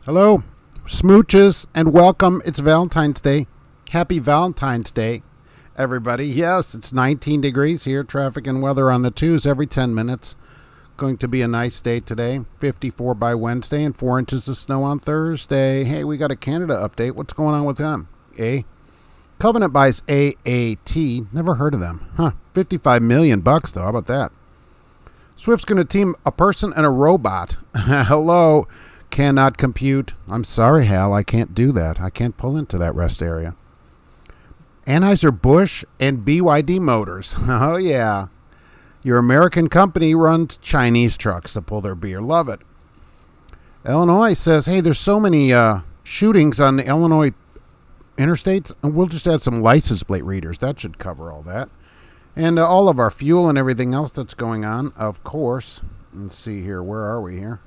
Hello, smooches, and welcome. It's Valentine's Day. Happy Valentine's Day, everybody. Yes, it's 19 degrees here. Traffic and weather on the twos every 10 minutes. Going to be a nice day today. 54 by Wednesday and 4 inches of snow on Thursday. Hey, we got a Canada update. What's going on with them? Covenant buys AAT. Never heard of them. Huh. $55 million bucks though. How about that? Swift's going to team a person and a robot. Hello. Cannot compute. I'm sorry, Hal. I can't do that. I can't pull into that rest area. Anheuser-Busch and BYD Motors. Oh, yeah. Your American company runs Chinese trucks to pull their beer. Love it. Illinois says, hey, there's so many shootings on the Illinois interstates, and we'll just add some license plate readers. That should cover all that. And all of our fuel and everything else that's going on, of course. Let's see here. Where are we here?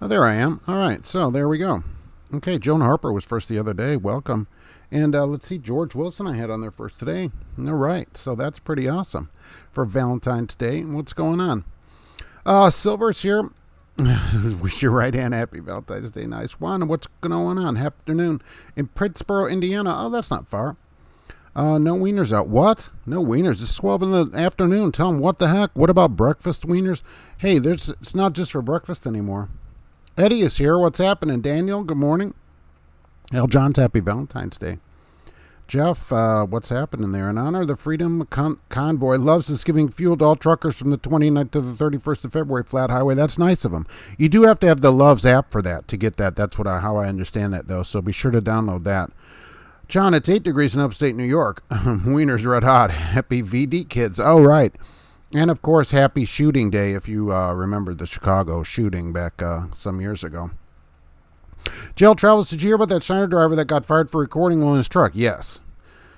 Oh, there I am. All right, so there we go. Okay, Joan Harper was first the other day. Welcome. And let's see, George Wilson I had on there first today. All right, so that's pretty awesome for Valentine's Day. What's going on? Silver's here. Wish your right hand happy Valentine's Day. Nice one. What's going on? Happy afternoon in Pittsboro, Indiana. Oh, that's not far. No wieners out. What? No wieners. It's 12 in the afternoon. Tell them what the heck. What about breakfast wieners? Hey, it's not just for breakfast anymore. Eddie is here. What's happening? Daniel, good morning. Al John's happy Valentine's Day. Jeff, what's happening there? In honor of the Freedom Convoy, Loves is giving fuel to all truckers from the 29th to the 31st of February, flat highway. That's nice of them. You do have to have the Loves app for that to get that. That's how I understand that, though, so be sure to download that. John, it's 8 degrees in upstate New York. Wiener's red hot. Happy VD kids. Oh, right. And, of course, happy shooting day if you remember the Chicago shooting back some years ago. Jail Travels, did you hear about that Schneider driver that got fired for recording while in his truck? Yes.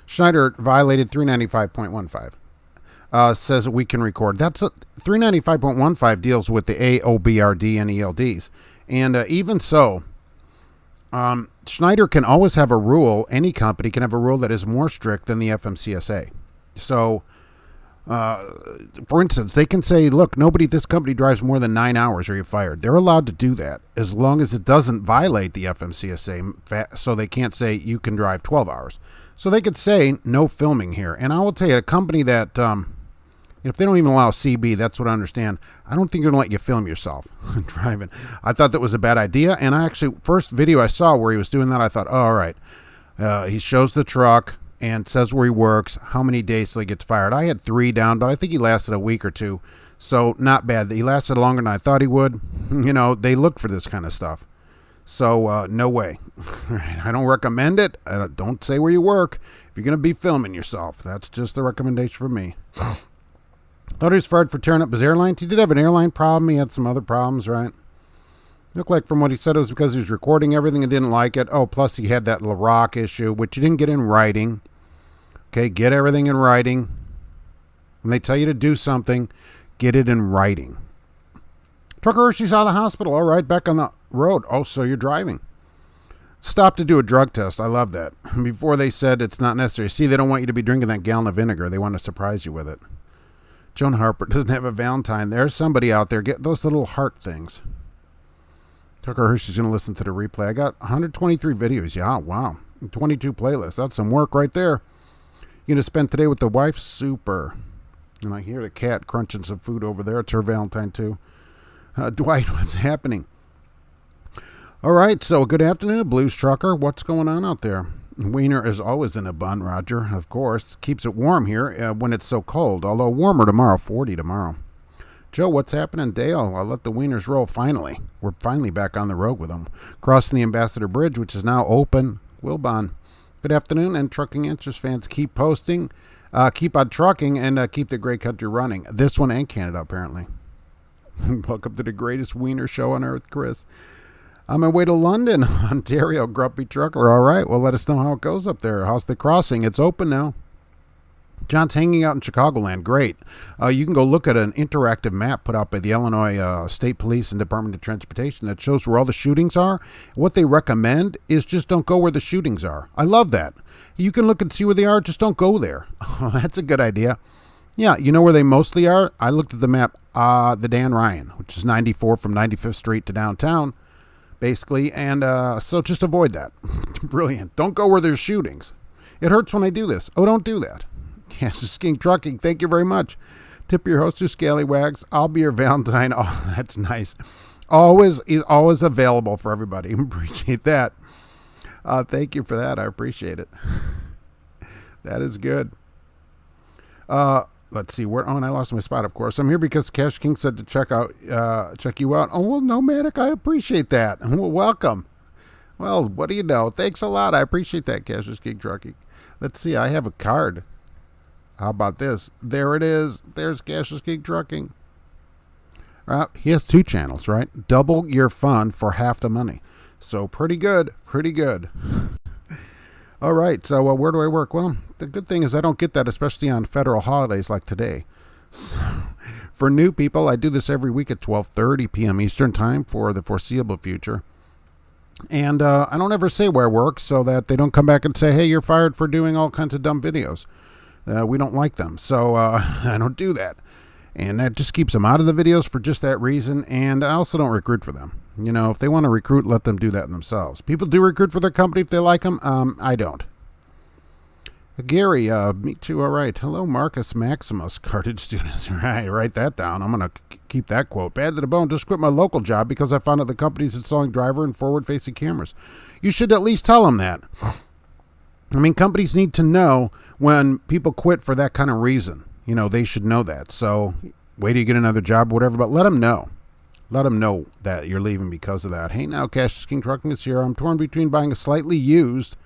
Schneider violated 395.15. Says that we can record. That's 395.15 deals with the AOBRD and ELDs. And even so, Schneider can always have a rule, any company can have a rule that is more strict than the FMCSA. So, for instance, they can say, look, this company drives more than 9 hours or you're fired. They're allowed to do that as long as it doesn't violate the FMCSA. So they can't say you can drive 12 hours. So they could say no filming here. And I will tell you, a company that, if they don't even allow CB, that's what I understand. I don't think they're going to let you film yourself driving. I thought that was a bad idea. And I actually, first video I saw where he was doing that, I thought, oh, all right. He shows the truck and says where he works, how many days till he gets fired. I had 3 down, but I think he lasted a week or 2. So not bad. He lasted longer than I thought he would. You know, they look for this kind of stuff. So no way. I don't recommend it. Don't say where you work if you're going to be filming yourself. That's just the recommendation from me. Thought he was fired for tearing up his airlines. He did have an airline problem. He had some other problems, right? Looked like from what he said it was because he was recording everything and didn't like it. Oh, plus he had that LaRock issue, which he didn't get in writing. Okay, get everything in writing. When they tell you to do something, get it in writing. Trucker Hershey's out of the hospital. All right, back on the road. Oh, so you're driving. Stop to do a drug test. I love that. Before they said it's not necessary. See, they don't want you to be drinking that gallon of vinegar. They want to surprise you with it. Joan Harper doesn't have a Valentine. There's somebody out there. Get those little heart things. Tucker Hershey's going to listen to the replay. I got 123 videos. Yeah, wow. 22 playlists. That's some work right there. You're going to spend today with the wife? Super. And I hear the cat crunching some food over there. It's her Valentine, too. Dwight, what's happening? All right, so good afternoon, Blues Trucker. What's going on out there? Wiener is always in a bun, Roger, of course. Keeps it warm here when it's so cold, although warmer tomorrow, 40 tomorrow. Joe, what's happening? Dale, I'll let the Wieners roll finally. We're finally back on the road with them. Crossing the Ambassador Bridge, which is now open. Wilbon, good afternoon, and Trucking Answers fans, keep posting, keep on trucking, and keep the great country running. This one and Canada, apparently. Welcome to the greatest Wiener show on earth, Chris. On my way to London, Ontario, Grumpy Trucker. All right, well, let us know how it goes up there. How's the crossing? It's open now. John's hanging out in Chicagoland. Great. You can go look at an interactive map put out by the Illinois State Police and Department of Transportation that shows where all the shootings are. What they recommend is just don't go where the shootings are. I love that. You can look and see where they are. Just don't go there. Oh, that's a good idea. Yeah, you know where they mostly are? I looked at the map, the Dan Ryan, which is 94 from 95th Street to downtown, basically. And so just avoid that. Brilliant. Don't go where there's shootings. It hurts when I do this. Oh, don't do that. Yes, King Trucking, thank you very much. Tip your host, your scallywags. I'll be your Valentine. Oh, that's nice. Always available for everybody. Appreciate that. Thank you for that. I appreciate it. That is good. Let's see where. Oh, and I lost my spot. Of course, I'm here because Cash King said to check you out. Oh well, Nomadic, I appreciate that. Well, welcome. Well, what do you know? Thanks a lot. I appreciate that, Cash King Trucking. Let's see. I have a card. How about this? There it is. There's Cassius King Trucking. He has 2 channels, right? Double your fun for half the money. So pretty good. Pretty good. All right. So where do I work? Well, the good thing is I don't get that, especially on federal holidays like today. So, for new people, I do this every week at 12:30 p.m. Eastern Time for the foreseeable future. And I don't ever say where I work so that they don't come back and say, hey, you're fired for doing all kinds of dumb videos. We don't like them, so I don't do that. And that just keeps them out of the videos for just that reason, and I also don't recruit for them. You know, if they want to recruit, let them do that themselves. People do recruit for their company if they like them. I don't. Gary, me too, all right. Hello, Marcus Maximus, Cartage students. Right, write that down. I'm going to keep that quote. Bad to the bone, just quit my local job because I found out the company's installing driver and forward-facing cameras. You should at least tell them that. I mean, companies need to know when people quit for that kind of reason. You know, they should know that. So wait till you get another job or whatever, but let them know. Let them know that you're leaving because of that. Hey, now, Cash King Trucking is here. I'm torn between buying a slightly used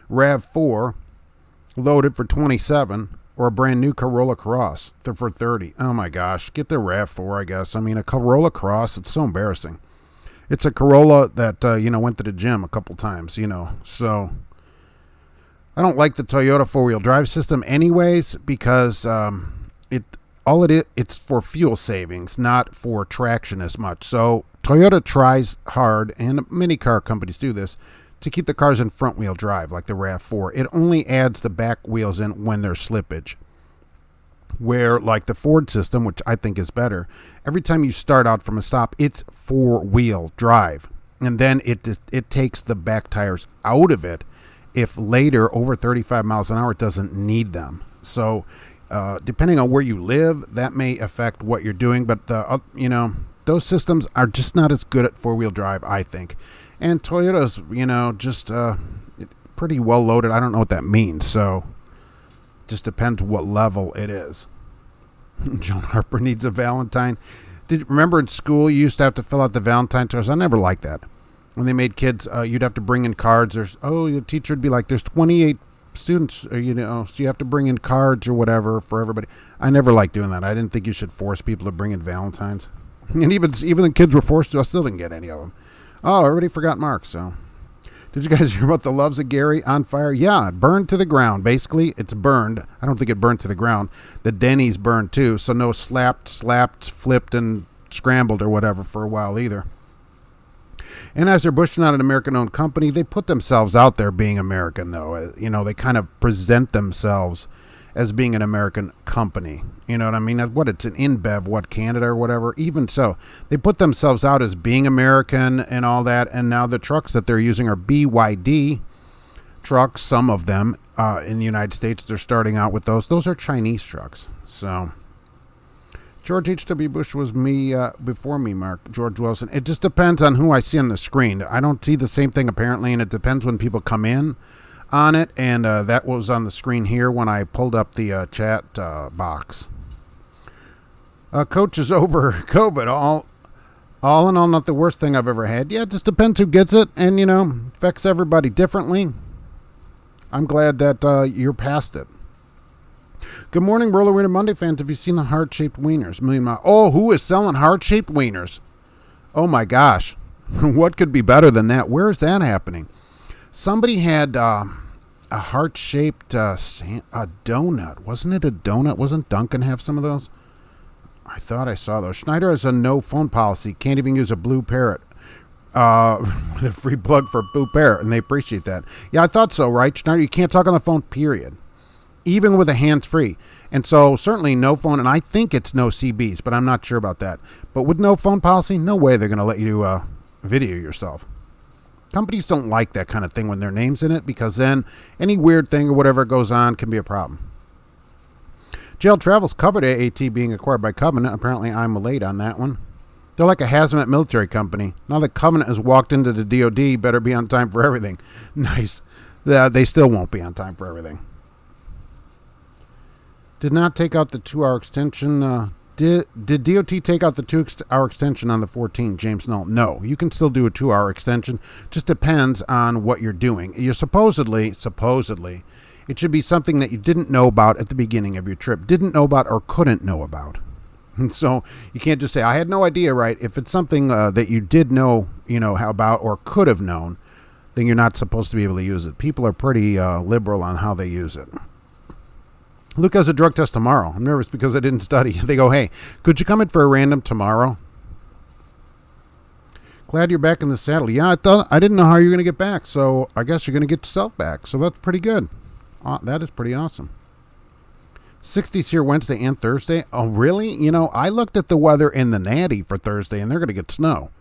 RAV4 loaded for 27 or a brand new Corolla Cross for 30. Oh, my gosh. Get the RAV4, I guess. I mean, a Corolla Cross, it's so embarrassing. It's a Corolla that, went to the gym a couple times, so... I don't like the Toyota four-wheel drive system anyways because it's for fuel savings, not for traction as much. So Toyota tries hard, and many car companies do this, to keep the cars in front-wheel drive like the RAV4. It only adds the back wheels in when there's slippage. Where like the Ford system, which I think is better, every time you start out from a stop, it's four-wheel drive. And then it takes the back tires out of it. If later, over 35 miles an hour, it doesn't need them. So depending on where you live, that may affect what you're doing. But, those systems are just not as good at four-wheel drive, I think. And Toyota's, just pretty well loaded. I don't know what that means. So just depends what level it is. John Harper needs a Valentine. Remember in school, you used to have to fill out the Valentine tours? I never liked that. When they made kids, you'd have to bring in cards. Your teacher would be like, there's 28 students, so you have to bring in cards or whatever for everybody. I never liked doing that. I didn't think you should force people to bring in Valentines. And even the kids were forced to. I still didn't get any of them. Oh, I already forgot Mark, so. Did you guys hear about the Loves of Gary on fire? Yeah, it burned to the ground. Basically, it's burned. I don't think it burned to the ground. The Denny's burned too, so no slapped, flipped, and scrambled or whatever for a while either. And as they're pushing out an American-owned company, they put themselves out there being American, though. They kind of present themselves as being an American company. You know what I mean? It's an InBev, Canada or whatever. Even so, they put themselves out as being American and all that. And now the trucks that they're using are BYD trucks, some of them in the United States. They're starting out with those. Those are Chinese trucks. So... George H.W. Bush was me before me, Mark. George Wilson. It just depends on who I see on the screen. I don't see the same thing, apparently, and it depends when people come in on it, and that was on the screen here when I pulled up the chat box. Coach is over COVID. All in all, not the worst thing I've ever had. Yeah, it just depends who gets it, and, affects everybody differently. I'm glad that you're past it. Good morning, Roller Wiener Monday fans. Have you seen the heart-shaped wieners? Oh, who is selling heart-shaped wieners? Oh, my gosh. What could be better than that? Where is that happening? Somebody had, a heart-shaped a donut. Wasn't it a donut? Wasn't Duncan have some of those? I thought I saw those. Schneider has a no phone policy. Can't even use a Blue Parrot. With a free plug for Blue Parrot, and they appreciate that. Yeah, I thought so, right, Schneider? You can't talk on the phone, period. Even with a hands-free. And so certainly no phone, and I think it's no CBs, but I'm not sure about that. But with no phone policy, no way they're going to let you video yourself. Companies don't like that kind of thing when their name's in it, because then any weird thing or whatever goes on can be a problem. JL Travels covered AAT being acquired by Covenant. Apparently I'm late on that one. They're like a hazmat military company. Now that Covenant has walked into the DOD, better be on time for everything. Nice. They still won't be on time for everything. Did not take out the 2-hour extension. Did DOT take out the 2-hour extension on the 14, James? No. You can still do a 2-hour extension. Just depends on what you're doing. You're supposedly, it should be something that you didn't know about at the beginning of your trip. Didn't know about or couldn't know about. And so you can't just say, I had no idea, right? If it's something that you did know, how about or could have known, then you're not supposed to be able to use it. People are pretty liberal on how they use it. Luke has a drug test tomorrow. I'm nervous because I didn't study. They go, hey, could you come in for a random tomorrow? Glad you're back in the saddle. Yeah, I didn't know how you're going to get back, so I guess you're going to get yourself back. So that's pretty good. That is pretty awesome. 60s here Wednesday and Thursday. Oh, really? I looked at the weather in the Natty for Thursday, and they're going to get snow.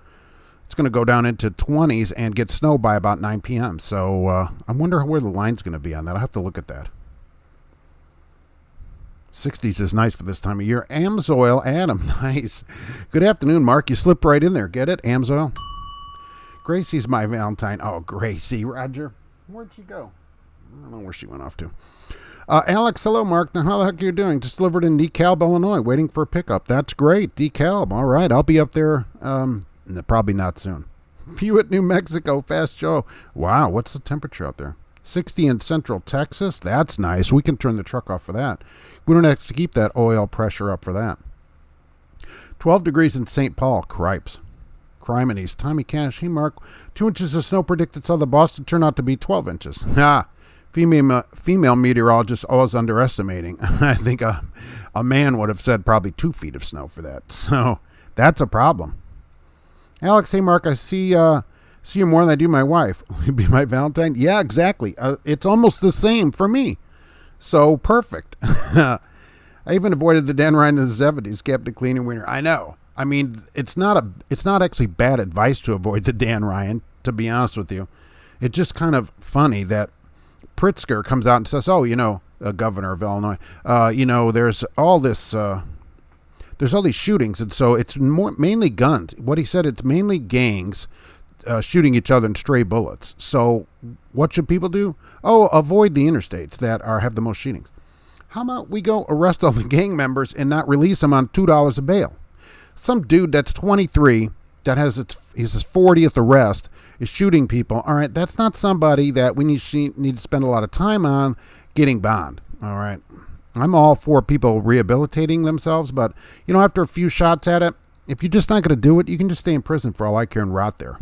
It's going to go down into 20s and get snow by about 9 p.m. So I wonder where the line's going to be on that. I'll have to look at that. 60s is nice for this time of year. Amsoil, Adam, nice. Good afternoon, Mark. You slipped right in there. Get it? Amsoil. Gracie's my Valentine. Oh, Gracie. Roger. Where'd she go? I don't know where she went off to. Alex, hello, Mark. Now, how the heck are you doing? Just delivered in DeKalb, Illinois, waiting for a pickup. That's great. DeKalb. All right. I'll be up there. Probably not soon. Hewitt, New Mexico. Fast show. Wow. What's the temperature out there? 60 in Central Texas. That's nice. We can turn the truck off for that. We don't have to keep that oil pressure up for that. 12 degrees in St. Paul. Cripes. Criminies. Tommy Cash. Hey, Mark. 2 inches of snow predicted south of Boston turned out to be 12 inches. Female meteorologist always underestimating. I think a man would have said probably 2 feet of snow for that. So that's a problem. Alex, hey, Mark, I see you more than I do my wife. Will you be my Valentine? Yeah, exactly. It's almost the same for me. So perfect. I even avoided the Dan Ryan in the 70s, kept it clean and Wiener. I know. I mean, it's not actually bad advice to avoid the Dan Ryan, to be honest with you. It's just kind of funny that Pritzker comes out and says, governor of Illinois, there's all this, there's all these shootings. And so it's mainly guns. What he said, it's mainly gangs shooting each other in stray bullets. So what should people do? Oh, avoid the interstates that have the most shootings. How about we go arrest all the gang members and not release them on $2 a bail? Some dude that's 23 that has his 40th arrest is shooting people. All right, that's not somebody that we need to spend a lot of time on getting bond. All right, I'm all for people rehabilitating themselves, but after a few shots at it, if you're just not going to do it, you can just stay in prison for all I care and rot there.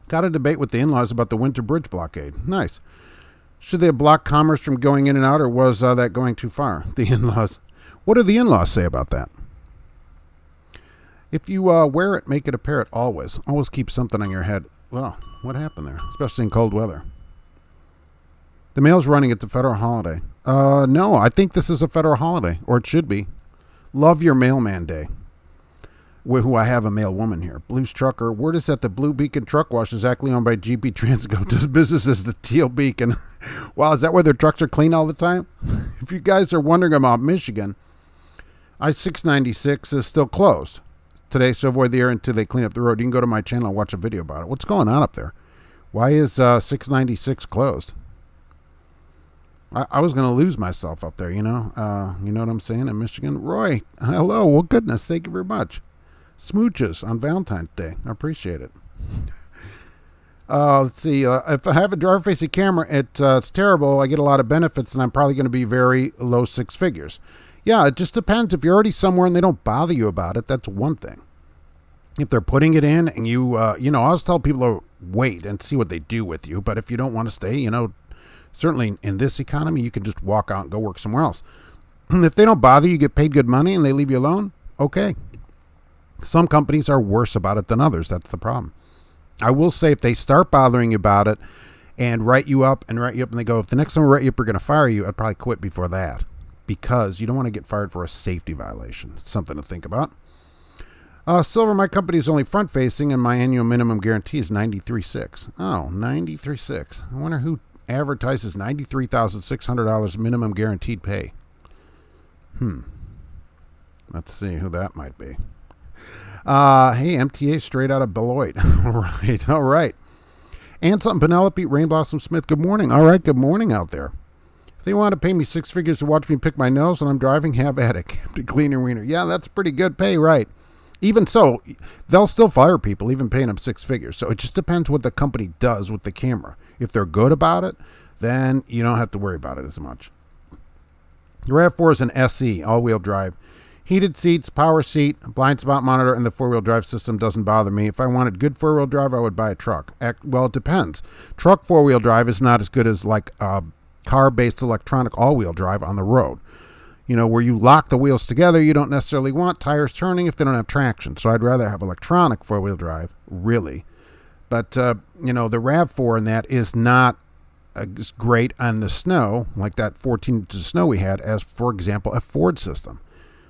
Got a debate with the in-laws about the Winter Bridge blockade. Nice. Should they have blocked commerce from going in and out, or was that going too far? The in-laws. What do the in-laws say about that? If you wear it, make it a parrot always. Always keep something on your head. Well, what happened there? Especially in cold weather. The mail's running at the federal holiday. No, I think this is a federal holiday, or it should be. Love your mailman day. Who I have a mail woman here. Blues Trucker. Word is that the Blue Beacon Truck Wash is actually owned by GP Transco. Does business as the Teal Beacon. Wow, is that where their trucks are clean all the time? If you guys are wondering about Michigan, I-696 is still closed today, so avoid the area until they clean up the road. You can go to my channel and watch a video about it. What's going on up there? Why is 696 closed? I was going to lose myself up there, you know what I'm saying, in Michigan. Roy, hello. Well, goodness, thank you very much. Smooches on Valentine's Day. I appreciate it. Let's see. If I have a driver-facing camera, it's terrible. I get a lot of benefits, and I'm probably going to be very low 6 figures. Yeah, it just depends. If you're already somewhere and they don't bother you about it, that's one thing. If they're putting it in and you, I always tell people to wait and see what they do with you. But if you don't want to stay, Certainly in this economy, you can just walk out and go work somewhere else. If they don't bother you, get paid good money, and they leave you alone, okay. Some companies are worse about it than others. That's the problem. I will say if they start bothering you about it and write you up, and they go, if the next time we write you up, we're going to fire you, I'd probably quit before that, because you don't want to get fired for a safety violation. It's something to think about. Silver, my company is only front-facing, and my annual minimum guarantee is $93,600. Oh, $93,600. I wonder who advertises $93,600 minimum guaranteed pay. Let's see who that might be. Hey, MTA straight out of Beloit. All right. And something, Penelope, Rain Blossom Smith, good morning. All right, good morning out there. If they want to pay me $6 figures to watch me pick my nose when I'm driving, have at it. Captain Cleaner Wiener. Yeah, that's pretty good pay, right? Even so, they'll still fire people, even paying them $6 figures. So it just depends what the company does with the camera. If they're good about it, then you don't have to worry about it as much. The RAV4 is an SE, all-wheel drive. Heated seats, power seat, blind spot monitor, and the four-wheel drive system doesn't bother me. If I wanted good four-wheel drive, I would buy a truck. Well, it depends. Truck four-wheel drive is not as good as like car-based electronic all-wheel drive on the road. You know, where you lock the wheels together, you don't necessarily want tires turning if they don't have traction. So I'd rather have electronic four-wheel drive, really. But, the RAV4 in that is not as great on the snow, like that 14 inches of snow we had, as, for example, a Ford system,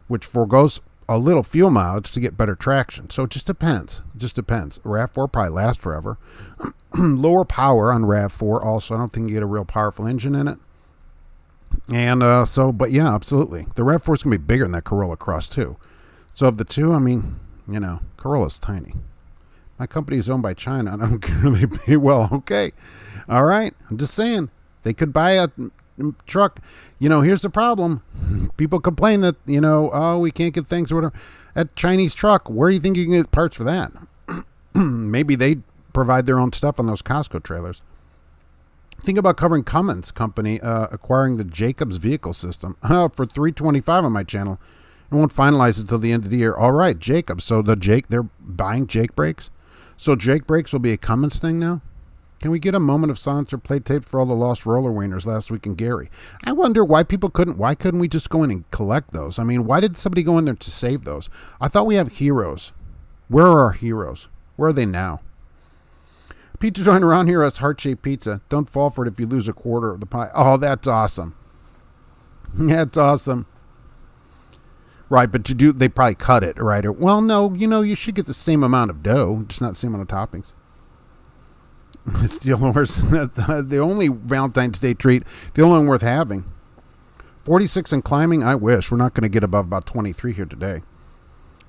which forgoes a little fuel mileage to get better traction. So it just depends. RAV4 probably lasts forever. Lower power on RAV4 also. I don't think you get a real powerful engine in it. And but yeah, absolutely. The RAV4 is going to be bigger than that Corolla Cross too. So of the two, I mean, Corolla's tiny. My company is owned by China. I don't care. They pay well. Okay. All right. I'm just saying. They could buy a truck. Here's the problem. People complain that, we can't get things or whatever. A Chinese truck, where do you think you can get parts for that? Maybe they provide their own stuff on those Costco trailers. Think about covering Cummins Company acquiring the Jacobs vehicle system for $325 on my channel. It won't finalize it until the end of the year. All right, Jacobs. So they're buying Jake brakes. So Jake brakes will be a Cummins thing now. Can we get a moment of silence or play tape for all the lost roller wieners last week in Gary? I wonder why why couldn't we just go in and collect those? I mean, why did somebody go in there to save those? I thought we have heroes. Where are our heroes? Where are they now? Pizza joint around here has heart-shaped pizza. Don't fall for it if you lose a quarter of the pie. Oh, that's awesome. That's awesome. Right, but they probably cut it, right? Well, no, you should get the same amount of dough, just not the same amount of toppings. Steel horse, the only Valentine's Day treat, the only one worth having. 46 and climbing, I wish. We're not going to get above about 23 here today.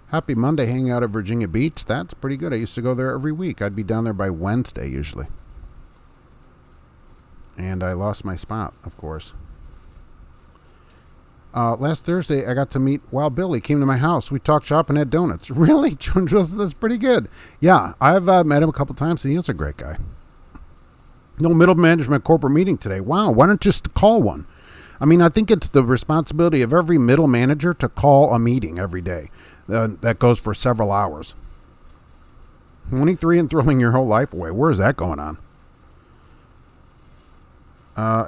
Happy Monday hanging out at Virginia Beach. That's pretty good. I used to go there every week. I'd be down there by Wednesday usually. And I lost my spot, of course. Last Thursday, I got to meet Wild Bill. He came to my house. We talked shop and had donuts. Really? That's pretty good. Yeah, I've met him a couple times, and he is a great guy. No middle management corporate meeting today. Wow, why don't you just call one? I mean, I think it's the responsibility of every middle manager to call a meeting every day. That goes for several hours. 23 and throwing your whole life away. Where is that going on?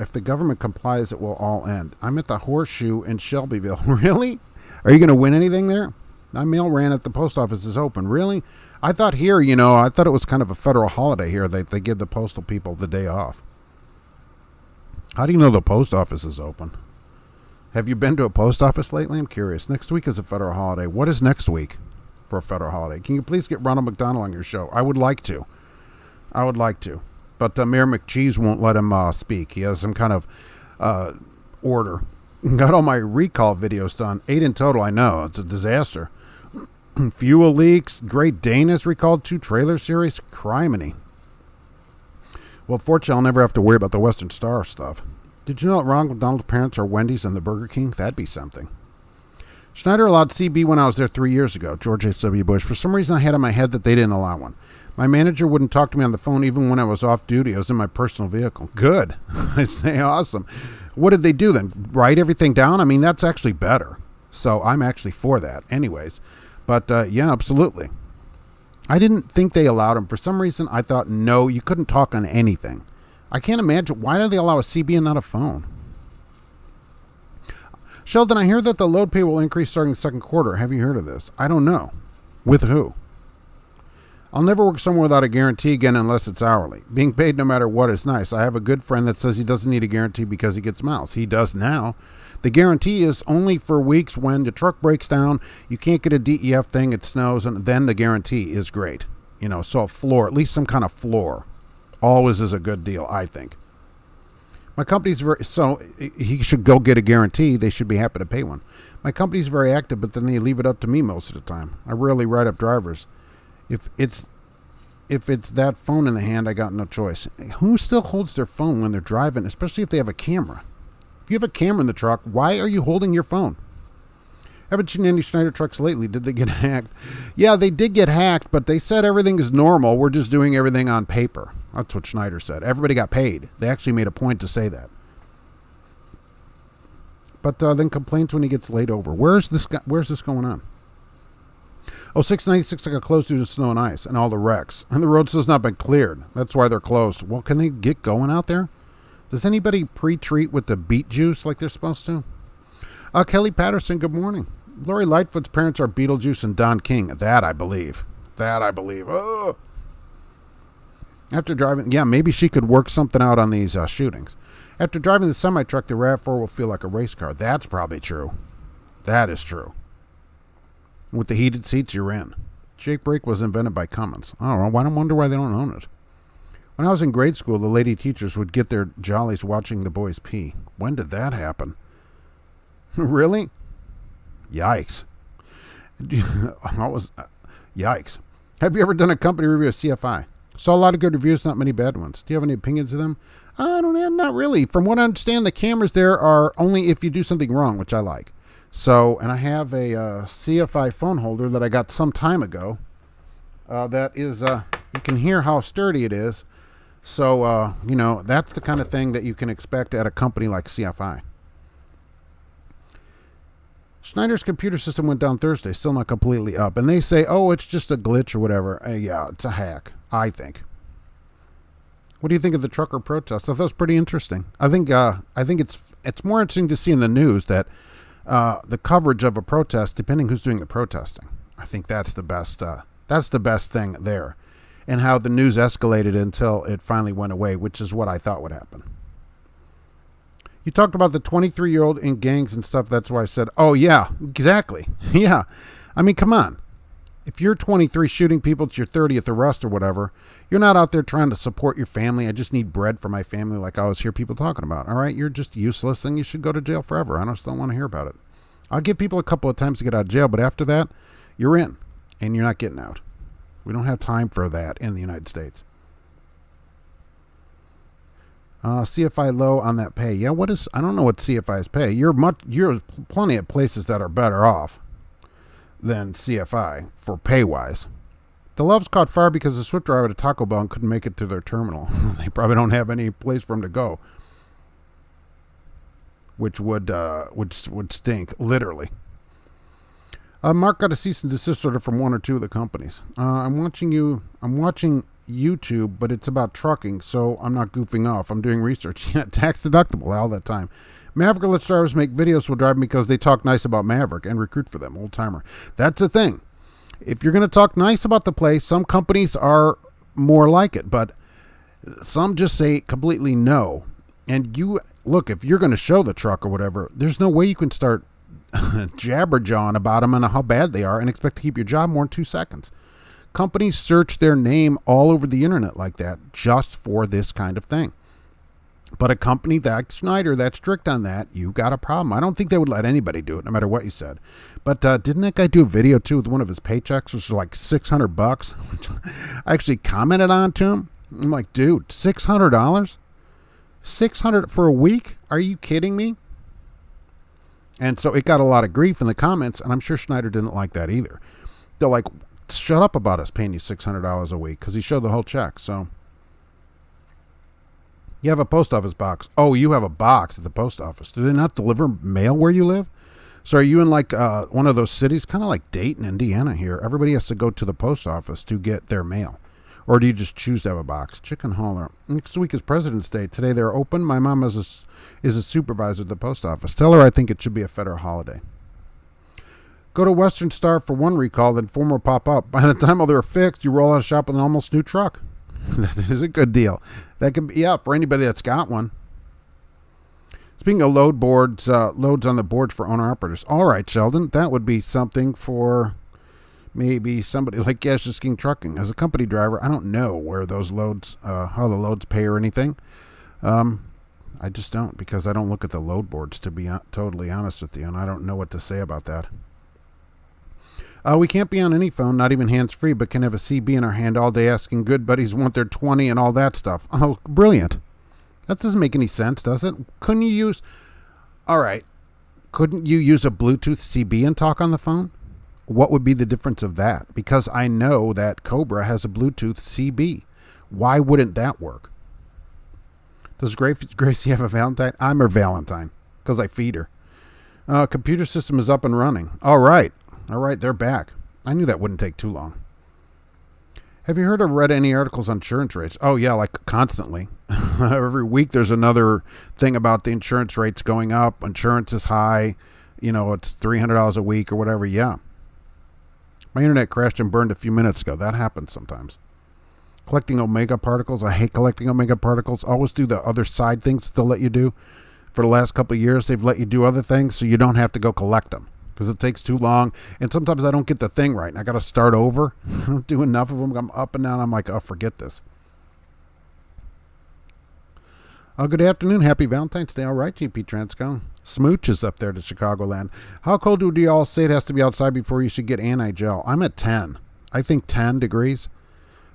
If the government complies, it will all end. I'm at the Horseshoe in Shelbyville. Really? Are you going to win anything there? My mail ran at the post office is open. Really? I thought here, I thought it was kind of a federal holiday here. They give the postal people the day off. How do you know the post office is open? Have you been to a post office lately? I'm curious. Next week is a federal holiday. What is next week for a federal holiday? Can you please get Ronald McDonald on your show? I would like to. But Mayor McCheese won't let him speak. He has some kind of order. Got all my recall videos done. 8 in total, I know. It's a disaster. Fuel leaks. Great Dane has recalled 2 trailer series. Criminy. Well, fortunately, I'll never have to worry about the Western Star stuff. Did you know that Ronald McDonald's parents are Wendy's and the Burger King? That'd be something. Schneider allowed CB when I was there 3 years ago. George H.W. Bush. For some reason, I had in my head that they didn't allow one. My manager wouldn't talk to me on the phone even when I was off duty. I was in my personal vehicle. Good. I say awesome. What did they do then? Write everything down? I mean, that's actually better. So I'm actually for that anyways. But yeah, absolutely. I didn't think they allowed them. For some reason, I thought, no, you couldn't talk on anything. I can't imagine. Why do they allow a CB and not a phone? Sheldon, I hear that the load pay will increase starting the second quarter. Have you heard of this? I don't know. With who? I'll never work somewhere without a guarantee again unless it's hourly. Being paid no matter what is nice. I have a good friend that says he doesn't need a guarantee because he gets miles. He does now. The guarantee is only for weeks when the truck breaks down, you can't get a DEF thing, it snows, and then the guarantee is great. You know, so a floor, at least some kind of floor, always is a good deal, I think. My company's so he should go get a guarantee. They should be happy to pay one. My company's very active, but then they leave it up to me most of the time. I rarely write up drivers. If it's that phone in the hand, I got no choice. Who still holds their phone when they're driving, especially if they have a camera? If you have a camera in the truck, why are you holding your phone? Haven't seen any Schneider trucks lately. Did they get hacked? Yeah, they did get hacked, but they said everything is normal. We're just doing everything on paper. That's what Schneider said. Everybody got paid. They actually made a point to say that. But then complains when he gets laid over. Where's this going on? Oh, 696 got closed due to snow and ice and all the wrecks. And the road still has not been cleared. That's why they're closed. Well, can they get going out there? Does anybody pre-treat with the beet juice like they're supposed to? Kelly Patterson, good morning. Lori Lightfoot's parents are Beetlejuice and Don King. That I believe. Oh. After driving, yeah, maybe she could work something out on these shootings. After driving the semi-truck, the RAV4 will feel like a race car. That's probably true. That is true. With the heated seats, you're in. Jake brake was invented by Cummins. I don't know. I don't wonder why they don't own it. When I was in grade school, the lady teachers would get their jollies watching the boys pee. When did that happen? Really? Yikes. Yikes. Have you ever done a company review of CFI? Saw a lot of good reviews, not many bad ones. Do you have any opinions of them? I don't know, not really. From what I understand, the cameras there are only if you do something wrong, which I like. So, and I have a CFI phone holder that I got some time ago. That is, you can hear how sturdy it is. So, you know, that's the kind of thing that you can expect at a company like CFI. Schneider's computer system went down Thursday, still not completely up. And they say, oh, it's just a glitch or whatever. Yeah, it's a hack, I think. What do you think of the trucker protest? I thought it was pretty interesting. I think it's more interesting to see in the news that the coverage of a protest, depending who's doing the protesting. I think that's the best thing there. And how the news escalated until it finally went away, which is what I thought would happen. You talked about the 23-year-old in gangs and stuff. That's why I said, oh, yeah, exactly. Yeah. I mean, come on. If you're 23 shooting people, it's your 30th arrest or whatever, you're not out there trying to support your family. I just need bread for my family like I always hear people talking about. All right, you're just useless and you should go to jail forever. I just don't want to hear about it. I'll give people a couple of times to get out of jail, but after that, you're in and you're not getting out. We don't have time for that in the United States. CFI low on that pay. Yeah, I don't know what CFI's pay. You're plenty of places that are better off than CFI for pay-wise. The Loves caught fire because the Swift driver to Taco Bell couldn't make it to their terminal. They probably don't have any place for him to go, which would stink, literally. Mark got a cease and desist order from one or two of the companies. I'm watching YouTube, but it's about trucking, so I'm not goofing off. I'm doing research. Yeah, tax deductible all that time. Maverick lets drivers make videos for driving because they talk nice about Maverick and recruit for them. Old timer. That's the thing. If you're going to talk nice about the place, some companies are more like it, but some just say completely no. And you look, if you're going to show the truck or whatever, there's no way you can start jabber-jawing about them and how bad they are and expect to keep your job more than 2 seconds. Companies search their name all over the internet like that just for this kind of thing. But a company like Schneider that's strict on that, you got a problem. I don't think they would let anybody do it, no matter what you said. But didn't that guy do a video too with one of his paychecks, which was like $600? I actually commented on to him. I'm like, dude, $600? $600 for a week? Are you kidding me? And so it got a lot of grief in the comments, and I'm sure Schneider didn't like that either. They're like, shut up about us paying you $600 a week, because he showed the whole check. So you have a post office box. Oh, you have a box at the post office. Do they not deliver mail where you live? So are you in like one of those cities, kind of like Dayton, Indiana here? Everybody has to go to the post office to get their mail. Or do you just choose to have a box? Chicken hauler. Next week is President's Day. Today they're open. My mom is a supervisor at the post office. Tell her I think it should be a federal holiday. Go to Western Star for one recall, then 4 more pop up. By the time all they're fixed, you roll out of shop with an almost new truck. That is a good deal. That could be, yeah, for anybody that's got one. Speaking of load boards, loads on the boards for owner-operators. All right, Sheldon, that would be something for maybe somebody like Schuster Trucking. As a company driver, I don't know where those loads, how the loads pay or anything. I just don't, because I don't look at the load boards, to be totally honest with you, and I don't know what to say about that. We can't be on any phone, not even hands-free, but can have a CB in our hand all day asking good buddies want their 20 and all that stuff. Oh, brilliant. That doesn't make any sense, does it? Couldn't you use a Bluetooth CB and talk on the phone? What would be the difference of that? Because I know that Cobra has a Bluetooth CB. Why wouldn't that work? Does Gracie have a Valentine? I'm her Valentine because I feed her. Computer system is up and running. All right, they're back. I knew that wouldn't take too long. Have you heard or read any articles on insurance rates? Oh, yeah, like constantly. Every week there's another thing about the insurance rates going up. Insurance is high. It's $300 a week or whatever. Yeah. My internet crashed and burned a few minutes ago. That happens sometimes. Collecting omega particles. I hate collecting omega particles. Always do the other side things they'll let you do. For the last couple of years, they've let you do other things so you don't have to go collect them. Because it takes too long, and sometimes I don't get the thing right, and I got to start over. I don't do enough of them. I'm up and down. I'm like, oh, forget this. Good afternoon. Happy Valentine's Day. All right, GP Transco. Smooch is up there to Chicagoland. How cold do you all say it has to be outside before you should get anti-gel? I'm at 10. I think 10 degrees,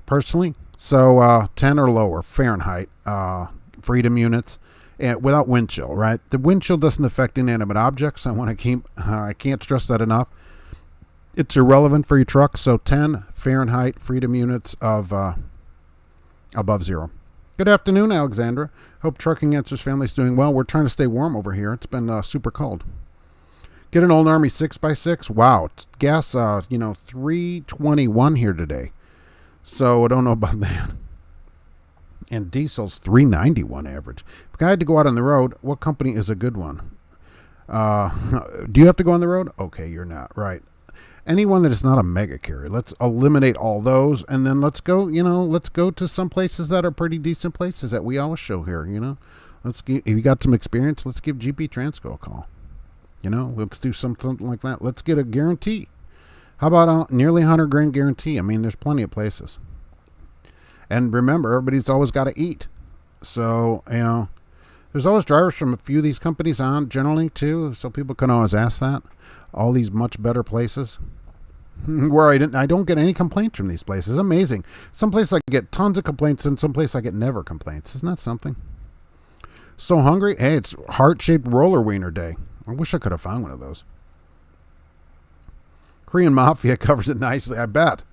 personally. So 10 or lower, Fahrenheit, freedom units. And without wind chill, right? The wind chill doesn't affect inanimate objects. I can't stress that enough. It's irrelevant for your truck. So 10 Fahrenheit freedom units of above zero. Good afternoon, Alexandra. Hope Trucking Answers family's doing well. We're trying to stay warm over here. It's been super cold. Get an old Army 6x6. Wow, it's gas, 321 here today. So I don't know about that. And diesel's 391 average. If I had to go out on the road, what company is a good one? Do you have to go on the road? Okay, you're not. Right. Anyone that is not a mega carrier. Let's eliminate all those, and then let's go to some places that are pretty decent places that we always show here, if you got some experience, let's give GP Transco a call. Let's do something like that. Let's get a guarantee. How about a nearly $100,000 guarantee? I mean, there's plenty of places. And remember, everybody's always got to eat. So, there's always drivers from a few of these companies on generally too. So people can always ask that. All these much better places where I don't get any complaints from these places. Amazing. Some places I get tons of complaints and some places I get never complaints. Isn't that something? So hungry. Hey, it's heart-shaped roller wiener day. I wish I could have found one of those. Korean Mafia covers it nicely, I bet.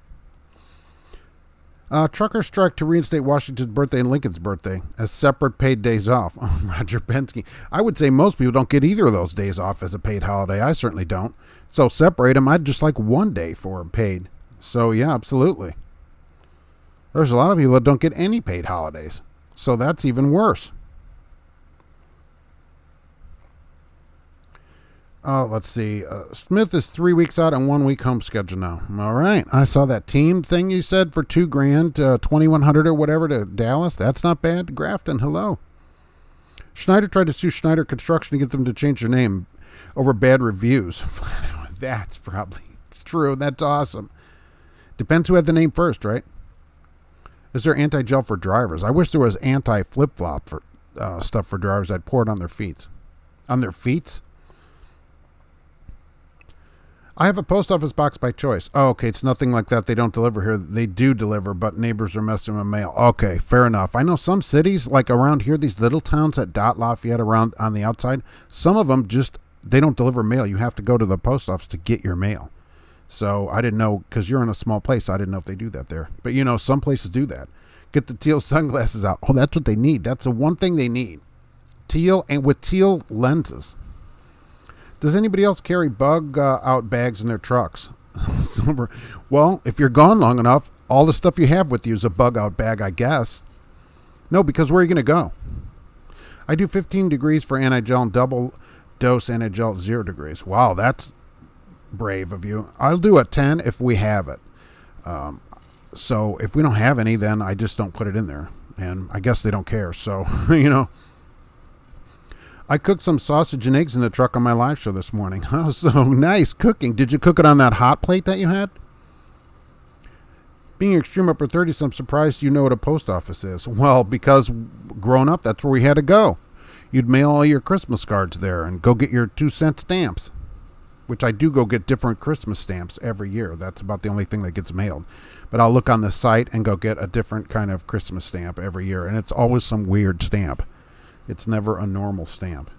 Truckers strike to reinstate Washington's birthday and Lincoln's birthday as separate paid days off. Oh, Roger Penske. I would say most people don't get either of those days off as a paid holiday. I certainly don't. So separate them. I'd just like one day for them paid. So yeah, absolutely. There's a lot of people that don't get any paid holidays. So that's even worse. Let's see. Smith is 3 weeks out and 1 week home schedule now. All right. I saw that team thing you said for $2,000, 2,100 or whatever to Dallas. That's not bad. Grafton, hello. Schneider tried to sue Schneider Construction to get them to change their name over bad reviews. That's probably true. That's awesome. Depends who had the name first, right? Is there anti-gel for drivers? I wish there was anti-flip-flop for stuff for drivers. I'd pour it on their feet. On their feet? I have a post office box by choice. Oh, okay. It's nothing like that. They don't deliver here. They do deliver, but neighbors are messing with mail. Okay, fair enough. I know some cities, like around here, these little towns at Dach, Lafayette, around on the outside, some of them they don't deliver mail. You have to go to the post office to get your mail. So I didn't know, because you're in a small place, I didn't know if they do that there. But, some places do that. Get the teal sunglasses out. Oh, that's what they need. That's the one thing they need. Teal, and with teal lenses. Does anybody else carry bug out bags in their trucks? Well, if you're gone long enough, all the stuff you have with you is a bug out bag, I guess. No, because where are you going to go? I do 15 degrees for anti-gel and double dose anti-gel at 0 degrees. Wow, that's brave of you. I'll do a 10 if we have it. So if we don't have any, then I just don't put it in there. And I guess they don't care. So, I cooked some sausage and eggs in the truck on my live show this morning. Oh, so nice cooking. Did you cook it on that hot plate that you had? Being extreme upper 30s, I'm surprised you know what a post office is. Well, because growing up, that's where we had to go. You'd mail all your Christmas cards there and go get your 2-cent stamps, which I do go get different Christmas stamps every year. That's about the only thing that gets mailed. But I'll look on the site and go get a different kind of Christmas stamp every year, and it's always some weird stamp. It's never a normal stamp.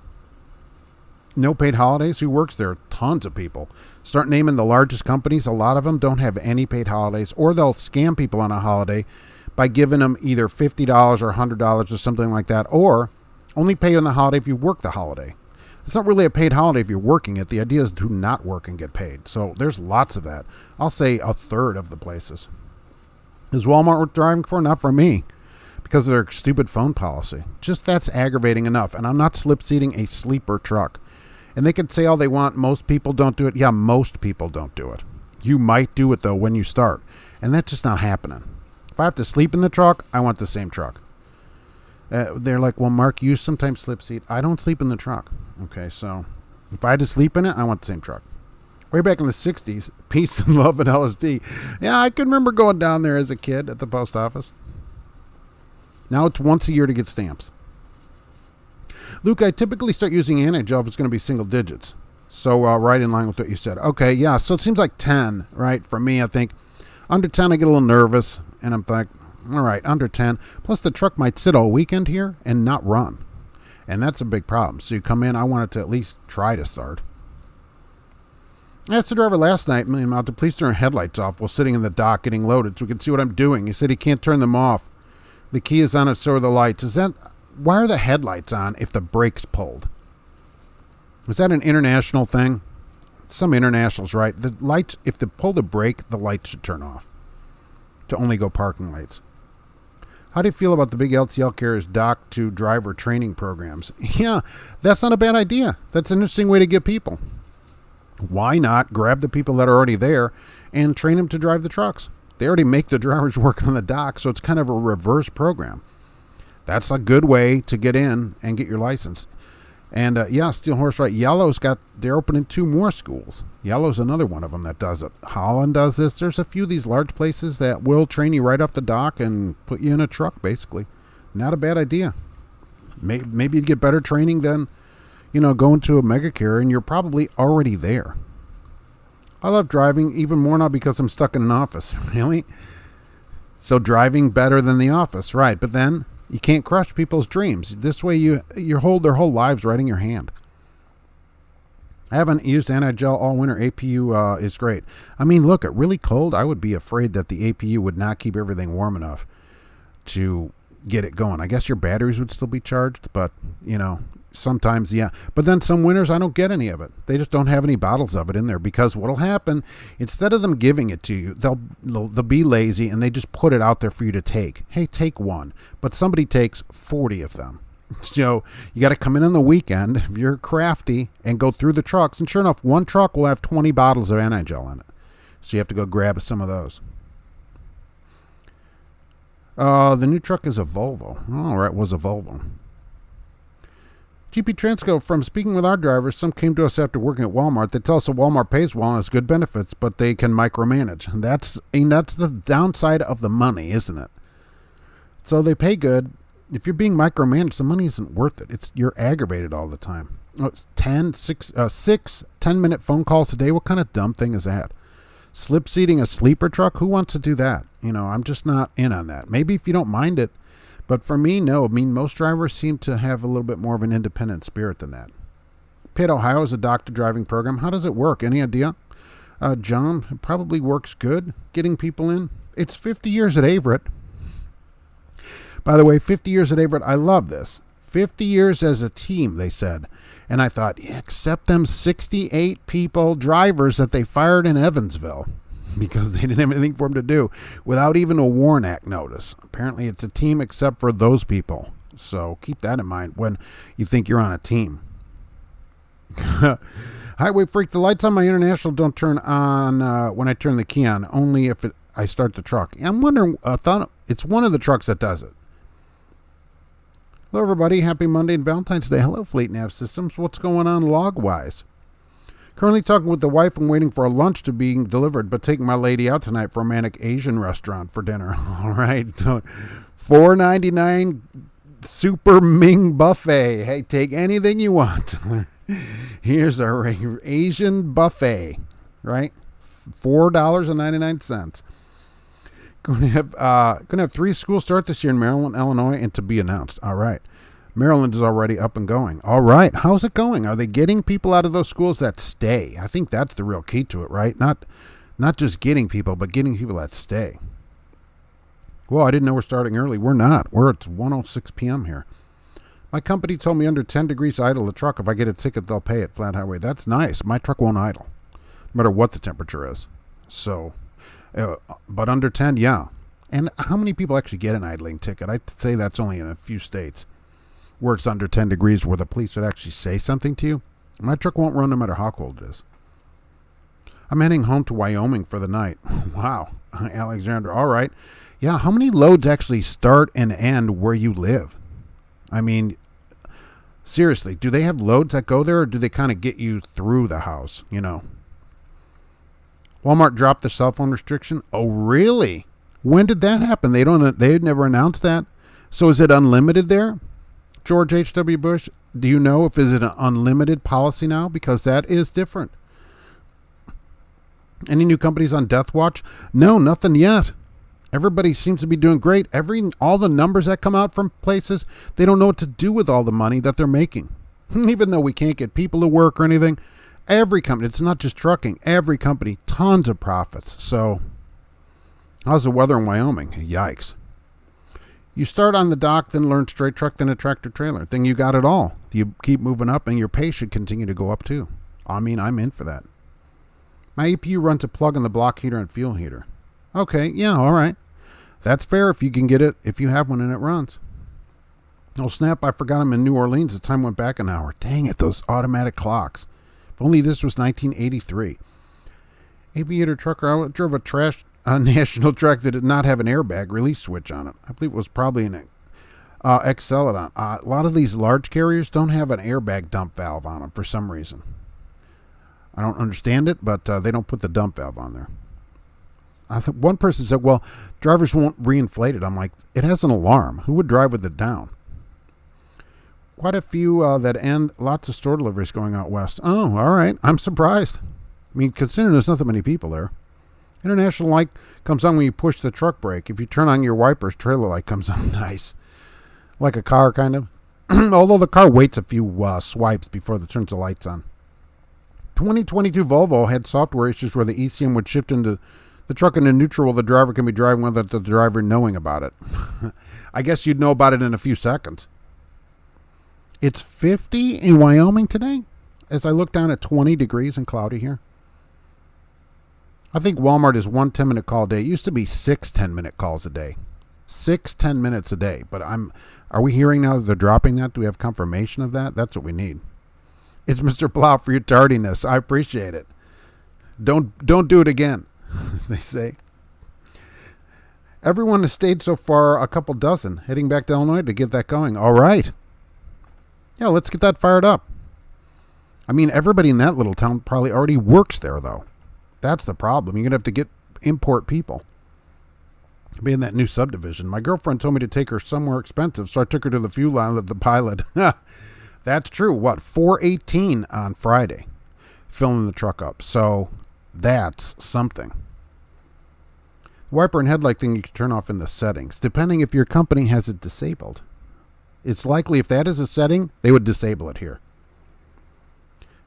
No paid holidays? Who works there? Tons of people. Start naming the largest companies. A lot of them don't have any paid holidays, or they'll scam people on a holiday by giving them either $50 or $100 or something like that, or only pay on the holiday if you work the holiday. It's not really a paid holiday if you're working it. The idea is to not work and get paid. So there's lots of that. I'll say a third of the places. Is Walmart worth driving for? Not for me, because of their stupid phone policy. Just that's aggravating enough. And I'm not slip seating a sleeper truck. And they can say all they want. Most people don't do it. Yeah, most people don't do it. You might do it, though, when you start. And that's just not happening. If I have to sleep in the truck, I want the same truck. They're like, well, Mark, you sometimes slip seat. I don't sleep in the truck. Okay, so if I had to sleep in it, I want the same truck. Way back in the 60s, peace and love and LSD. Yeah, I can remember going down there as a kid at the post office. Now it's once a year to get stamps. Luke, I typically start using anti-gel if it's going to be single digits. So right in line with what you said. Okay, yeah, so it seems like 10, right? For me, I think under 10, I get a little nervous. And I'm like, all right, under 10. Plus, the truck might sit all weekend here and not run. And that's a big problem. So you come in, I want it to at least try to start. I asked the driver last night, to please turn headlights off while sitting in the dock getting loaded so we can see what I'm doing. He said he can't turn them off. The key is on it, so are the lights. Why are the headlights on if the brake's pulled? Is that an international thing? Some internationals, right? The lights, if they pull the brake, the lights should turn off to only go parking lights. How do you feel about the big LTL carriers Dach to driver training programs? Yeah, that's not a bad idea. That's an interesting way to get people. Why not grab the people that are already there and train them to drive the trucks? They already make the drivers work on the dock, so it's kind of a reverse program. That's a good way to get in and get your license. And yeah, Steel Horse, right. They're opening 2 more schools. Yellow's another one of them that does it. Holland does this. There's a few of these large places that will train you right off the dock and put you in a truck, basically. Not a bad idea. Maybe you'd get better training than, going to a mega carrier, and you're probably already there. I love driving even more now because I'm stuck in an office. Really? So driving better than the office, right. But then you can't crush people's dreams. This way you hold their whole lives right in your hand. I haven't used anti-gel all winter. APU is great. Look, at really cold, I would be afraid that the APU would not keep everything warm enough to get it going. I guess your batteries would still be charged, but, sometimes, yeah. But then some winters, I don't get any of it. They just don't have any bottles of it in there because what'll happen, instead of them giving it to you, they'll be lazy and they just put it out there for you to take. Hey, take one. But somebody takes 40 of them. So you got to come in on the weekend if you're crafty and go through the trucks. And sure enough, one truck will have 20 bottles of anti-gel in it. So you have to go grab some of those. The new truck is a Volvo. All right, was a Volvo. GP Transco, from speaking with our drivers, some came to us after working at Walmart. They tell us that Walmart pays well and has good benefits, but they can micromanage. And that's the downside of the money, isn't it? So they pay good. If you're being micromanaged, the money isn't worth it. You're aggravated all the time. It's 10-minute phone calls a day. What kind of dumb thing is that? Slip seating a sleeper truck? Who wants to do that? I'm just not in on that. Maybe if you don't mind it. But for me, no. Most drivers seem to have a little bit more of an independent spirit than that. Pitt, Ohio is a doctor driving program. How does it work? Any idea? John, it probably works good getting people in. It's 50 years at Averett. By the way, 50 years at Averett, I love this. 50 years as a team, they said. And I thought, yeah, except them 68 drivers that they fired in Evansville. because they didn't have anything for them to do without even a WARN Act notice. Apparently, it's a team except for those people. So keep that in mind when you think you're on a team. Highway freak, the lights on my International don't turn on when I turn the key on, only if I start the truck. I'm wondering, I thought it's one of the trucks that does it. Hello, everybody. Happy Monday and Valentine's Day. Hello, Fleet Nav Systems. What's going on log-wise? Currently talking with the wife and waiting for a lunch to be delivered, but taking my lady out tonight for a romantic Asian restaurant for dinner. All right. $4.99 Super Ming Buffet. Hey, take anything you want. Here's our Asian buffet, right? $4.99. Going to have 3 schools start this year in Maryland, Illinois, and to be announced. All right. Maryland is already up and going. All right. How's it going? Are they getting people out of those schools that stay? I think that's the real key to it, right? Not just getting people, but getting people that stay. Well, I didn't know we're starting early. We're not. It's 1:06 p.m. here. My company told me under 10 degrees idle the truck. If I get a ticket, they'll pay it. Flat highway. That's nice. My truck won't idle, no matter what the temperature is. So, but under 10, yeah. And how many people actually get an idling ticket? I'd say that's only in a few states where it's under 10 degrees where the police would actually say something to you. My truck won't run no matter how cold it is. I'm heading home to Wyoming for the night. Wow. Alexander. All right. Yeah, how many loads actually start and end where you live? I mean, seriously, do they have loads that go there, or do they kind of get you through the house, you know? Walmart dropped the cell phone restriction. Oh, really? When did that happen? They had never announced that. So is it unlimited there? George H.W. Bush, do you know if is it an unlimited policy now? Because that is different. Any new companies on death watch? No, nothing yet. Everybody seems to be doing great. All the numbers that come out from places, they don't know what to do with all the money that they're making. Even though we can't get people to work or anything, every company, it's not just trucking, every company, tons of profits. So how's the weather in Wyoming? Yikes. You start on the dock, then learn straight truck, then a tractor trailer. Then you got it all. You keep moving up, and your pay should continue to go up too. I mean, I'm in for that. My APU runs a plug in the block heater and fuel heater. Okay, yeah, all right. That's fair if you can get it, if you have one and it runs. Oh, snap, I forgot I'm in New Orleans. The time went back an hour. Dang it, those automatic clocks. If only this was 1983. Aviator trucker, I drove a national truck that did not have an airbag release switch on it. I believe it was probably an Exceladon. A lot of these large carriers don't have an airbag dump valve on them for some reason. I don't understand it, but they don't put the dump valve on there. One person said, well, drivers won't reinflate it. I'm like, it has an alarm. Who would drive with it down? Quite a few that end. Lots of store deliveries going out west. Oh, all right. I'm surprised. I mean, considering there's not that many people there. International light comes on when you push the truck brake. If you turn on your wipers, trailer light comes on. Nice. Like a car, kind of. Although the car waits a few swipes before it turns the lights on. 2022 Volvo had software issues where the ECM would shift into the truck into neutral while the driver can be driving without the driver knowing about it. I guess you'd know about it in a few seconds. It's 50 in Wyoming today as I look down at 20 degrees and cloudy here. I think Walmart is 1 10-minute call a day. It used to be 6 10-minute calls a day. 6 10 minutes a day. But are we hearing now that they're dropping that? Do we have confirmation of that? That's what we need. It's Mr. Plow for your tardiness. I appreciate it. Don't do it again, as they say. Everyone has stayed so far a couple dozen, heading back to Illinois to get that going. All right. Yeah, let's get that fired up. I mean, everybody in that little town probably already works there, though. That's the problem. You're going to have to import people. Be in that new subdivision. My girlfriend told me to take her somewhere expensive, so I took her to the fuel line at the Pilot. That's true. What? $4.18 on Friday, filling the truck up. So that's something. The wiper and headlight thing you can turn off in the settings, depending if your company has it disabled. It's likely if that is a setting, they would disable it here.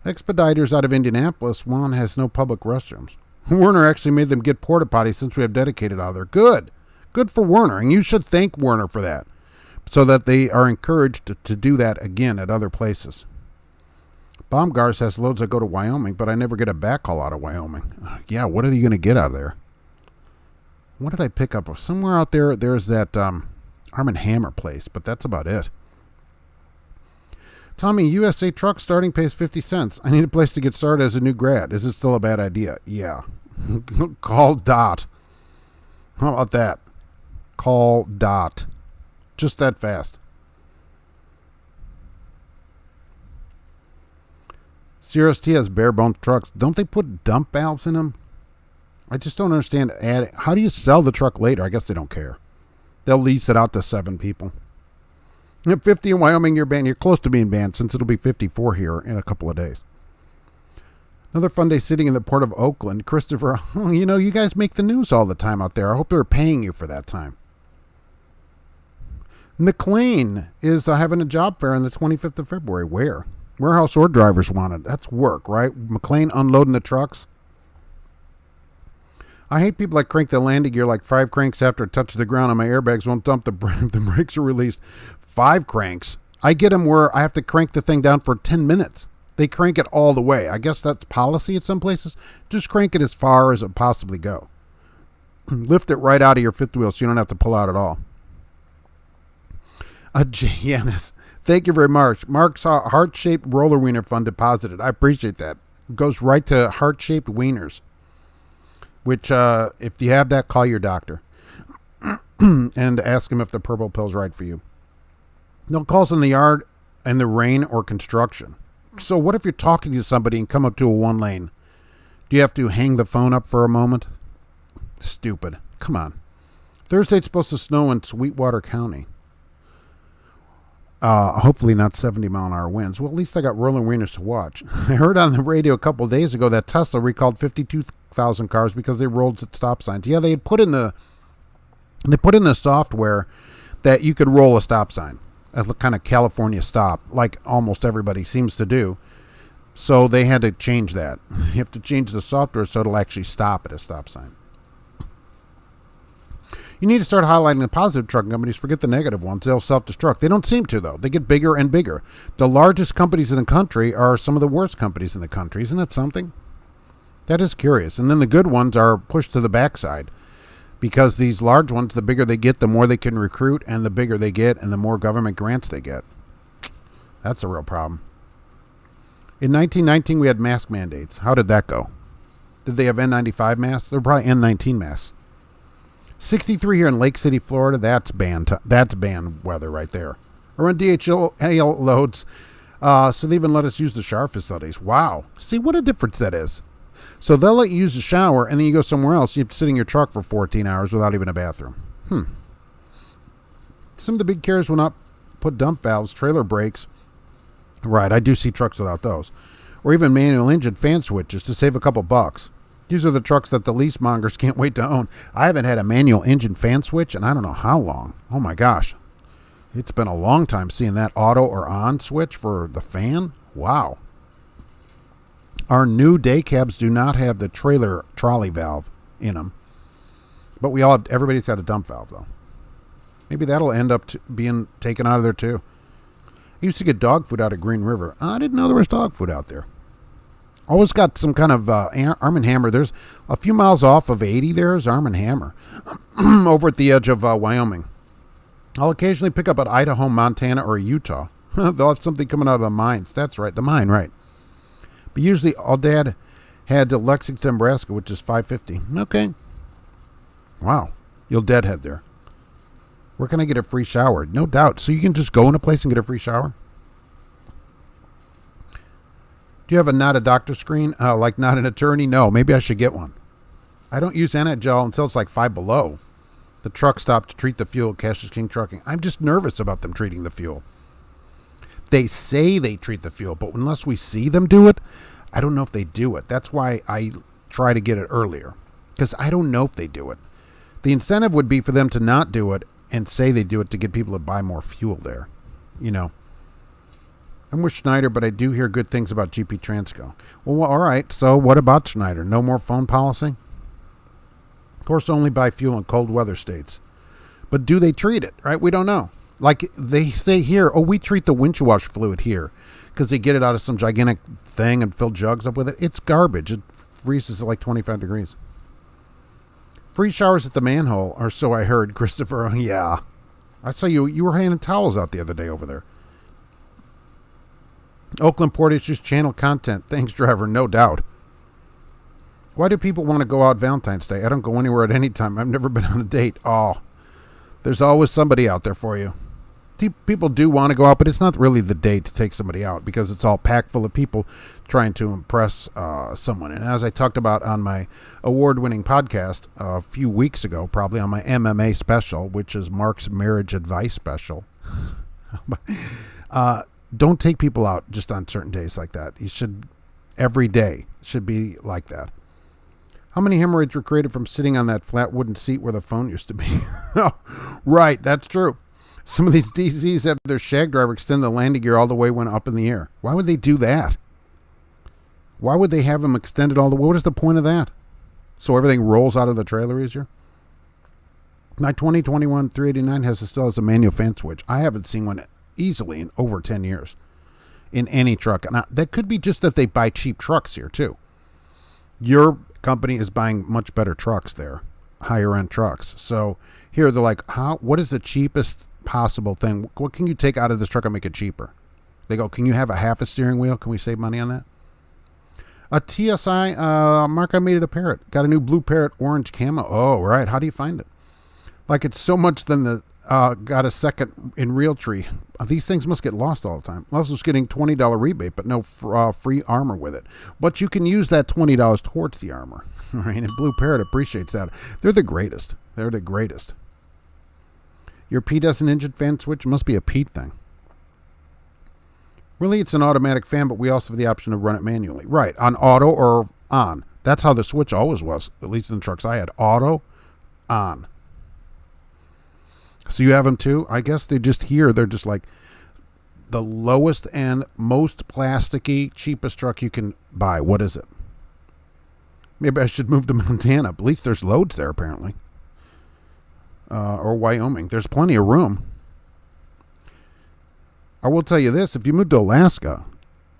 Expeditors out of Indianapolis, one has no public restrooms. Werner actually made them get porta potties since we have dedicated out there. Good. Good for Werner. And you should thank Werner for that, so that they are encouraged to do that again at other places. Baumgars has loads that go to Wyoming, but I never get a backhaul out of Wyoming. Yeah, what are you going to get out of there? What did I pick up? Somewhere out there, there's that Arm & Hammer place, but that's about it. Tommy, USA truck starting pays 50 cents. I need a place to get started as a new grad. Is it still a bad idea? Yeah. Call Dot. How about that? Call Dot. Just that fast. Cirrus T has bare bones trucks. Don't they put dump valves in them? I just don't understand. How do you sell the truck later? I guess they don't care. They'll lease it out to 7 people. At 50 in Wyoming, you're banned. You're close to being banned since it'll be 54 here in a couple of days. Another fun day sitting in the port of Oakland. Christopher, you guys make the news all the time out there. I hope they're paying you for that time. McLean is having a job fair on the 25th of February. Where? Warehouse or drivers wanted. That's work, right? McLean unloading the trucks. I hate people that crank the landing gear like 5 cranks after it touches the ground and my airbags won't dump. The brakes are released. 5 cranks. I get them where I have to crank the thing down for 10 minutes. They crank it all the way. I guess that's policy at some places. Just crank it as far as it possibly go. Lift it right out of your fifth wheel so you don't have to pull out at all. Janice, thank you very much. Mark saw a heart-shaped roller wiener fund deposited. I appreciate that. It goes right to heart-shaped wieners. Which, if you have that, call your doctor. And ask him if the purple pill's right for you. No calls in the yard in the rain or construction. So what if you're talking to somebody and come up to a 1 lane? Do you have to hang the phone up for a moment? Stupid. Come on. Thursday it's supposed to snow in Sweetwater County. Hopefully not 70-mile-an-hour winds. Well, at least I got rolling wieners to watch. I heard on the radio a couple of days ago that Tesla recalled 52,000 cars because they rolled at stop signs. Yeah, they had put in the software that you could roll a stop sign, a kind of California stop, like almost everybody seems to do. So they had to change that. You have to change the software so it'll actually stop at a stop sign. You need to start highlighting the positive trucking companies. Forget the negative ones. They'll self-destruct. They don't seem to, though. They get bigger and bigger. The largest companies in the country are some of the worst companies in the country. Isn't that something? That is curious. And then the good ones are pushed to the backside because these large ones, the bigger they get, the more they can recruit, and the bigger they get, and the more government grants they get. That's a real problem. In 1919, we had mask mandates. How did that go? Did they have N95 masks? They're probably N19 masks. 63 here in Lake City, Florida. That's banned weather right there. Or on DHL loads. So they even let us use the shower facilities. Wow. See what a difference that is. So they'll let you use the shower, and then you go somewhere else. You have to sit in your truck for 14 hours without even a bathroom. Some of the big carriers will not put dump valves, trailer brakes. Right, I do see trucks without those. Or even manual engine fan switches to save a couple bucks. These are the trucks that the lease mongers can't wait to own. I haven't had a manual engine fan switch, and I don't know how long. Oh, my gosh. It's been a long time seeing that auto or on switch for the fan. Wow. Our new day cabs do not have the trailer trolley valve in them. But everybody's got a dump valve, though. Maybe that'll end up being taken out of there, too. I used to get dog food out of Green River. I didn't know there was dog food out there. Always got some kind of Arm & Hammer. There's a few miles off of 80 there's Arm & Hammer over at the edge of Wyoming. I'll occasionally pick up at Idaho, Montana, or Utah. They'll have something coming out of the mines. That's right, the mine, right. But usually all Dad had to Lexington, Nebraska, which is 550. Okay. Wow. You'll deadhead there. Where can I get a free shower? No doubt. So you can just go in a place and get a free shower? Do you have a not a doctor screen? Like not an attorney? No, maybe I should get one. I don't use Anagel until it's like 5 below. The truck stopped to treat the fuel at Cash's King Trucking. I'm just nervous about them treating the fuel. They say they treat the fuel, but unless we see them do it, I don't know if they do it. That's why I try to get it earlier, because I don't know if they do it. The incentive would be for them to not do it and say they do it to get people to buy more fuel there. You know. I'm with Schneider, but I do hear good things about GP Transco. Well, all right. So what about Schneider? No more phone policy? Of course, only buy fuel in cold weather states. But do they treat it, right? We don't know. Like they say here, oh, we treat the windshield wash fluid here because they get it out of some gigantic thing and fill jugs up with it. It's garbage. It freezes at like 25 degrees. Free showers at the manhole, or so I heard, Christopher. Yeah. I saw you were hanging towels out the other day over there. Oakland Port Issues channel content. Thanks, driver, no doubt. Why do people want to go out Valentine's Day? I don't go anywhere at any time. I've never been on a date. Oh, there's always somebody out there for you. People do want to go out, but it's not really the day to take somebody out because it's all packed full of people trying to impress someone. And as I talked about on my award-winning podcast a few weeks ago, probably on my MMA special, which is Mark's Marriage Advice Special, don't take people out just on certain days like that. You should, every day should be like that. How many hemorrhoids were created from sitting on that flat wooden seat where the phone used to be? Right, that's true. Some of these DCs have their shag driver extend the landing gear all the way when up in the air. Why would they do that? Why would they have them extended all the way? What is the point of that? So everything rolls out of the trailer easier? My 2021 389 still has a manual fan switch. I haven't seen one easily in over 10 years in any truck. And that could be just that they buy cheap trucks here too. Your company is buying much better trucks there, higher end trucks. So here they're like, what is the cheapest possible thing? What can you take out of this truck and make it cheaper? They go, can you have a half a steering wheel? Can we save money on that? A TSI, Mark, I made it a Parrot. Got a new blue Parrot orange camo. Oh, right. How do you find it? Like it's so much than the, got a second in Realtree. These things must get lost all the time. I was just getting $20 rebate, but no free armor with it. But you can use that $20 towards the armor. Right? And Blue Parrot appreciates that. They're the greatest. They're the greatest. Your Pete has an engine fan switch. It must be a Pete thing. Really, it's an automatic fan, but we also have the option to run it manually. Right, on auto or on. That's how the switch always was, at least in the trucks I had. Auto, on. So you have them too? I guess they just here, they're just like the lowest and most plasticky, cheapest truck you can buy. What is it? Maybe I should move to Montana. At least there's loads there, apparently. Or Wyoming. There's plenty of room. I will tell you this, if you move to Alaska,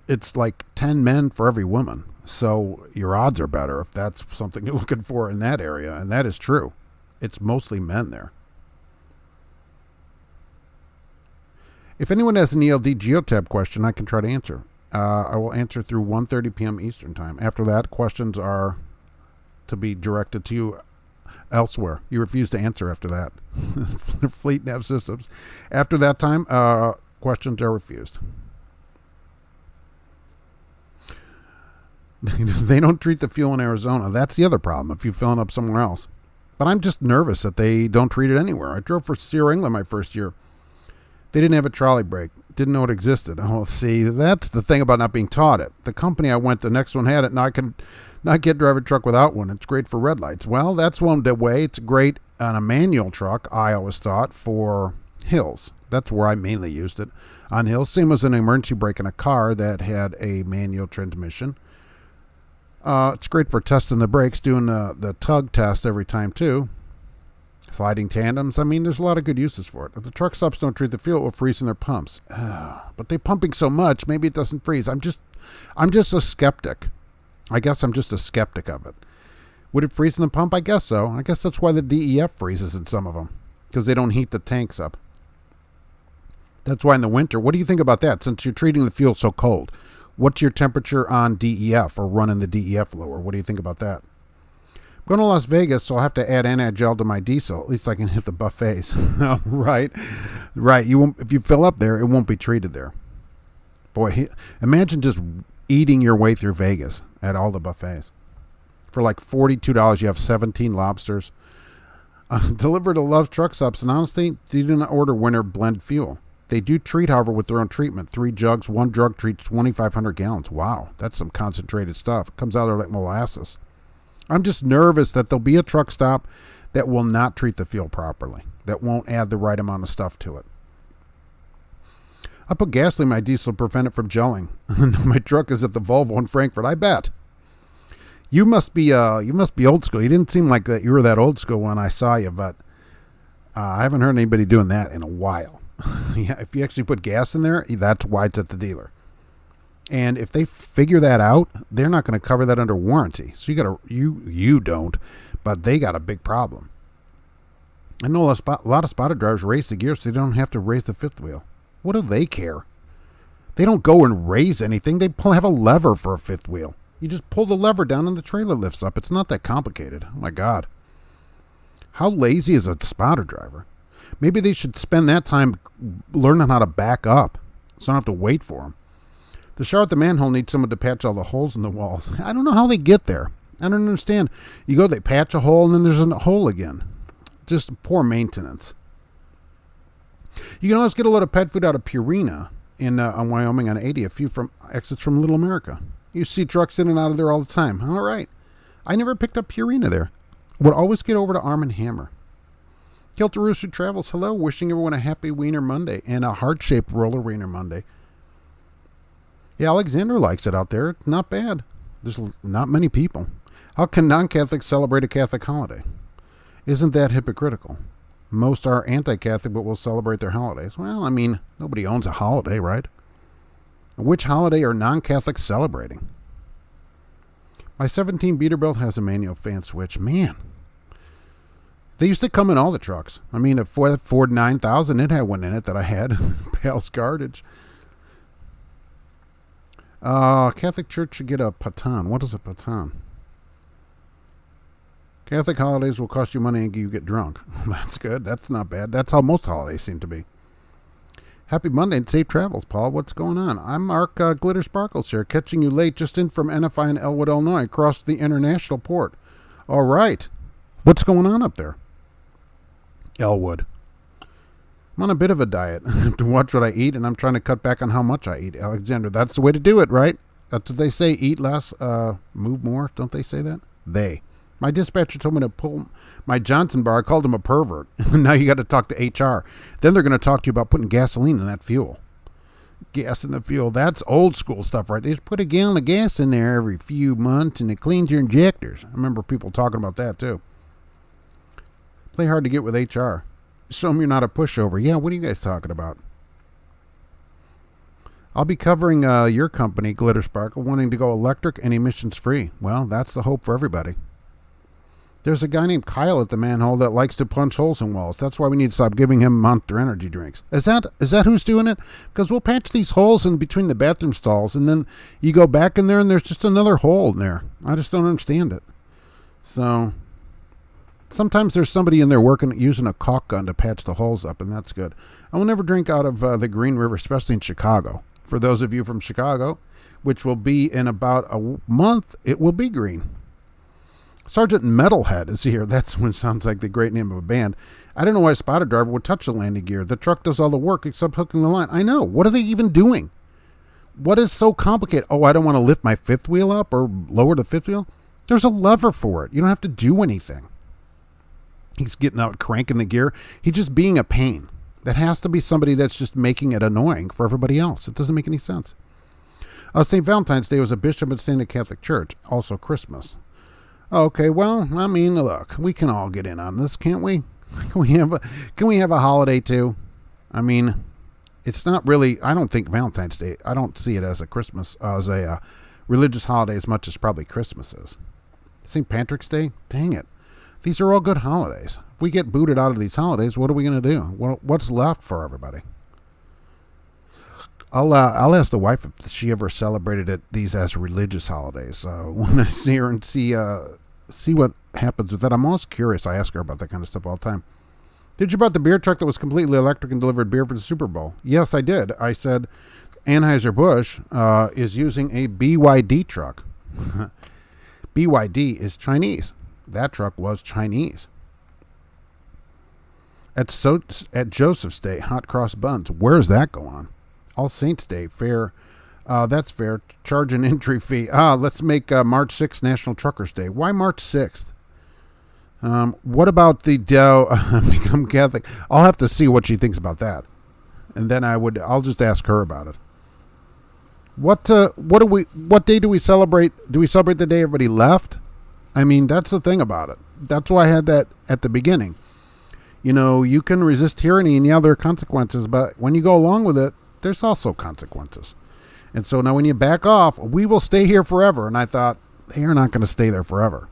it's like 10 men for every woman. So your odds are better if that's something you're looking for in that area. And that is true. It's mostly men there. If anyone has an ELD Geotab question, I can try to answer. I will answer through 1:30 p.m. Eastern Time. After that, questions are to be directed to you elsewhere. You refuse to answer after that. Fleet Nav Systems. After that time, questions are refused. They don't treat the fuel in Arizona. That's the other problem if you're filling up somewhere else. But I'm just nervous that they don't treat it anywhere. I drove for Sierra England my first year. They didn't have a trolley brake. Didn't know it existed. Oh, see, that's the thing about not being taught it. The company I went, the next one had it. Now I can not get drive a truck without one. It's great for red lights. Well, that's one way. It's great on a manual truck, I always thought, for hills. That's where I mainly used it, on hills. Same as an emergency brake in a car that had a manual transmission. It's great for testing the brakes, doing the tug test every time too. Sliding tandems. I mean, there's a lot of good uses for it. If the truck stops don't treat the fuel, it will freeze in their pumps. But they're pumping so much, maybe it doesn't freeze. I'm just a skeptic. I guess I'm just a skeptic of it. Would it freeze in the pump? I guess so. I guess that's why the DEF freezes in some of them, because they don't heat the tanks up. That's why in the winter, what do you think about that? Since you're treating the fuel so cold, what's your temperature on DEF or running the DEF lower? What do you think about that? I'm going to Las Vegas, so I'll have to add anti-gel to my diesel. At least I can hit the buffets. Right. You won't, if you fill up there, it won't be treated there. Boy, imagine just eating your way through Vegas at all the buffets. For like $42, you have 17 lobsters. Delivered to Love's Truck Stops, and honestly, they do not order Werner blend fuel. They do treat, however, with their own treatment. 3 jugs, 1 drug treats 2,500 gallons. Wow, that's some concentrated stuff. It comes out of like molasses. I'm just nervous that there'll be a truck stop that will not treat the fuel properly, that won't add the right amount of stuff to it. I put gasoline in my diesel to prevent it from gelling. My truck is at the Volvo in Frankfurt, I bet. You must be old school. You didn't seem like that you were that old school when I saw you, but I haven't heard anybody doing that in a while. Yeah, if you actually put gas in there, that's why it's at the dealer. And if they figure that out, they're not going to cover that under warranty. So you don't, but they got a big problem. I know a lot of spotted drivers raise the gear so they don't have to raise the fifth wheel. What do they care? They don't go and raise anything. They have a lever for a fifth wheel. You just pull the lever down and the trailer lifts up. It's not that complicated. Oh my God. How lazy is a spotter driver? Maybe they should spend that time learning how to back up so I don't have to wait for them. The shower at the manhole needs someone to patch all the holes in the walls. I don't know how they get there. I don't understand. You go, they patch a hole, and then there's a hole again. Just poor maintenance. You can always get a lot of pet food out of Purina on Wyoming on 80, a few from exits from Little America. You see trucks in and out of there all the time. All right. I never picked up Purina there. Would always get over to Arm & Hammer. Kilter Rooster Travels, hello. Wishing everyone a happy Wiener Monday and a heart-shaped roller Wiener Monday. Yeah, Alexander likes it out there. Not bad. There's not many people. How can non-Catholics celebrate a Catholic holiday? Isn't that hypocritical? Most are anti-Catholic but will celebrate their holidays. Well, I mean, nobody owns a holiday, right? Which holiday are non-Catholics celebrating? My 17 Peterbilt has a manual fan switch. Man, they used to come in all the trucks. I mean, a Ford 9000, it had one in it that I had. Pales Cartage. Catholic Church should get a patan. What is a patan? Catholic holidays will cost you money and you get drunk. That's good. That's not bad. That's how most holidays seem to be. Happy Monday and safe travels, Paul. What's going on? I'm Mark Glitter Sparkles here, catching you late just in from NFI in Elwood, Illinois, across the international port. All right. What's going on up there? Elwood. I'm on a bit of a diet. I have to watch what I eat, and I'm trying to cut back on how much I eat. Alexander, that's the way to do it, right? That's what they say. Eat less, move more. Don't they say that? My dispatcher told me to pull my Johnson bar. I called him a pervert. Now you got to talk to HR. Then they're going to talk to you about putting gasoline in that fuel. Gas in the fuel. That's old school stuff, right? They just put a gallon of gas in there every few months, and it cleans your injectors. I remember people talking about that, too. Play hard to get with HR. Show them you're not a pushover. Yeah, what are you guys talking about? I'll be covering your company, Glitter Sparkle, wanting to go electric and emissions free. Well, that's the hope for everybody. There's a guy named Kyle at the manhole that likes to punch holes in walls. That's why we need to stop giving him Monster Energy drinks. Is that who's doing it? Because we'll patch these holes in between the bathroom stalls, and then you go back in there, and there's just another hole in there. I just don't understand it. So sometimes there's somebody in there using a caulk gun to patch the holes up, and that's good. I will never drink out of the Green River, especially in Chicago. For those of you from Chicago, which will be in about a month, it will be green. Sergeant Metalhead is here. That's what sounds like the great name of a band. I don't know why a spotter driver would touch the landing gear. The truck does all the work except hooking the line. I know. What are they even doing? What is so complicated? Oh, I don't want to lift my fifth wheel up or lower the fifth wheel. There's a lever for it. You don't have to do anything. He's getting out, cranking the gear. He's just being a pain. That has to be somebody that's just making it annoying for everybody else. It doesn't make any sense. St. Valentine's Day was a bishop at St. Catholic Church. Also Christmas. Okay, well, I mean, look, we can all get in on this, can't we? Can we have a holiday too? I mean, it's not really, I don't think Valentine's Day, I don't see it as a religious holiday as much as probably Christmas is. St. Patrick's Day? Dang it. These are all good holidays. If we get booted out of these holidays, what are we going to do? What's left for everybody? I'll ask the wife if she ever celebrated these as religious holidays. When I see her and see what happens with that, I'm always curious. I ask her about that kind of stuff all the time. Did you bought the beer truck that was completely electric and delivered beer for the Super Bowl? Yes, I did. I said Anheuser-Busch is using a BYD truck. BYD is Chinese. That truck was Chinese. At Joseph's Day, hot cross buns. Where's that go on? All Saints Day, fair. That's fair. Charge an entry fee. Let's make March 6th National Truckers Day. Why March 6th? What about the Dow Become Catholic? I'll have to see what she thinks about that. And then I'll just ask her about it. What day do we celebrate? Do we celebrate the day everybody left? I mean, that's the thing about it. That's why I had that at the beginning. You can resist tyranny, and yeah, there are consequences, but when you go along with it, there's also consequences. And so now when you back off, we will stay here forever. And I thought, they are not going to stay there forever.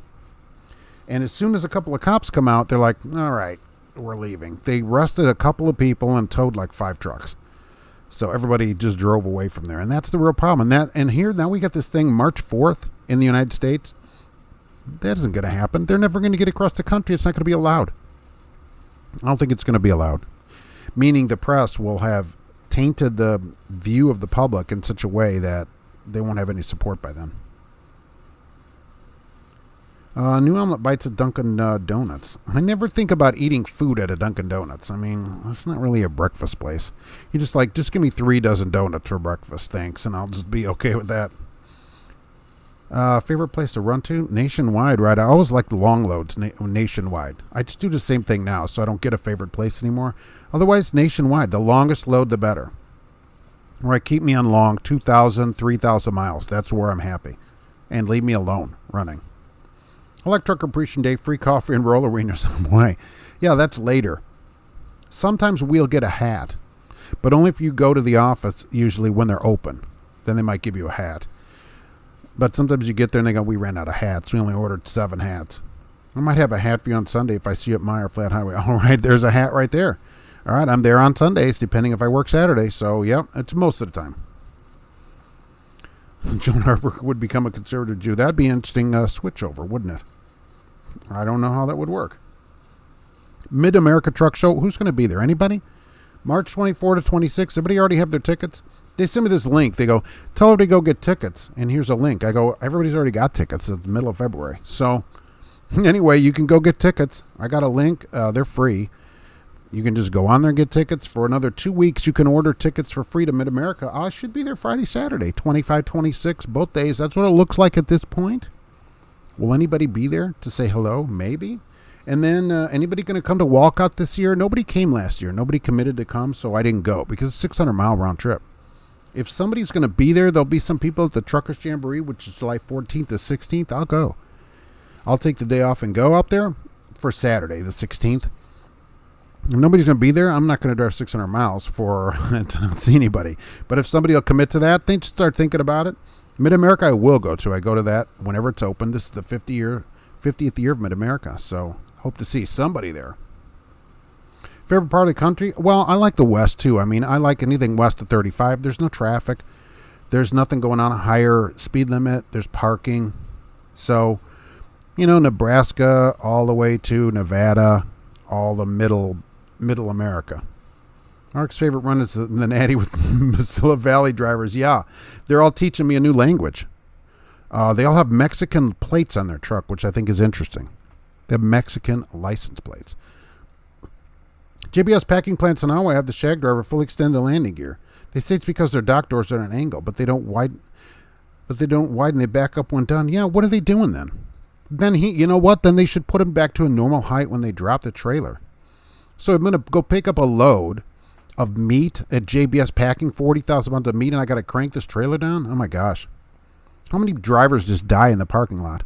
And as soon as a couple of cops come out, they're like, all right, we're leaving. They arrested a couple of people and towed like 5 trucks. So everybody just drove away from there. And that's the real problem. And here, now we got this thing March 4th in the United States. That isn't going to happen. They're never going to get across the country. It's not going to be allowed. I don't think it's going to be allowed. Meaning the press will have tainted the view of the public in such a way that they won't have any support by then. New omelet bites at Dunkin' Donuts. I never think about eating food at a Dunkin' Donuts. I mean, it's not really a breakfast place. You just give me 3 dozen donuts for breakfast, thanks, and I'll just be okay with that. Favorite place to run to? Nationwide, right? I always like the long loads nationwide. I just do the same thing now, so I don't get a favorite place anymore. Otherwise, nationwide. The longest load, the better. Right, keep me on long, 2,000, 3,000 miles. That's where I'm happy. And leave me alone running. I like Truck Appreciation Day, free coffee and roller wieners on the way. Yeah, that's later. Sometimes we'll get a hat, but only if you go to the office, usually when they're open. Then they might give you a hat. But sometimes you get there and they go, we ran out of hats. We only ordered 7 hats. I might have a hat for you on Sunday if I see you at Meyer Flat Highway. All right, there's a hat right there. All right, I'm there on Sundays, depending if I work Saturday. So, yep, it's most of the time. Joan Harper would become a conservative Jew. That'd be an interesting switchover, wouldn't it? I don't know how that would work. Mid-America Truck Show. Who's going to be there? Anybody? March 24 to 26. Everybody already have their tickets? They send me this link. They go, tell everybody to go get tickets. And here's a link. I go, everybody's already got tickets. It's the middle of February. So, anyway, you can go get tickets. I got a link. They're free. You can just go on there and get tickets. For another 2 weeks, you can order tickets for free to Mid-America. I should be there Friday, Saturday, 25, 26, both days. That's what it looks like at this point. Will anybody be there to say hello? Maybe. And then anybody going to come to Walcott this year? Nobody came last year. Nobody committed to come, so I didn't go because it's a 600-mile round trip. If somebody's going to be there, there'll be some people at the Truckers Jamboree, which is July 14th to 16th. I'll go. I'll take the day off and go up there for Saturday, the 16th. If nobody's going to be there, I'm not going to drive 600 miles to not see anybody. But if somebody will commit to that, they start thinking about it. Mid-America I will go to. I go to that whenever it's open. This is the 50th year of Mid-America, so hope to see somebody there. Favorite part of the country? Well, I like the West, too. I mean, I like anything west of 35. There's no traffic. There's nothing going on, a higher speed limit. There's parking. So, Nebraska all the way to Nevada, all the middle America. Mark's favorite run is the Natty with Mesilla Valley drivers. Yeah, they're all teaching me a new language. They all have Mexican plates on their truck, which I think is interesting. They have Mexican license plates. JBS packing plants in Iowa have the shag driver fully extended landing gear. They say it's because their dock doors are at an angle, but they don't widen. They back up when done. Yeah, what are they doing then? Then Then they should put them back to a normal height when they drop the trailer. So I'm going to go pick up a load of meat at JBS packing, 40,000 pounds of meat, and I got to crank this trailer down? Oh my gosh. How many drivers just die in the parking lot?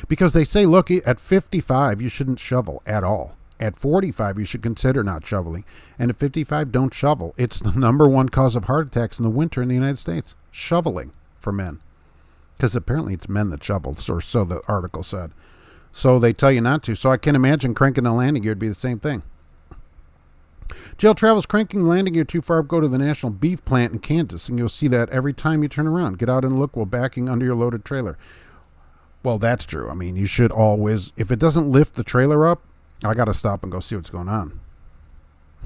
Because they say, look, at 55, you shouldn't shovel at all. At 45, you should consider not shoveling. And at 55, don't shovel. It's the number 1 cause of heart attacks in the winter in the United States. Shoveling for men. Because apparently it's men that shovel, or so the article said. So they tell you not to. So I can imagine cranking the landing gear would be the same thing. Jail travels cranking landing gear too far, go to the National Beef Plant in Kansas, and you'll see that every time you turn around. Get out and look while backing under your loaded trailer. Well, that's true. I mean, you should always, if it doesn't lift the trailer up, I got to stop and go see what's going on.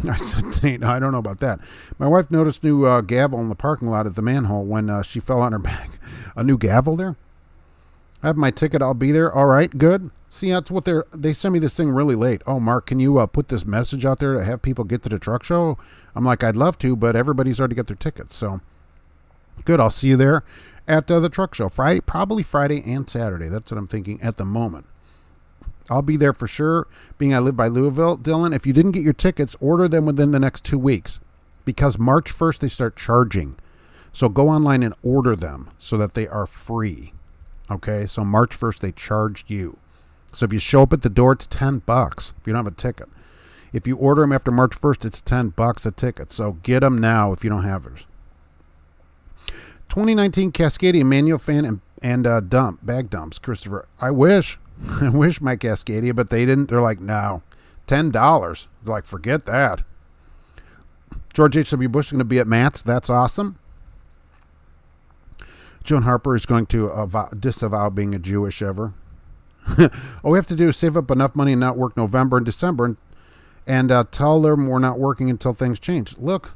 I said, I don't know about that. My wife noticed new gavel in the parking lot at the manhole when she fell on her back. A new gavel there? I have my ticket. I'll be there. All right, good. See, that's what they sent me this thing really late. Oh, Mark, can you put this message out there to have people get to the truck show? I'm like, I'd love to, but everybody's already got their tickets. So, good. I'll see you there at the truck show. Probably Friday and Saturday. That's what I'm thinking at the moment. I'll be there for sure, being I live by Louisville. Dylan, if you didn't get your tickets, order them within the next 2 weeks. Because March 1st, they start charging. So go online and order them so that they are free. Okay, so March 1st, they charged you. So if you show up at the door, it's $10 if you don't have a ticket. If you order them after March 1st, it's $10 a ticket. So get them now if you don't have it. 2019 Cascadia manual fan and bag dumps. Christopher, I wish my Cascadia, but they didn't. They're like, no, $10. They're like, forget that. George H.W. Bush is going to be at Matt's. That's awesome. Joan Harper is going to disavow being a Jewish ever. All we have to do is save up enough money and not work November and December and tell them we're not working until things change. Look,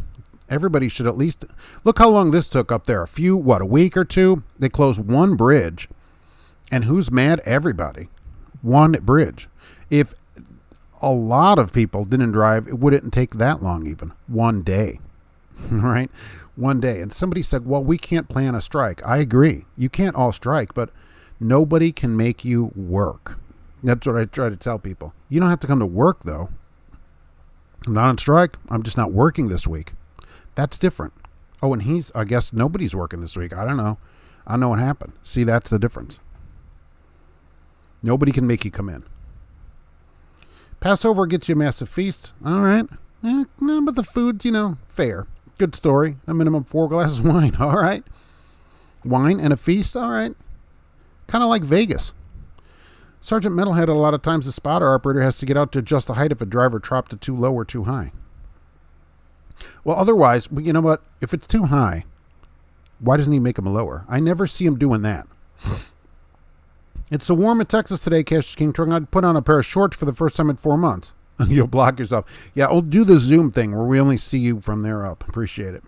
everybody should at least look how long this took up there. A week or two? They closed one bridge. And who's mad? Everybody. One bridge. If a lot of people didn't drive, it wouldn't take that long even. One day. Right? One day. And somebody said, well, we can't plan a strike. I agree. You can't all strike, but nobody can make you work. That's what I try to tell people. You don't have to come to work, though. I'm not on strike. I'm just not working this week. That's different. Oh, and I guess nobody's working this week. I don't know. I don't know what happened. See, that's the difference. Nobody can make you come in. Passover gets you a massive feast. All right. No, but the food's, fair. Good story. A minimum 4 glasses of wine. All right. Wine and a feast. All right. Kind of like Vegas. Sergeant Metalhead, a lot of times the spotter operator has to get out to adjust the height if a driver dropped it too low or too high. Well, otherwise, you know what? If it's too high, why doesn't he make them lower? I never see him doing that. It's so warm in Texas today, Cash King Trucking. I'd put on a pair of shorts for the first time in 4 months. You'll block yourself. Yeah, I'll do the Zoom thing where we only see you from there up. Appreciate it.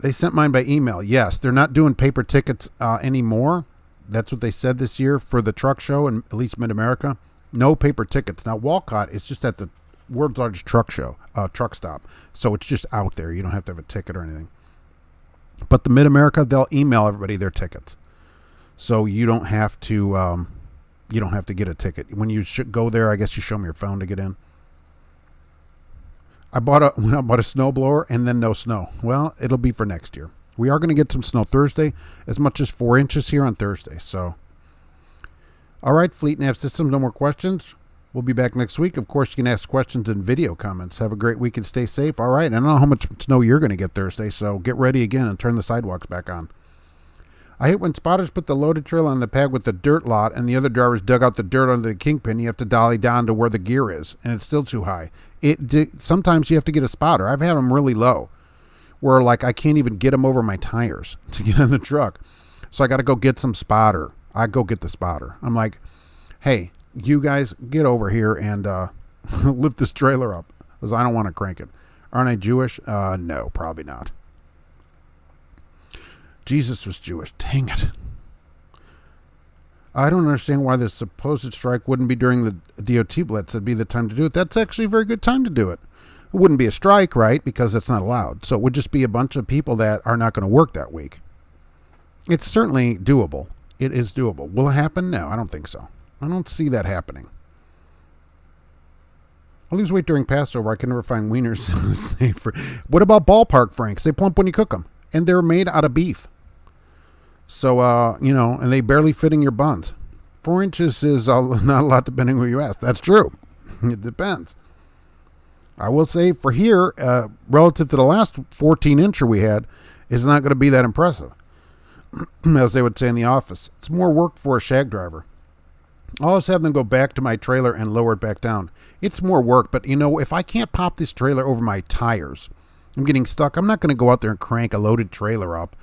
They sent mine by email. Yes, they're not doing paper tickets anymore. That's what they said this year for the truck show, and at least Mid-America. No paper tickets. Now, Walcott is just at the world's largest truck stop. So it's just out there. You don't have to have a ticket or anything. But the Mid-America, they'll email everybody their tickets. So you don't have to get a ticket. When you should go there, I guess you show them your phone to get in. I bought a snowblower and then no snow. Well, it'll be for next year. We are going to get some snow Thursday, as much as 4 inches here on Thursday. So, all right, Fleet Nav Systems, no more questions. We'll be back next week. Of course, you can ask questions in video comments. Have a great week and stay safe. All right, I don't know how much snow you're going to get Thursday, so get ready again and turn the sidewalks back on. I hate when spotters put the loaded trailer on the pad with the dirt lot and the other drivers dug out the dirt under the kingpin. You have to dolly down to where the gear is, and it's still too high. Sometimes you have to get a spotter. I've had them really low, where like I can't even get them over my tires to get in the truck. So I got to go get some spotter. I go get the spotter. I'm like, hey, you guys get over here and lift this trailer up because I don't want to crank it. Aren't I Jewish? No, probably not. Jesus was Jewish. Dang it. I don't understand why the supposed strike wouldn't be during the DOT blitz. It'd be the time to do it. That's actually a very good time to do it. It wouldn't be a strike, right? Because it's not allowed. So it would just be a bunch of people that are not going to work that week. It's certainly doable. It is doable. Will it happen? No, I don't think so. I don't see that happening. I lose weight during Passover. I can never find wieners safe for. What about ballpark franks? They plump when you cook them. And they're made out of beef. So, and they barely fit in your buns. 4 inches is not a lot depending who you ask. That's true. It depends. I will say for here, relative to the last 14-incher we had, is not going to be that impressive. As they would say in the office. It's more work for a shag driver. I'll always have them go back to my trailer and lower it back down. It's more work, but if I can't pop this trailer over my tires, I'm getting stuck. I'm not going to go out there and crank a loaded trailer up.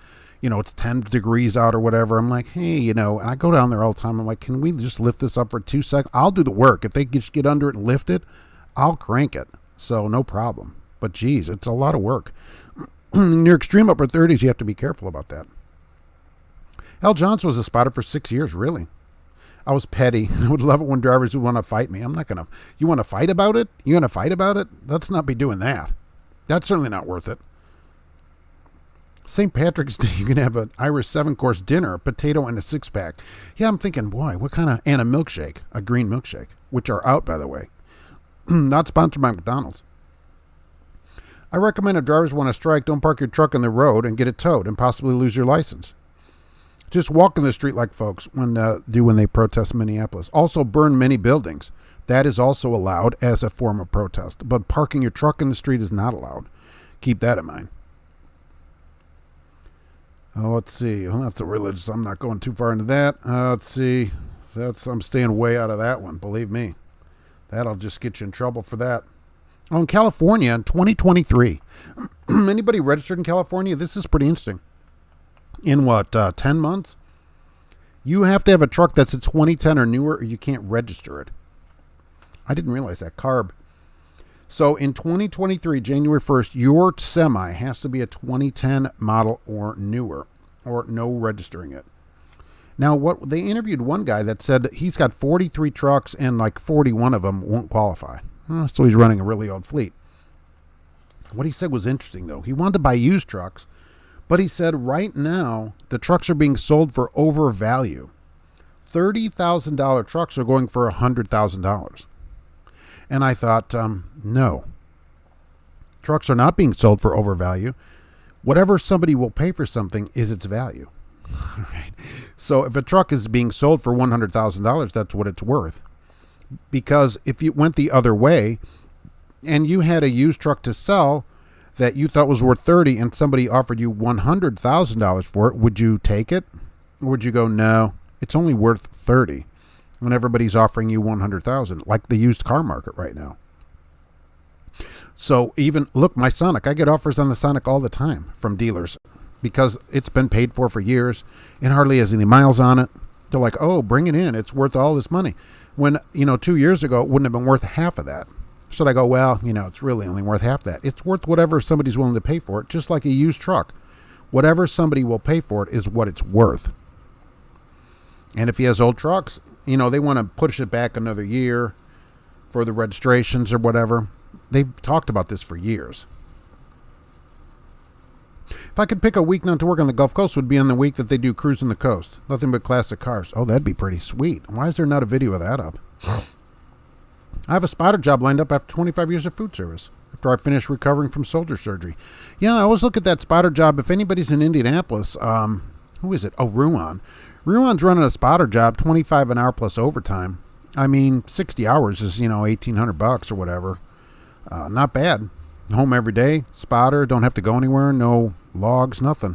It's 10 degrees out or whatever. I'm like, hey, and I go down there all the time. I'm like, can we just lift this up for 2 seconds? I'll do the work. If they just get under it and lift it, I'll crank it. So no problem. But geez, it's a lot of work. In your extreme upper 30s, you have to be careful about that. Al Johnson was a spotter for 6 years, really. I was petty. I would love it when drivers would want to fight me. I'm not going to. You want to fight about it? You want to fight about it? Let's not be doing that. That's certainly not worth it. St. Patrick's Day, you can have an Irish 7-course dinner, a potato, and a 6-pack. Yeah, I'm thinking, boy, what kind of... And a milkshake, a green milkshake, which are out, by the way. Not sponsored by McDonald's. I recommend if drivers want to strike, don't park your truck on the road and get it towed and possibly lose your license. Just walk in the street like folks when they protest in Minneapolis. Also burn many buildings. That is also allowed as a form of protest. But parking your truck in the street is not allowed. Keep that in mind. Let's see. Well, that's a religious. I'm not going too far into that. Let's see. I'm staying way out of that one. Believe me. That'll just get you in trouble for that. Oh, in California in 2023. Anybody registered in California? This is pretty interesting. In 10 months? You have to have a truck that's a 2010 or newer, or you can't register it. I didn't realize that. CARB. So in 2023, January 1st, your semi has to be a 2010 model or newer, or no registering it. Now, what they interviewed one guy that said that he's got 43 trucks and like 41 of them won't qualify. So he's running a really old fleet. What he said was interesting, though. He wanted to buy used trucks, but he said right now the trucks are being sold for overvalue. $30,000 trucks are going for $100,000. And I thought, no. Trucks are not being sold for overvalue. Whatever somebody will pay for something is its value. Right. So if a truck is being sold for $100,000, that's what it's worth. Because if you went the other way and you had a used truck to sell that you thought was worth $30,000 and somebody offered you $100,000 for it, would you take it? Or would you go, no, it's only worth $30,000 when everybody's offering you $100,000, like the used car market right now? So even, look, my Sonic, I get offers on the Sonic all the time from dealers because it's been paid for years. It hardly has any miles on it. They're like, oh, bring it in. It's worth all this money. When, 2 years ago, it wouldn't have been worth half of that. So I go, well, it's really only worth half that. It's worth whatever somebody's willing to pay for it, just like a used truck. Whatever somebody will pay for it is what it's worth. And if he has old trucks, they want to push it back another year for the registrations or whatever. They've talked about this for years. If I could pick a week not to work on the Gulf Coast, would be on the week that they do Cruising the Coast. Nothing but classic cars. Oh, that'd be pretty sweet. Why is there not a video of that up? I have a spotter job lined up after 25 years of food service, after I finish recovering from shoulder surgery. Yeah, I always look at that spotter job. If anybody's in Indianapolis, who is it? Oh, Ruan. Ruan's running a spotter job, 25 an hour plus overtime. I mean, 60 hours is, $1,800 or whatever. Not bad. Home every day, spotter, don't have to go anywhere, no logs, nothing.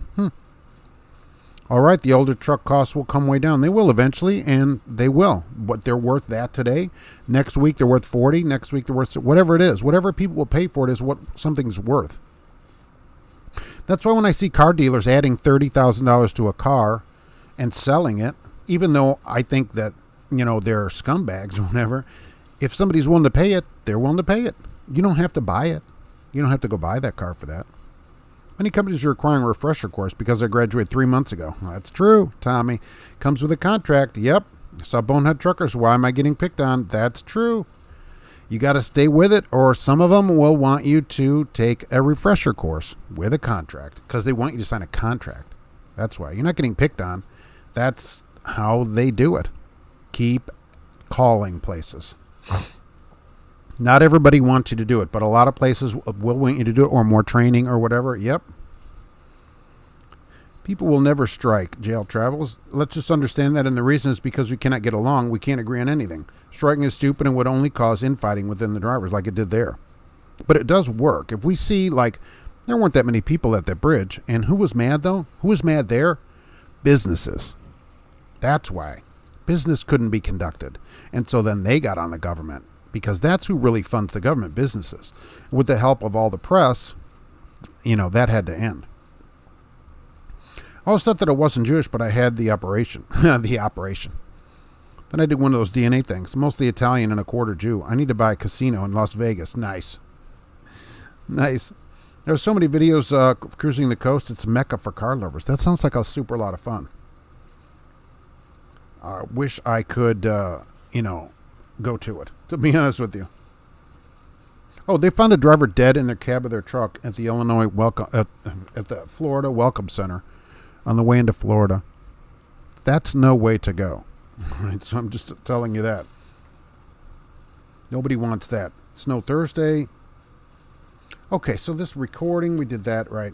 All right, the older truck costs will come way down. They will eventually, and they will. But they're worth that today. Next week, they're worth 40. Next week, they're worth whatever it is. Whatever people will pay for it is what something's worth. That's why when I see car dealers adding $30,000 to a car and selling it, even though I think that, they're scumbags or whatever, if somebody's willing to pay it, they're willing to pay it. You don't have to buy it. You don't have to go buy that car for that. Many companies are requiring a refresher course because I graduated 3 months ago. That's true, Tommy. Comes with a contract. Yep. Sub bonehead truckers. Why am I getting picked on? That's true. You got to stay with it, or some of them will want you to take a refresher course with a contract because they want you to sign a contract. That's why. You're not getting picked on. That's how they do it. Keep calling places. Not everybody wants you to do it, but a lot of places will want you to do it, or more training or whatever. Yep. People will never strike. Jail travels. Let's just understand that, and the reason is because we cannot get along. We can't agree on anything. Striking is stupid and would only cause infighting within the drivers like it did there. But it does work. If we see, there weren't that many people at that bridge, and who was mad, though? Who was mad there? Businesses. That's why. Business couldn't be conducted. And so then they got on the government. Because that's who really funds the government, businesses. With the help of all the press, that had to end. I always thought that it wasn't Jewish, but I had the operation. the operation. Then I did one of those DNA things. Mostly Italian and a quarter Jew. I need to buy a casino in Las Vegas. Nice. Nice. There's so many videos of cruising the coast. It's Mecca for car lovers. That sounds like a super lot of fun. I wish I could, go to it, to be honest with you. Oh, they found a driver dead in the cab of their truck at the Illinois at the Florida Welcome Center on the way into Florida. That's no way to go. Right, so I'm just telling you that. Nobody wants that. Snow Thursday. Okay, so this recording, we did that, right?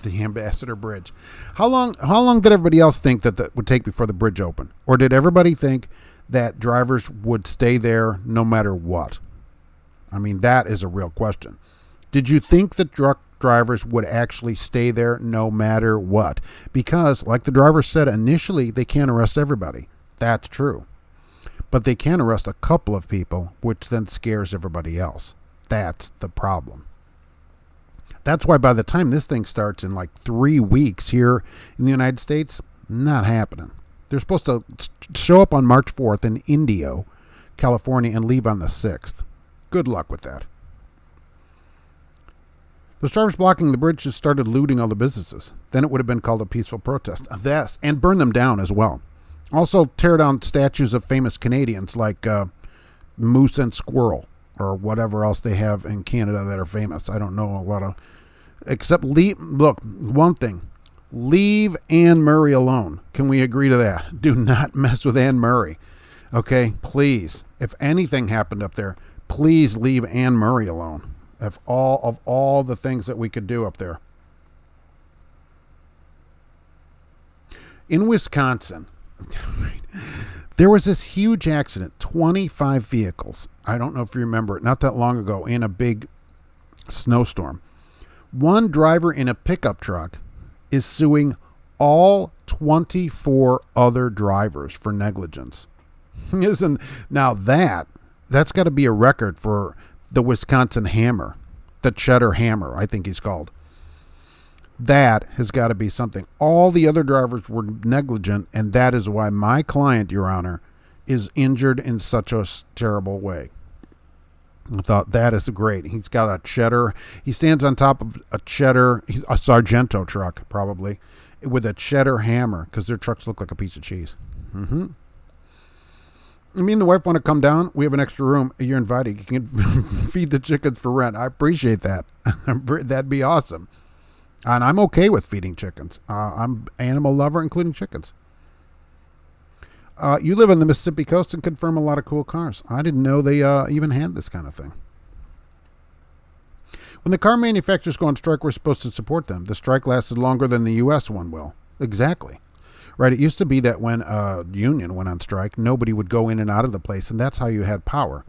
The Ambassador Bridge. How long did everybody else think that would take before the bridge opened? Or did everybody think that drivers would stay there no matter what? I mean, that is a real question. Did you think that truck drivers would actually stay there no matter what? Because, like the driver said initially, they can't arrest everybody. That's true. But they can arrest a couple of people, which then scares everybody else. That's the problem. That's why by the time this thing starts in like 3 weeks here in the United States, not happening. They're supposed to show up on March 4th in Indio, California, and leave on the 6th. Good luck with that. Those drivers blocking the bridge just started looting all the businesses. Then it would have been called a peaceful protest. Yes, and burn them down as well. Also tear down statues of famous Canadians like Moose and Squirrel or whatever else they have in Canada that are famous. I don't know a lot of... Except, look, one thing. Leave Anne Murray alone. Can we agree to that? Do not mess with Anne Murray. Okay, please. If anything happened up there, please leave Anne Murray alone. Of all the things that we could do up there. In Wisconsin, there was this huge accident, 25 vehicles. I don't know if you remember it, not that long ago, in a big snowstorm. One driver in a pickup truck is suing all 24 other drivers for negligence. Now that's got to be a record for the Wisconsin Hammer, the Cheddar Hammer, I think he's called. That has got to be something. All the other drivers were negligent, and that is why my client, Your Honor, is injured in such a terrible way. I thought that is great. He's got a Cheddar. He stands on top of a Cheddar, a Sargento truck, probably, with a Cheddar Hammer, because their trucks look like a piece of cheese. Mm-hmm. Me and the wife want to come down. We have an extra room. You're invited. You can feed the chickens for rent. I appreciate that. That'd be awesome. And I'm okay with feeding chickens. I'm an animal lover, including chickens. You live on the Mississippi coast and confirm a lot of cool cars. I didn't know they even had this kind of thing. When the car manufacturers go on strike, we're supposed to support them. The strike lasted longer than the U.S. one will. Exactly. Right, it used to be that when a union went on strike, nobody would go in and out of the place, and that's how you had power.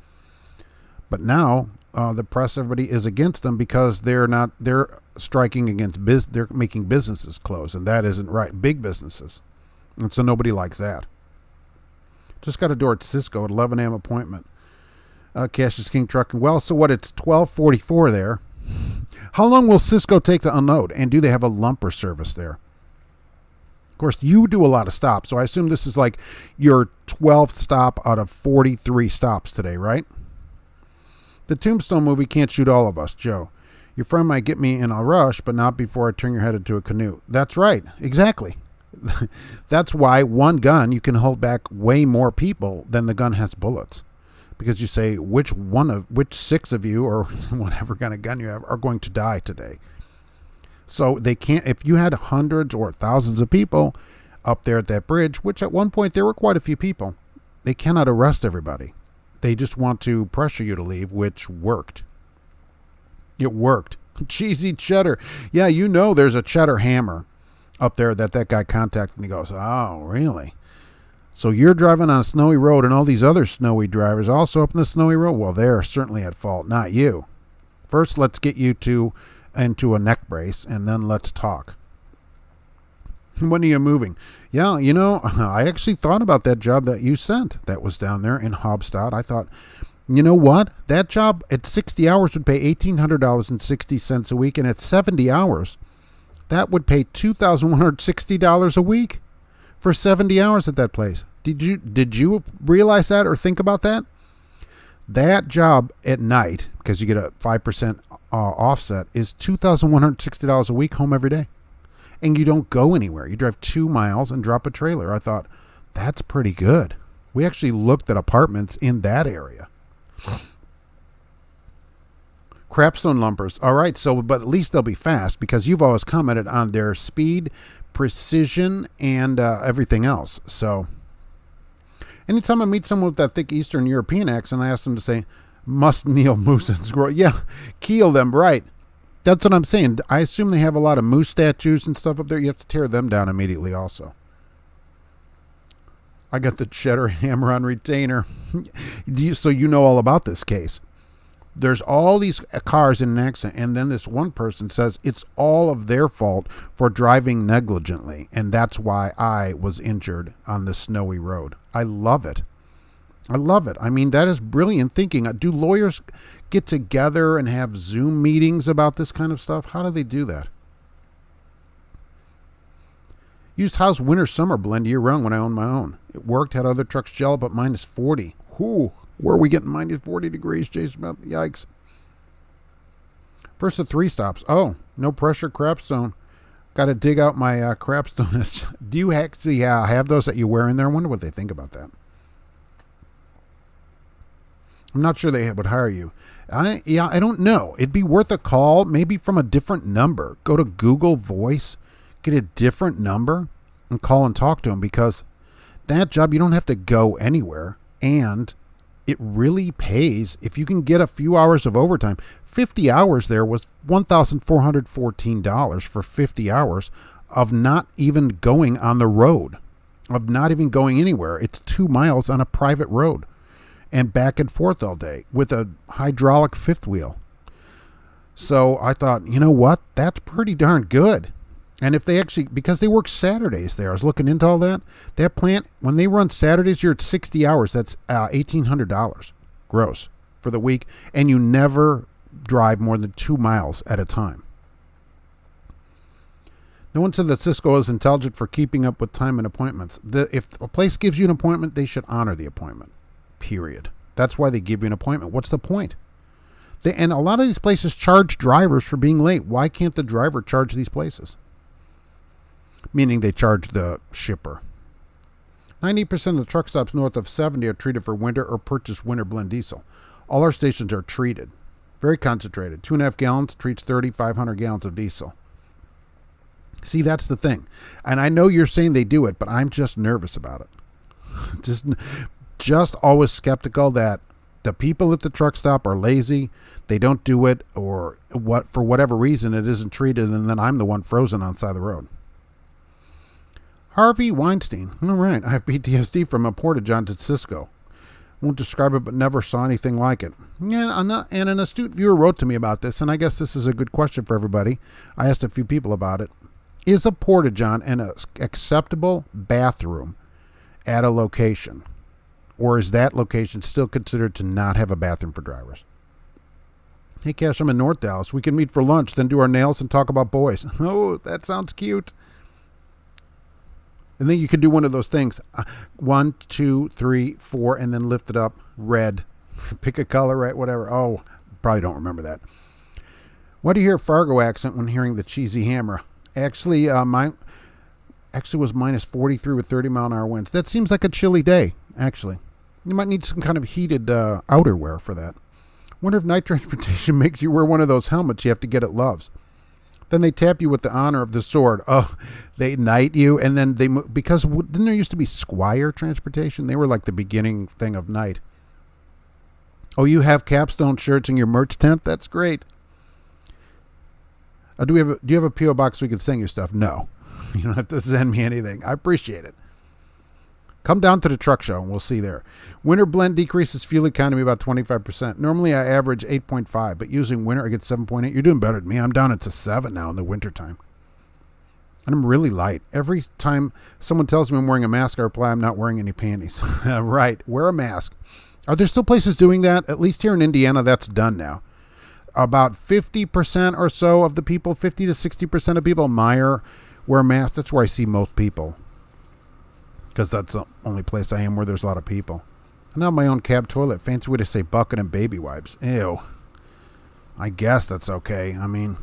But now, the press, everybody is against them because they're striking against they're making businesses close, and that isn't right. Big businesses. And so nobody likes that. Just got a door at Cisco at 11 a.m. appointment. Cash is King Trucking. Well, so what? It's 12:44 there. How long will Cisco take to unload? And do they have a lumper service there? Of course, you do a lot of stops, so I assume this is like your 12th stop out of 43 stops today, right? The Tombstone movie can't shoot all of us, Joe. Your friend might get me in a rush, but not before I turn your head into a canoe. That's right. Exactly. That's why one gun, you can hold back way more people than the gun has bullets. Because you say, which 6 of you, or whatever kind of gun you have, are going to die today. So they can't, if you had hundreds or thousands of people up there at that bridge, which at one point there were quite a few people, they cannot arrest everybody. They just want to pressure you to leave, which worked. It worked. Cheesy cheddar. Yeah, you know there's a Cheddar Hammer up there that guy contacted, and he goes, oh, really? So you're driving on a snowy road, and all these other snowy drivers also up in the snowy road? Well, they're certainly at fault, not you. First, let's get you into a neck brace, and then let's talk. When are you moving? Yeah, I actually thought about that job that you sent that was down there in Hobstadt. I thought, you know what? That job at 60 hours would pay $1,860 a week, and at 70 hours, that would pay $2,160 a week for 70 hours at that place. Did you realize that or think about that? That job at night, because you get a 5% offset, is $2,160 a week, home every day. And you don't go anywhere. You drive 2 miles and drop a trailer. I thought, that's pretty good. We actually looked at apartments in that area. Crapstone lumpers. All right, but at least they'll be fast, because you've always commented on their speed, precision, and everything else. So anytime I meet someone with that thick Eastern European accent, I ask them to say, must kneel moose and squirrel. Yeah, keel them, right. That's what I'm saying. I assume they have a lot of moose statues and stuff up there. You have to tear them down immediately also. I got the cheddar hammer on retainer. So you know all about this case. There's all these cars in an accident, and then this one person says it's all of their fault for driving negligently, and that's why I was injured on the snowy road. I love it. I love it. I mean, that is brilliant thinking. Do lawyers get together and have Zoom meetings about this kind of stuff? How do they do that? Used house winter summer blend year round when I owned my own. It worked, had other trucks gel up at minus 40. Whoo, where are we getting minus 40 degrees, Jason? Yikes. First of 3 stops. Oh, no pressure crapstone. Got to dig out my crapstone. Do you actually have those that you wear in there? I wonder what they think about that. I'm not sure they would hire you. I don't know. It'd be worth a call, maybe from a different number. Go to Google Voice, get a different number, and call and talk to them, because that job, you don't have to go anywhere, and it really pays if you can get a few hours of overtime. 50 hours there was $1,414 for 50 hours of not even going on the road, of not even going anywhere. It's 2 miles on a private road and back and forth all day with a hydraulic fifth wheel. So I thought, you know what? That's pretty darn good. And if they actually, because they work Saturdays there, I was looking into all that. That plant, when they run Saturdays, you're at 60 hours. That's $1,800 gross for the week. And you never drive more than 2 miles at a time. No one said that Cisco is intelligent for keeping up with time and appointments. If a place gives you an appointment, they should honor the appointment. Period. That's why they give you an appointment. What's the point? And a lot of these places charge drivers for being late. Why can't the driver charge these places? Meaning they charge the shipper. 90% of the truck stops north of 70 are treated for winter or purchase winter blend diesel. All our stations are treated. Very concentrated. 2.5 gallons treats 3,500 gallons of diesel. See, that's the thing. And I know you're saying they do it, but I'm just nervous about it. Just always skeptical that the people at the truck stop are lazy, they don't do it, or what for whatever reason it isn't treated, and then I'm the one frozen on the side of the road. Harvey Weinstein. All right, I have PTSD from a portage onto Cisco. Won't describe it, but never saw anything like it. And an astute viewer wrote to me about this, and I guess this is a good question for everybody. I asked a few people about it. Is a porta-john an acceptable bathroom at a location? Or is that location still considered to not have a bathroom for drivers? Hey, Cash, I'm in North Dallas. We can meet for lunch, then do our nails and talk about boys. Oh, that sounds cute. And then you could do one of those things. 1, 2, 3, 4, and then lift it up. Red. Pick a color, right? Whatever. Oh, probably don't remember that. Why do you hear a Fargo accent when hearing the cheesy hammer? Actually, mine was minus 43 with 30-mile-an-hour winds. That seems like a chilly day, actually. You might need some kind of heated outerwear for that. Wonder if night transportation makes you wear one of those helmets you have to get at Love's. Then they tap you with the honor of the sword. Oh, they knight you, and then they move, because didn't there used to be Squire transportation? They were like the beginning thing of night. Oh, you have capstone shirts in your merch tent? That's great. Do you have a P.O. box we can send you stuff? No. You don't have to send me anything. I appreciate it. Come down to the truck show and we'll see there. Winter blend decreases fuel economy about 25%. Normally I average 8.5, but using winter I get 7.8. You're doing better than me. I'm down to 7 now in the wintertime. And I'm really light. Every time someone tells me I'm wearing a mask, I reply, I'm not wearing any panties. Right. Wear a mask. Are there still places doing that? At least here in Indiana, that's done now. About 50% or so of the people, 50 to 60% of people in Meyer wear masks. That's where I see most people. Because that's the only place I am where there's a lot of people. I have my own cab toilet. Fancy way to say bucket and baby wipes. Ew. I guess that's okay. I mean,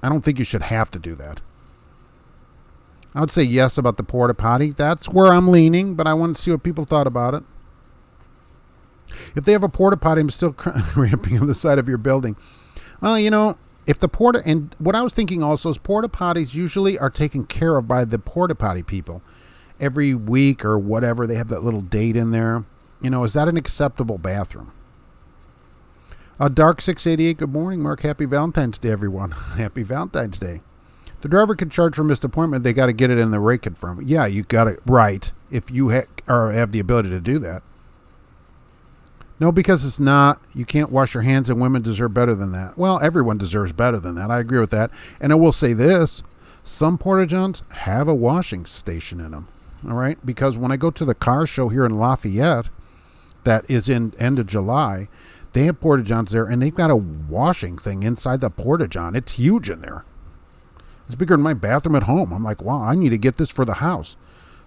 I don't think you should have to do that. I would say yes about the porta potty. That's where I'm leaning, but I want to see what people thought about it. If they have a porta potty, I'm still ramping on the side of your building. Well, you know, if the porta, and what I was thinking also is porta potties usually are taken care of by the porta potty people. Every week or whatever, they have that little date in there. You know, is that an acceptable bathroom? Dark 688, good morning, Mark. Happy Valentine's Day, everyone. Happy Valentine's Day. The driver could charge for missed appointment. They got to get it in the rate confirm. Yeah, you got it right if you have the ability to do that. No, because it's not. You can't wash your hands, and women deserve better than that. Well, everyone deserves better than that. I agree with that. And I will say this. Some Porta-Johns have a washing station in them. All right? Because when I go to the car show here in Lafayette, that is in end of July, they have Porta-Johns there, and they've got a washing thing inside the Porta-John. It's huge in there. It's bigger than my bathroom at home. I'm like, wow, I need to get this for the house.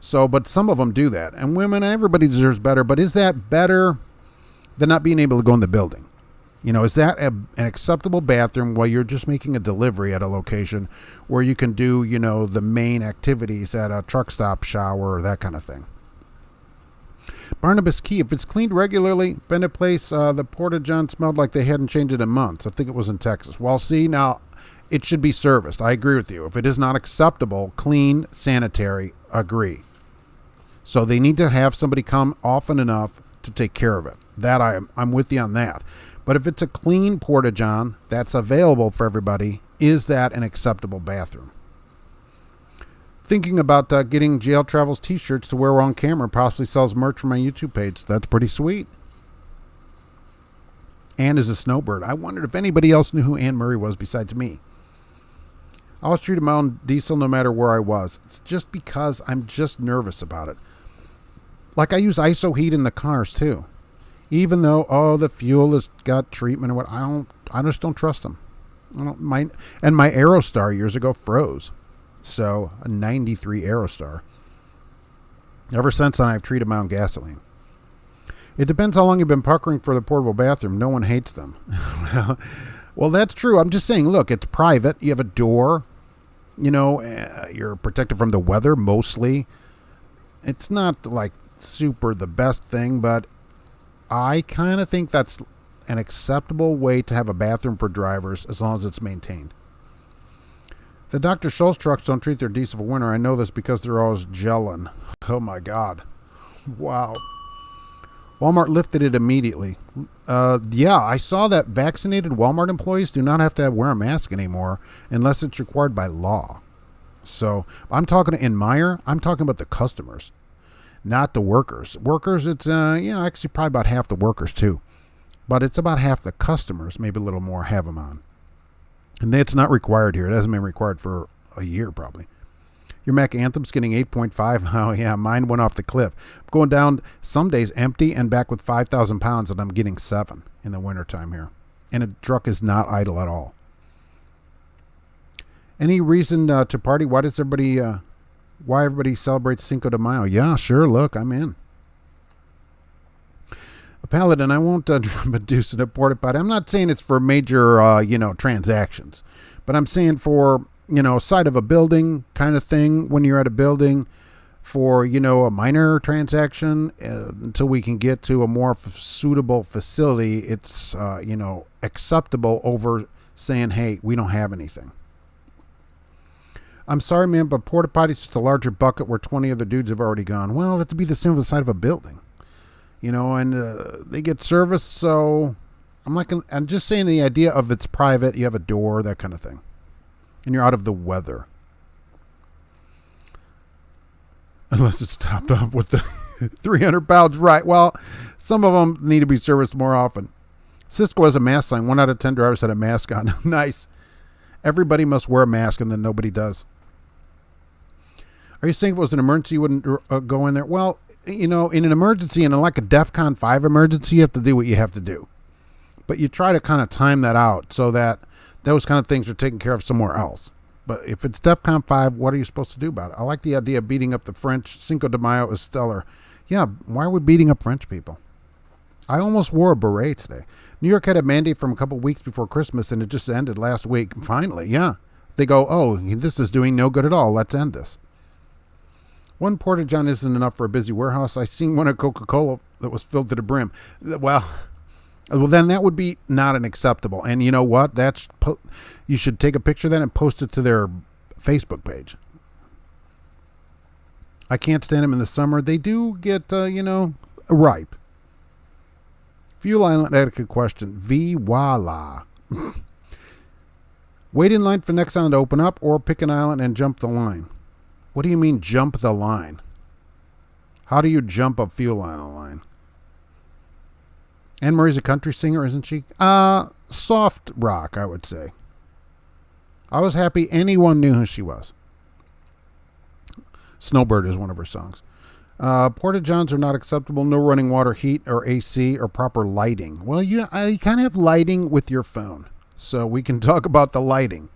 So, but some of them do that. And women, everybody deserves better. But is that better than not being able to go in the building? You know, is that an acceptable bathroom while you're just making a delivery at a location where you can do, you know, the main activities at a truck stop, shower, or that kind of thing? Barnabas Key, if it's cleaned regularly, been a place, the Porta-John smelled like they hadn't changed it in months. I think it was in Texas. Well, see, now, it should be serviced. I agree with you. If it is not acceptable, clean, sanitary, agree. So they need to have somebody come often enough to take care of it. That I'm with you on that. But if it's a clean Porta-John that's available for everybody, is that an acceptable bathroom? Thinking about getting Jail Travels t-shirts to wear on camera, possibly sells merch for my YouTube page. That's pretty sweet. Ann is a snowbird. I wondered if anybody else knew who Ann Murray was besides me. I always treated my own diesel no matter where I was. It's just because I'm just nervous about it. Like I use ISO heat in the cars too. Even though, the fuel has got treatment or what, I just don't trust them. My Aerostar years ago froze. So, a 93 Aerostar. Ever since then, I've treated my own gasoline. It depends how long you've been puckering for the portable bathroom. No one hates them. Well, that's true. I'm just saying, look, it's private. You have a door. You know, you're protected from the weather, mostly. It's not, like, super the best thing, but I kind of think that's an acceptable way to have a bathroom for drivers as long as it's maintained. The Dr. Schultz trucks don't treat their diesel for winter. I know this because they're always gelling. Oh, my God. Wow. Walmart lifted it immediately. Yeah, I saw that vaccinated Walmart employees do not have to wear a mask anymore unless it's required by law. So I'm talking in Meyer, I'm talking about the customers, not the workers. Workers, it's, actually probably about half the workers too. But it's about half the customers, maybe a little more, have them on. And it's not required here. It hasn't been required for a year probably. Your Mac Anthem's getting 8.5. Oh, yeah, mine went off the cliff. I'm going down some days empty and back with 5,000 pounds, and I'm getting 7 in the wintertime here. And a truck is not idle at all. Any reason to party? Why everybody celebrates Cinco de Mayo? Yeah, sure, look, I'm in. A Paladin, I won't reduce it a porta potty. I'm not saying it's for major, transactions. But I'm saying for, side of a building kind of thing when you're at a building, for, a minor transaction until we can get to a more suitable facility. It's, acceptable over saying, hey, we don't have anything. I'm sorry, man, but porta potty's just a larger bucket where 20 other dudes have already gone. Well, that's to be the same with the side of a building. And they get service, so I'm just saying the idea of it's private, you have a door, that kind of thing. And you're out of the weather. Unless it's topped off with the 300 pounds, right? Well, some of them need to be serviced more often. Cisco has a mask sign. 1 out of 10 drivers had a mask on. Nice. Everybody must wear a mask, and then nobody does. Are you saying if it was an emergency, you wouldn't go in there? Well, in an emergency, and like a DEFCON 5 emergency, you have to do what you have to do. But you try to kind of time that out so that those kind of things are taken care of somewhere else. But if it's DEFCON 5, what are you supposed to do about it? I like the idea of beating up the French. Cinco de Mayo is stellar. Yeah, why are we beating up French people? I almost wore a beret today. New York had a mandate from a couple weeks before Christmas, and it just ended last week. Finally, yeah. They go, oh, this is doing no good at all. Let's end this. One Porta-John isn't enough for a busy warehouse. I seen one at Coca-Cola that was filled to the brim. Well, then that would be not an acceptable. And you know what? You should take a picture of that and post it to their Facebook page. I can't stand them in the summer. They do get, ripe. Fuel Island etiquette question. Voila. Wait in line for the next island to open up, or pick an island and jump the line. What do you mean jump the line? How do you jump a Fuel Island line? Anne Marie's a country singer, isn't she? Soft rock, I would say. I was happy anyone knew who she was. Snowbird is one of her songs. Porta-johns are not acceptable. No running water, heat, or AC, or proper lighting. Well, you kind of have lighting with your phone, so we can talk about the lighting.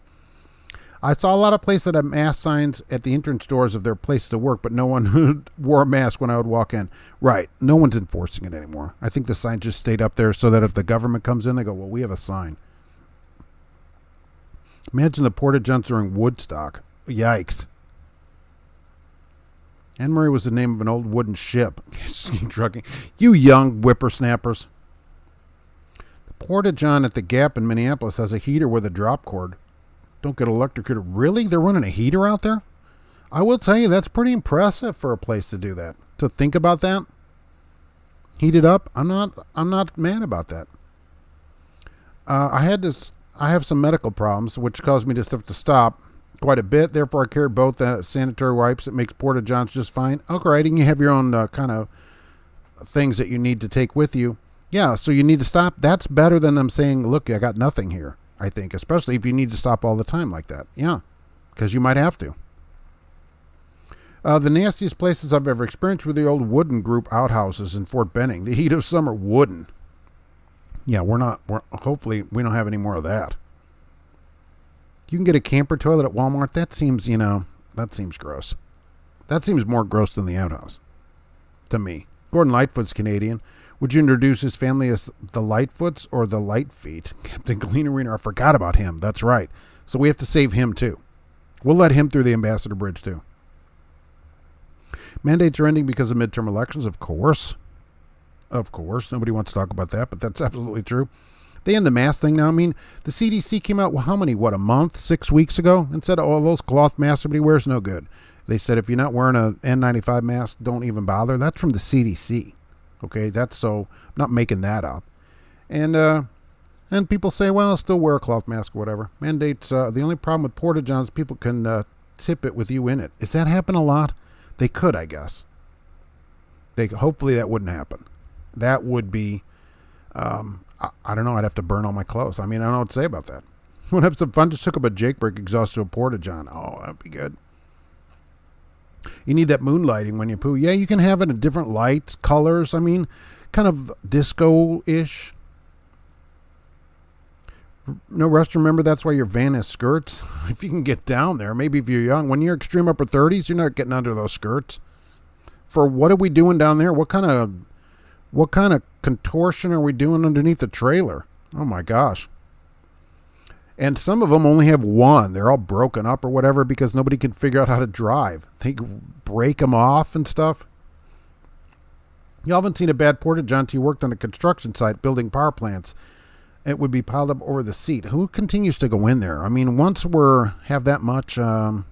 I saw a lot of places that had mask signs at the entrance doors of their place to work, but no one wore a mask when I would walk in. Right. No one's enforcing it anymore. I think the sign just stayed up there so that if the government comes in, they go, well, we have a sign. Imagine the porta-johns during Woodstock. Yikes. Anne Marie was the name of an old wooden ship. Trucking. You young whippersnappers. The porta-john at the Gap in Minneapolis has a heater with a drop cord. Don't get electrocuted. Really? They're running a heater out there? I will tell you, that's pretty impressive for a place to do that. To think about that. Heat it up. I'm not mad about that. I have some medical problems, which caused me to have to stop quite a bit. Therefore, I carry both sanitary wipes. It makes porta-johns just fine. Okay, and you have your own kind of things that you need to take with you. Yeah, so you need to stop. That's better than them saying, look, I got nothing here. I think, especially if you need to stop all the time like that. Yeah, because you might have to. The nastiest places I've ever experienced were the old wooden group outhouses in Fort Benning. The heat of summer, wooden. Yeah, hopefully we don't have any more of that. You can get a camper toilet at Walmart. That seems gross. That seems more gross than the outhouse, to me. Gordon Lightfoot's Canadian. Would you introduce his family as the Lightfoots or the Lightfeet? Captain Clean Arena, I forgot about him. That's right. So we have to save him too. We'll let him through the Ambassador Bridge too. Mandates are ending because of midterm elections, of course. Of course. Nobody wants to talk about that, but that's absolutely true. They end the mask thing now. I mean, the CDC came out, a month, 6 weeks ago, and said, oh, those cloth masks everybody wears, no good. They said, if you're not wearing an N95 mask, don't even bother. That's from the CDC. Okay, I'm not making that up. And people say, well, still wear a cloth mask or whatever. Mandates, the only problem with porta-johns, people can tip it with you in it. Does that happen a lot? They could, I guess. Hopefully that wouldn't happen. That would be, I don't know, I'd have to burn all my clothes. I mean, I don't know what to say about that. Would have some fun, just hook up a Jake brake exhaust to a porta-john. Oh, that'd be good. You need that moonlighting when you poo. Yeah, you can have it in different lights, colors. I mean, kind of disco-ish. No rush to remember, that's why your van has skirts. If you can get down there, maybe if you're young. When you're extreme upper 30s, you're not getting under those skirts. For what are we doing down there? What kind of contortion are we doing underneath the trailer? Oh my gosh. And some of them only have one. They're all broken up or whatever because nobody can figure out how to drive. They break them off and stuff. You haven't seen a bad porta-john until you worked on a construction site building power plants. It would be piled up over the seat. Who continues to go in there? I mean, once have that much, I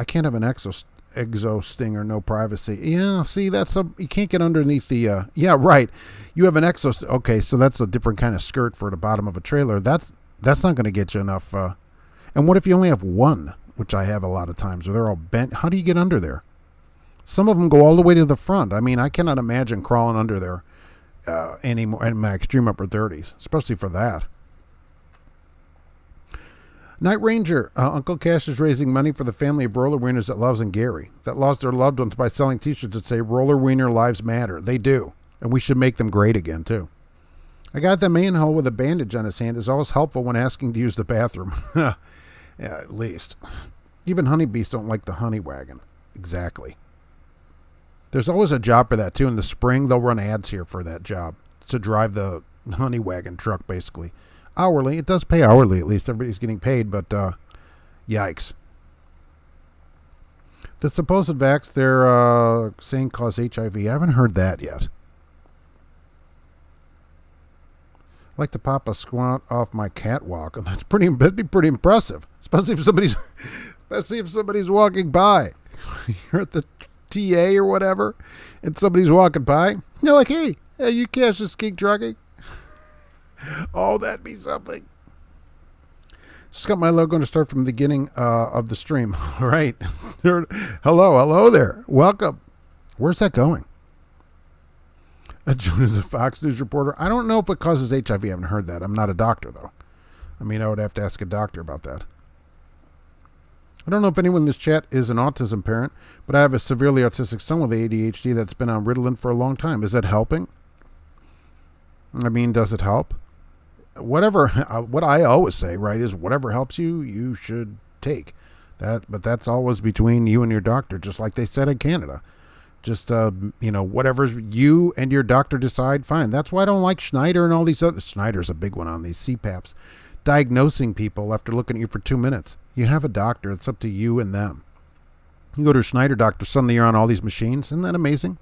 can't have an exo stinger, no privacy. Yeah, see, you can't get underneath the, yeah, right. You have an exo, okay, so that's a different kind of skirt for the bottom of a trailer. That's not going to get you enough. And what if you only have one, which I have a lot of times, or they're all bent? How do you get under there? Some of them go all the way to the front. I mean, I cannot imagine crawling under there anymore in my extreme upper 30s, especially for that. Night Ranger, Uncle Cash is raising money for the family of roller wieners that loves in Gary, that lost their loved ones by selling t-shirts that say roller wiener lives matter. They do, and we should make them great again, too. A guy at the manhole with a bandage on his hand is always helpful when asking to use the bathroom. Yeah, at least. Even honeybees don't like the honey wagon. Exactly. There's always a job for that, too. In the spring, they'll run ads here for that job. To drive the honey wagon truck, basically. Hourly. It does pay hourly, at least. Everybody's getting paid, but yikes. The supposed vax they're saying cause HIV. I haven't heard that yet. I'd like to pop a squat off my catwalk. That'd be pretty impressive. Especially if somebody's walking by. You're at the TA or whatever, and somebody's walking by, they're like, hey, you cash this King Trucking? Oh, that'd be something. Just got my logo to start from the beginning of the stream. All right. Hello there. Welcome. Where's that going? Joan is a Fox News reporter. I don't know if it causes HIV. I haven't heard that. I'm not a doctor, though. I mean, I would have to ask a doctor about that. I don't know if anyone in this chat is an autism parent, but I have a severely autistic son with ADHD that's been on Ritalin for a long time. Is that helping? I mean, does it help? Whatever, what I always say, right, is whatever helps you, you should take. But that's always between you and your doctor, just like they said in Canada. Just, whatever you and your doctor decide, fine. That's why I don't like Schneider and all these other... Schneider's a big one on these CPAPs. Diagnosing people after looking at you for 2 minutes. You have a doctor. It's up to you and them. You go to a Schneider doctor, suddenly you're on all these machines. Isn't that amazing?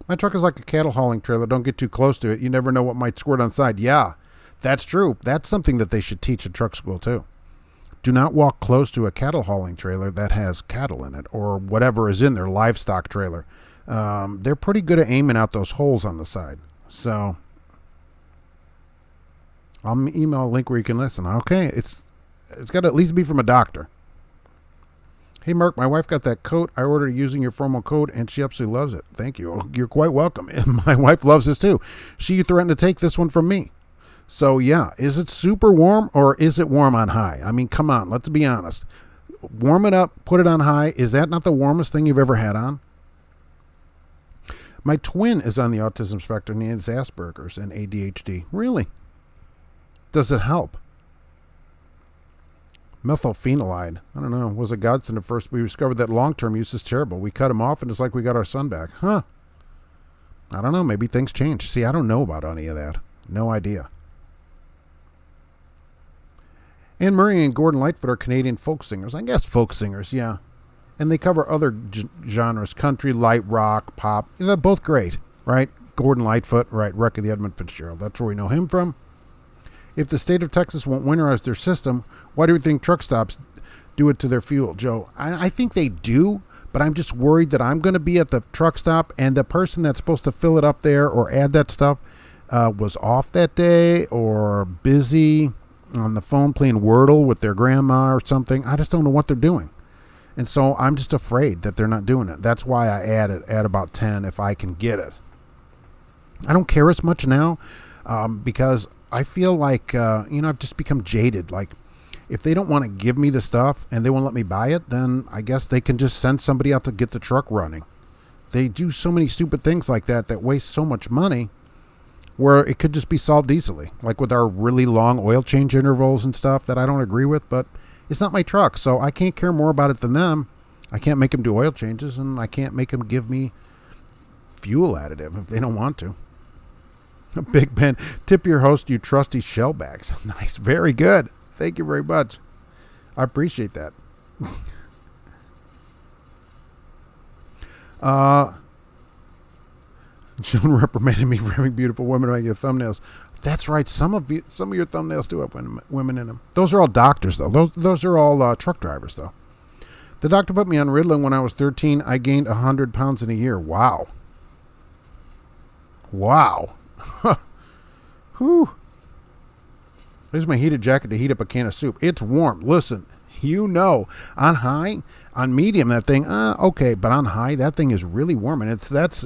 My truck is like a cattle hauling trailer. Don't get too close to it. You never know what might squirt on the side. Yeah, that's true. That's something that they should teach at truck school, too. Do not walk close to a cattle hauling trailer that has cattle in it or whatever is in their livestock trailer. They're pretty good at aiming out those holes on the side. So I'll email a link where you can listen. Okay, it's got to at least be from a doctor. Hey, Mark, my wife got that coat. I ordered using your promo code, and she absolutely loves it. Thank you. You're quite welcome. And my wife loves this, too. She threatened to take this one from me. So, yeah, is it super warm, or is it warm on high? I mean, come on, let's be honest. Warm it up, put it on high. Is that not the warmest thing you've ever had on? My twin is on the autism spectrum. He has Asperger's and ADHD. Really? Does it help? Methylphenolide. I don't know. Was a godsend at first. We discovered that long-term use is terrible. We cut him off, and it's like we got our son back. Huh. I don't know. Maybe things change. See, I don't know about any of that. No idea. Anne Murray and Gordon Lightfoot are Canadian folk singers. I guess folk singers, yeah. And they cover other genres. Country, light rock, pop. They're both great, right? Gordon Lightfoot, right? Wreck of the Edmund Fitzgerald. That's where we know him from. If the state of Texas won't winterize their system, why do you think truck stops do it to their fuel, Joe? I think they do, but I'm just worried that I'm going to be at the truck stop and the person that's supposed to fill it up there or add that stuff was off that day or busy on the phone playing Wordle with their grandma or something. I just don't know what they're doing. And so I'm just afraid that they're not doing it. That's why I add it at about 10 if I can get it. I don't care as much now because I feel like, I've just become jaded. Like, if they don't want to give me the stuff and they won't let me buy it, then I guess they can just send somebody out to get the truck running. They do so many stupid things like that waste so much money where it could just be solved easily. Like with our really long oil change intervals and stuff that I don't agree with, but it's not my truck, so I can't care more about it than them. I can't make them do oil changes, and I can't make them give me fuel additive if they don't want to. Big Ben, tip your host, you trusty shell bags. Nice. Very good. Thank you very much. I appreciate that. Joan reprimanded me for having beautiful women on your thumbnails. That's right. Some of your thumbnails do have women in them. Those are all doctors, though. Those are all truck drivers, though. The doctor put me on Ritalin when I was 13. I gained 100 pounds in a year. Wow. Wow. Whew. Here's my heated jacket to heat up a can of soup. It's warm. Listen, on high, on medium, that thing, okay, but on high, that thing is really warm, and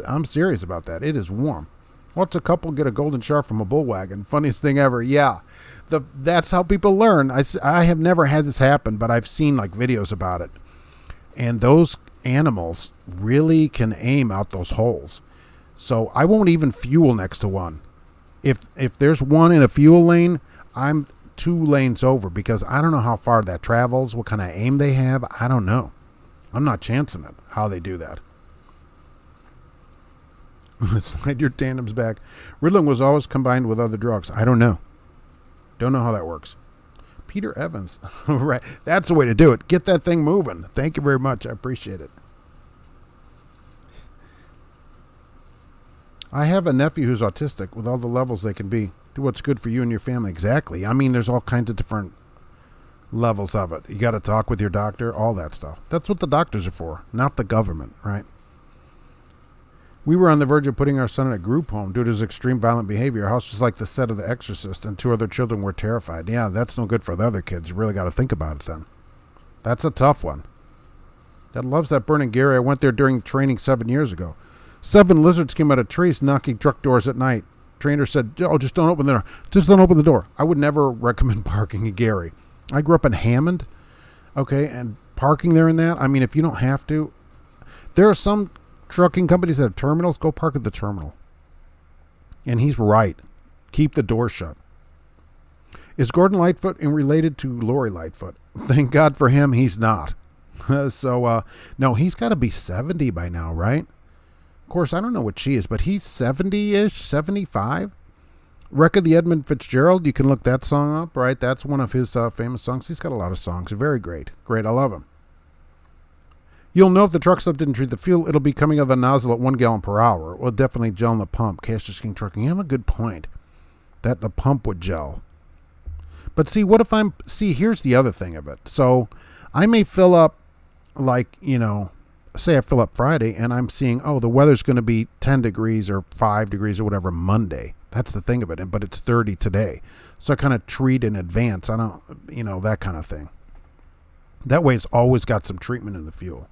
I'm serious about that. It is warm. Watch a couple get a golden shower from a bull wagon. Funniest thing ever. Yeah, that's how people learn. I have never had this happen, but I've seen like videos about it, and those animals really can aim out those holes. So I won't even fuel next to one. If there's one in a fuel lane, I'm 2 lanes over because I don't know how far that travels, what kind of aim they have. I don't know. I'm not chancing it, how they do that. Slide your tandems back. Ritalin was always combined with other drugs. I don't know. Don't know how that works. Peter Evans. Right. That's the way to do it. Get that thing moving. Thank you very much. I appreciate it. I have a nephew who's autistic with all the levels they can be. Do what's good for you and your family. Exactly. I mean, there's all kinds of different levels of it. You got to talk with your doctor, all that stuff. That's what the doctors are for, not the government, right? We were on the verge of putting our son in a group home due to his extreme violent behavior. Our house was like the set of The Exorcist, and 2 other children were terrified. Yeah, that's no good for the other kids. You really got to think about it then. That's a tough one. Dad loves that burning Gary. I went there during training 7 years ago. 7 lizards came out of trees knocking truck doors at night. Trainer said, "Oh, just don't open the door. Just don't open the door." I would never recommend parking in Gary. I grew up in Hammond, okay, and parking there in that, I mean, if you don't have to, there are some trucking companies that have terminals. Go park at the terminal. And he's right. Keep the door shut. Is Gordon Lightfoot related to Lori Lightfoot? Thank God for him, he's not. No, he's got to be 70 by now, right? Of course, I don't know what she is, but he's 70-ish, 75. Wreck of the Edmund Fitzgerald, you can look that song up, right? That's one of his famous songs. He's got a lot of songs. Very great. Great, I love him. You'll know if the truck stop didn't treat the fuel, it'll be coming out of the nozzle at 1 gallon per hour. It will definitely gel in the pump. Cash King Trucking, you have a good point. That the pump would gel. But see, what if here's the other thing of it. So I may fill up, like, say I fill up Friday and I'm seeing, the weather's going to be 10 degrees or 5 degrees or whatever Monday. That's the thing of it. But it's 30 today. So I kind of treat in advance. I don't, that kind of thing. That way it's always got some treatment in the fuel.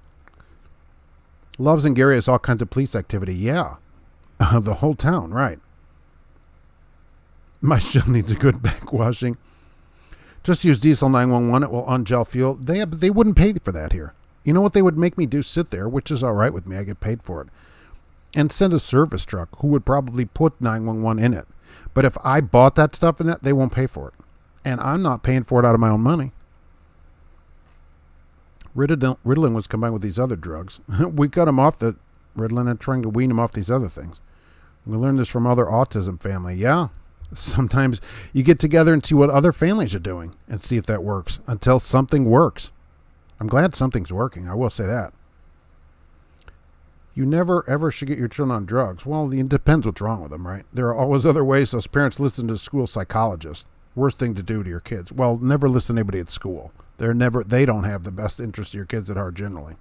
Loves and Gary has all kinds of police activity. Yeah. The whole town, right. My shell needs a good backwashing. Just use diesel 911. It will ungel fuel. They wouldn't pay for that here. You know what they would make me do? Sit there, which is all right with me. I get paid for it. And send a service truck who would probably put 911 in it. But if I bought that stuff in that, they won't pay for it. And I'm not paying for it out of my own money. Ritalin was combined with these other drugs. We cut him off the Ritalin and trying to wean him off these other things. We learned this from other autism family. Yeah. Sometimes you get together and see what other families are doing and see if that works until something works. I'm glad something's working. I will say that. You never, ever should get your children on drugs. Well, it depends what's wrong with them, right? There are always other ways. Those parents listen to school psychologists. Worst thing to do to your kids. Well, never listen to anybody at school. They don't have the best interest of your kids at heart generally.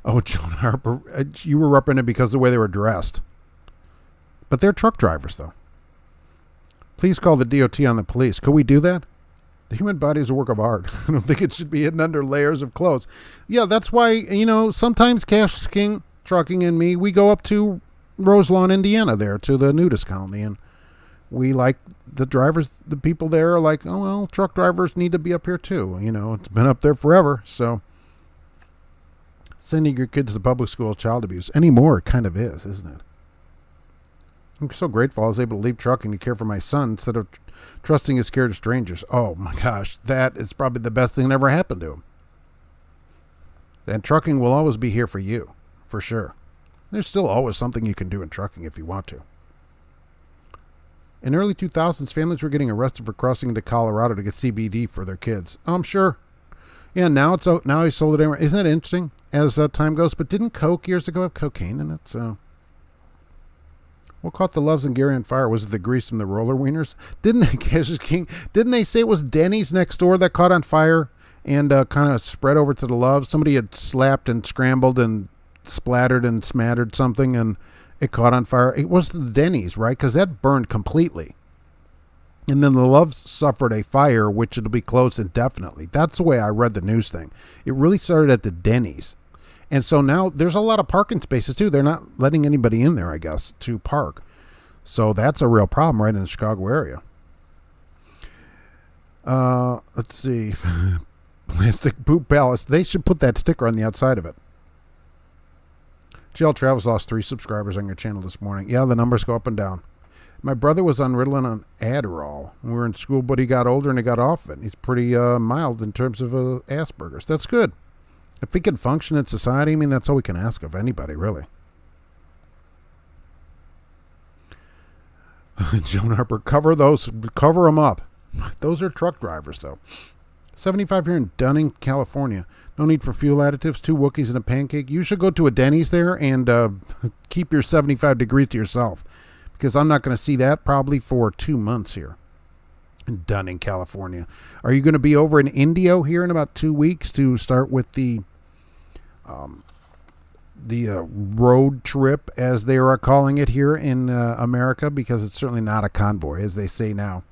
Oh, John Harper, you were represented because of the way they were dressed. But they're truck drivers, though. Please call the DOT on the police. Could we do that? The human body is a work of art. I don't think it should be hidden under layers of clothes. Yeah, that's why, sometimes Cash King Trucking and me, we go up to Roselawn, Indiana there to the nudist colony. And we like the drivers, the people there are like, oh, well, truck drivers need to be up here too. It's been up there forever. So sending your kids to public school, child abuse anymore, it kind of is, isn't it? I'm so grateful I was able to leave trucking to care for my son instead of trusting his care to strangers. Oh my gosh, that is probably the best thing that ever happened to him. And trucking will always be here for you, for sure. There's still always something you can do in trucking if you want to. In early 2000s, families were getting arrested for crossing into Colorado to get CBD for their kids. Oh, I'm sure. Yeah, now it's out. Now he's sold it anywhere. Isn't that interesting as time goes? But didn't Coke years ago have cocaine in it? So what caught the Loves and Gary on fire? Was it the grease from the roller wieners? Didn't they say it was Denny's next door that caught on fire and kind of spread over to the Loves? Somebody had slapped and scrambled and splattered and smattered something and it caught on fire. It was the Denny's, right? Because that burned completely. And then the Loves suffered a fire, which it'll be closed indefinitely. That's the way I read the news thing. It really started at the Denny's. And so now there's a lot of parking spaces too. They're not letting anybody in there, I guess, to park. So that's a real problem right in the Chicago area. Let's see. Plastic Poop Palace. They should put that sticker on the outside of it. GL Travels lost 3 subscribers on your channel this morning. Yeah, the numbers go up and down. My brother was on Ritalin on Adderall when we were in school, but he got older and he got off it. He's pretty mild in terms of Asperger's. That's good. If he can function in society, that's all we can ask of anybody, really. Joan Harper, cover them up. Those are truck drivers, though. 75 here in Dunning, California. No need for fuel additives, 2 Wookiees and a pancake. You should go to a Denny's there and keep your 75 degrees to yourself, because I'm not going to see that probably for 2 months here. done in California. Are you going to be over in Indio here in about 2 weeks to start with the road trip, as they are calling it here in America, because it's certainly not a convoy, as they say now.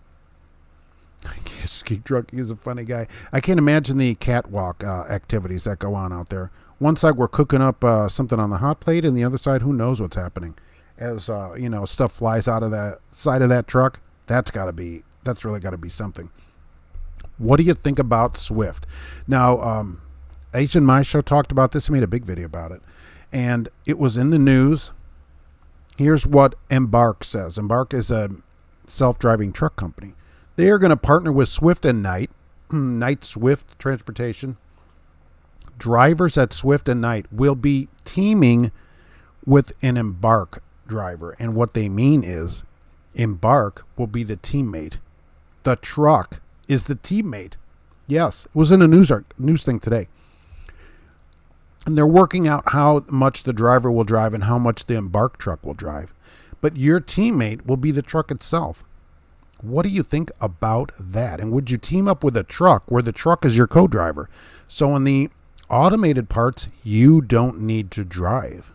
I guess Schuster Trucking is a funny guy. I can't imagine the catwalk activities that go on out there. One side we're cooking up something on the hot plate, and the other side, who knows what's happening. As stuff flies out of that side of that truck. That's really got to be something. What do you think about Swift? Now, Asian My Show talked about this. He made a big video about it. And it was in the news. Here's what Embark says. Embark is a self-driving truck company. They are going to partner with Swift and Knight. Knight Swift Transportation. Drivers at Swift and Knight will be teaming with an Embark driver. And what they mean is Embark will be the teammate. The truck is the teammate. Yes, it was in a news thing today. And they're working out how much the driver will drive and how much the Embark truck will drive. But your teammate will be the truck itself. What do you think about that? And would you team up with a truck where the truck is your co-driver? So in the automated parts, you don't need to drive.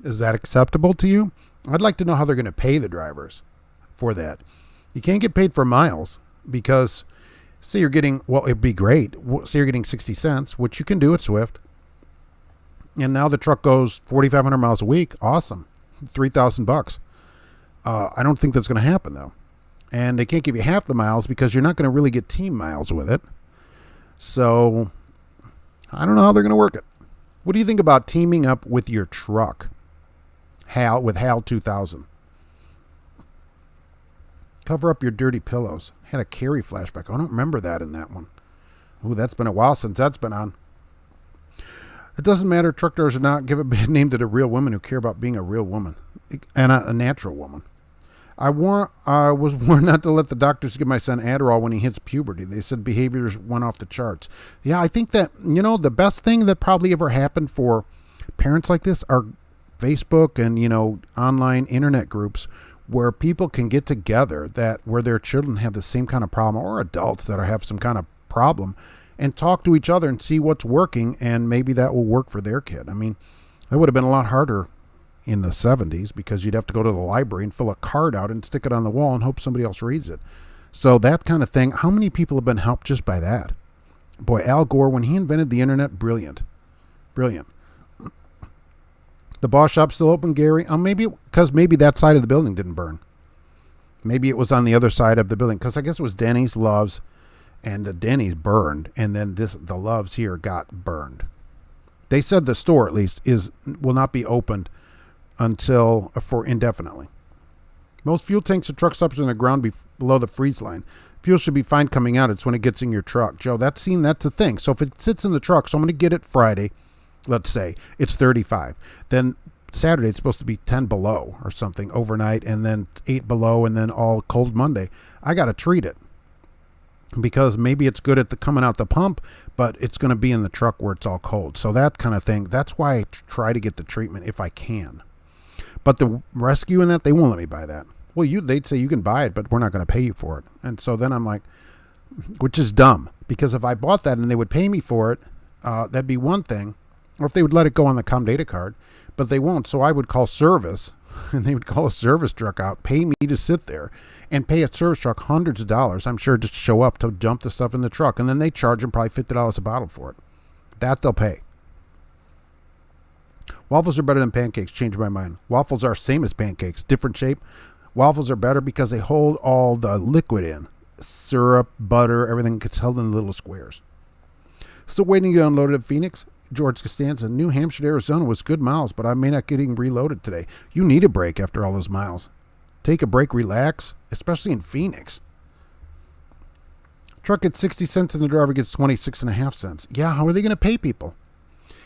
Is that acceptable to you? I'd like to know how they're going to pay the drivers for that. You can't get paid for miles because, say you're getting, well, it'd be great. Say you're getting 60 cents, which you can do at Swift. And now the truck goes 4,500 miles a week. Awesome. $3,000. I don't think that's going to happen, though. And they can't give you half the miles because you're not going to really get team miles with it. So I don't know how they're going to work it. What do you think about teaming up with your truck? With HAL 2000. Cover up your dirty pillows. Had a Carrie flashback. I don't remember that in that one. Ooh, that's been a while since that's been on. It doesn't matter. Truck drivers are not. Give a bad name to the real women who care about being a real woman and a natural woman. I was warned not to let the doctors give my son Adderall when he hits puberty. They said behaviors went off the charts. Yeah, I think that, the best thing that probably ever happened for parents like this are Facebook and, online internet groups where people can get together where their children have the same kind of problem, or adults that have some kind of problem, and talk to each other and see what's working, and maybe that will work for their kid. I mean, that would have been a lot harder in the 70s because you'd have to go to the library and fill a card out and stick it on the wall and hope somebody else reads it. So that kind of thing, how many people have been helped just by that? Boy, Al Gore, when he invented the internet, brilliant. Brilliant. The Boss Shop's still open, Gary? Maybe that side of the building didn't burn. Maybe it was on the other side of the building, because I guess it was Denny's, Love's, and the Denny's burned, and then the Love's here got burned. They said the store, at least, will not be opened for indefinitely. Most fuel tanks and truck stops are on the ground below the freeze line. Fuel should be fine coming out. It's when it gets in your truck. Joe, that's the thing. So if it sits in the truck, so I'm going to get it Friday, let's say, it's 35. Then Saturday, it's supposed to be 10 below or something overnight, and then 8 below, and then all cold Monday. I got to treat it. Because maybe it's good at the coming out the pump, but it's going to be in the truck where it's all cold. So that kind of thing, that's why I try to get the treatment if I can. But the rescue and that, they won't let me buy that. Well, they'd say you can buy it, but we're not going to pay you for it. And so then I'm like, which is dumb. Because if I bought that and they would pay me for it, that'd be one thing. Or if they would let it go on the Com Data card. But they won't. So I would call service, and they would call a service truck out, pay me to sit there, and pay a service truck hundreds of dollars, I'm sure, just to show up to dump the stuff in the truck. And then they charge them probably $50 a bottle for it. That they'll pay. Waffles are better than pancakes. Changed my mind. Waffles are same as pancakes, different shape. Waffles are better because they hold all the liquid in. Syrup, butter, everything gets held in little squares. Still waiting to get unloaded at Phoenix. George Costanza, New Hampshire to Arizona was good miles, but I may not getting reloaded today. You need a break after all those miles. Take a break, relax, especially in Phoenix. Truck gets 60 cents and the driver gets 26.5 cents. Yeah, how are they going to pay people?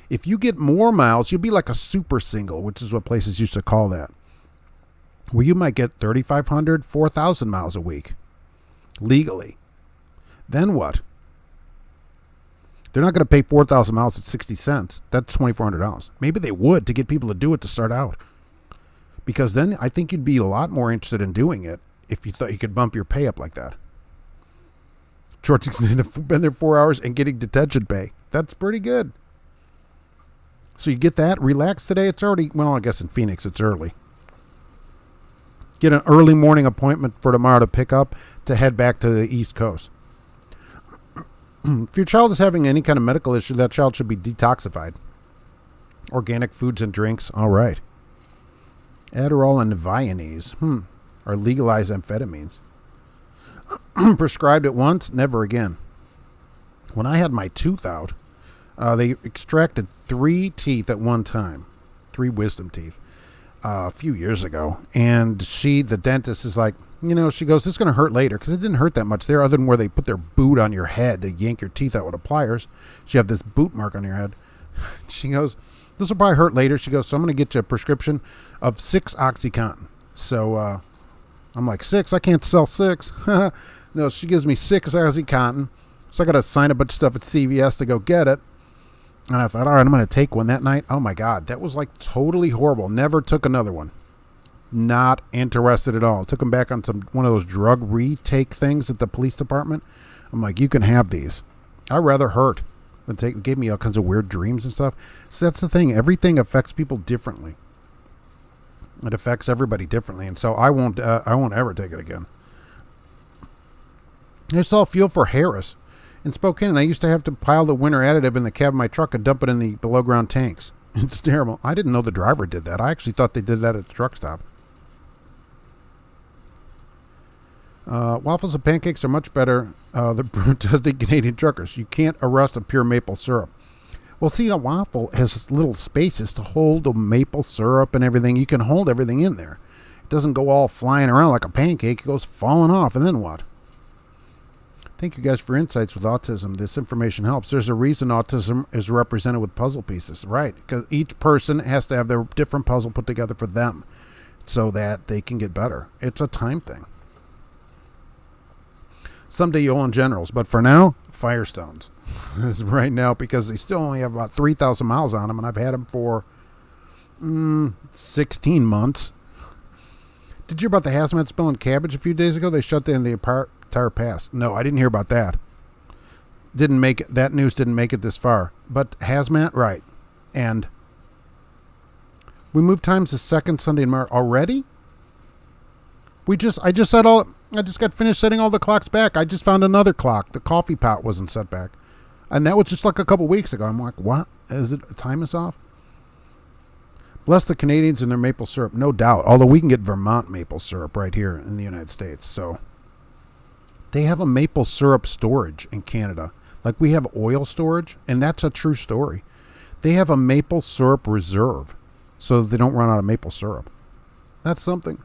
If you get more miles, you'll be like a super single, which is what places used to call that. Where you might get 3,500, 4,000 miles a week. Legally. Then what? They're not going to pay 4,000 miles at 60 cents. That's $2,400. Maybe they would to get people to do it to start out. Because then I think you'd be a lot more interested in doing it if you thought you could bump your pay up like that. Short extended, been there 4 hours and getting detention pay. That's pretty good. So you get that. Relax today. It's already, well, I guess in Phoenix it's early. Get an early morning appointment for tomorrow to pick up to head back to the East Coast. If your child is having any kind of medical issue, that child should be detoxified. Organic foods and drinks. All right. Adderall and Vyonese are legalized amphetamines. Prescribed it once, never again. When I had my tooth out, they extracted 3 teeth at one time. 3 wisdom teeth. A few years ago. And the dentist is like, she goes, this is going to hurt later, because it didn't hurt that much there other than where they put their boot on your head to yank your teeth out with pliers. So you have this boot mark on your head. She goes, this will probably hurt later. She goes, so I'm going to get you a prescription of 6 OxyContin. So I'm like, 6? I can't sell 6. No, she gives me 6 OxyContin. So I got to sign a bunch of stuff at CVS to go get it. And I thought, all right, I'm going to take one that night. Oh, my God. That was like totally horrible. Never took another one. Not interested at all. Took them back on one of those drug retake things at the police department. I'm like, you can have these. I'd rather hurt than gave me all kinds of weird dreams and stuff. So that's the thing. Everything affects people differently. It affects everybody differently. And so I won't ever take it again. I saw fuel for Harris in Spokane, and I used to have to pile the winter additive in the cab of my truck and dump it in the below ground tanks. It's terrible. I didn't know the driver did that. I actually thought they did that at the truck stop. Waffles and pancakes are much better than the Canadian truckers. You can't arrest a pure maple syrup. Well, see, a waffle has little spaces to hold the maple syrup and everything. You can hold everything in there. It doesn't go all flying around like a pancake. It goes falling off, and then what? Thank you guys for insights with autism. This information helps. There's a reason autism is represented with puzzle pieces, right? Because each person has to have their different puzzle put together for them so that they can get better. It's a time thing. Someday you'll own Generals, but for now, Firestones. This is right now, because they still only have about 3,000 miles on them, and I've had them for 16 months. Did you hear about the hazmat spill in Cabbage a few days ago? They shut down the entire pass. No, I didn't hear about that. That news didn't make it this far. But hazmat, right. And we moved times to second Sunday in March already? I just got finished setting all the clocks back. I just found another clock. The coffee pot wasn't set back. And that was just like a couple weeks ago. I'm like, what? Time is off? Bless the Canadians and their maple syrup. No doubt. Although we can get Vermont maple syrup right here in the United States. So they have a maple syrup storage in Canada. Like we have oil storage. And that's a true story. They have a maple syrup reserve so that they don't run out of maple syrup. That's something.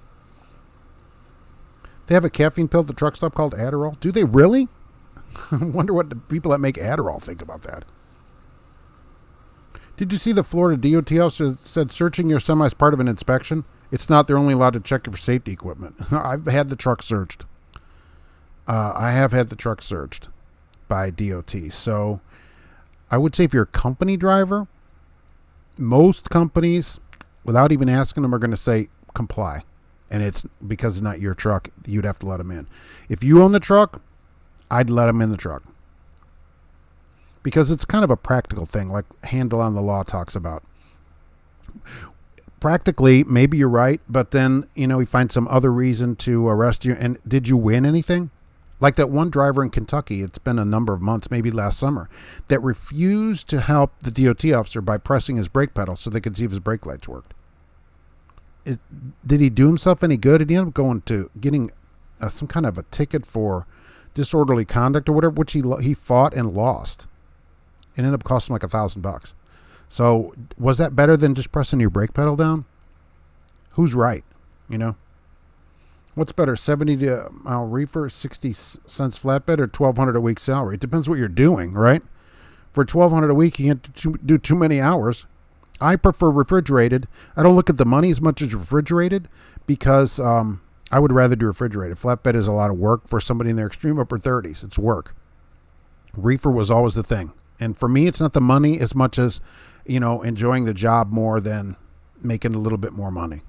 They have a caffeine pill at the truck stop called Adderall. Do they really? I wonder what the people that make Adderall think about that. Did you see the Florida DOT officer said searching your semi is part of an inspection? It's not. They're only allowed to check it for safety equipment. I've had the truck searched. I have had the truck searched by DOT. So I would say if you're a company driver, most companies, without even asking them, are going to say comply. And it's because it's not your truck, you'd have to let them in. If you own the truck, I'd let them in the truck. Because it's kind of a practical thing, like Handle on the Law talks about. Practically, maybe you're right, but then, we find some other reason to arrest you. And did you win anything? Like that one driver in Kentucky, it's been a number of months, maybe last summer, that refused to help the DOT officer by pressing his brake pedal so they could see if his brake lights worked. Did he do himself any good? Did he end up going to getting some kind of a ticket for disorderly conduct or whatever, which he fought and lost? It ended up costing like $1,000. So was that better than just pressing your brake pedal down? Who's right? What's better, 70-mile reefer, 60 cents flatbed, or $1,200 a week salary? It depends what you're doing, right? For $1,200 a week, you can't do too many hours. I prefer refrigerated. I don't look at the money as much as refrigerated because I would rather do refrigerated. Flatbed is a lot of work for somebody in their extreme upper 30s. It's work. Reefer was always the thing. And for me, it's not the money as much as, enjoying the job more than making a little bit more money.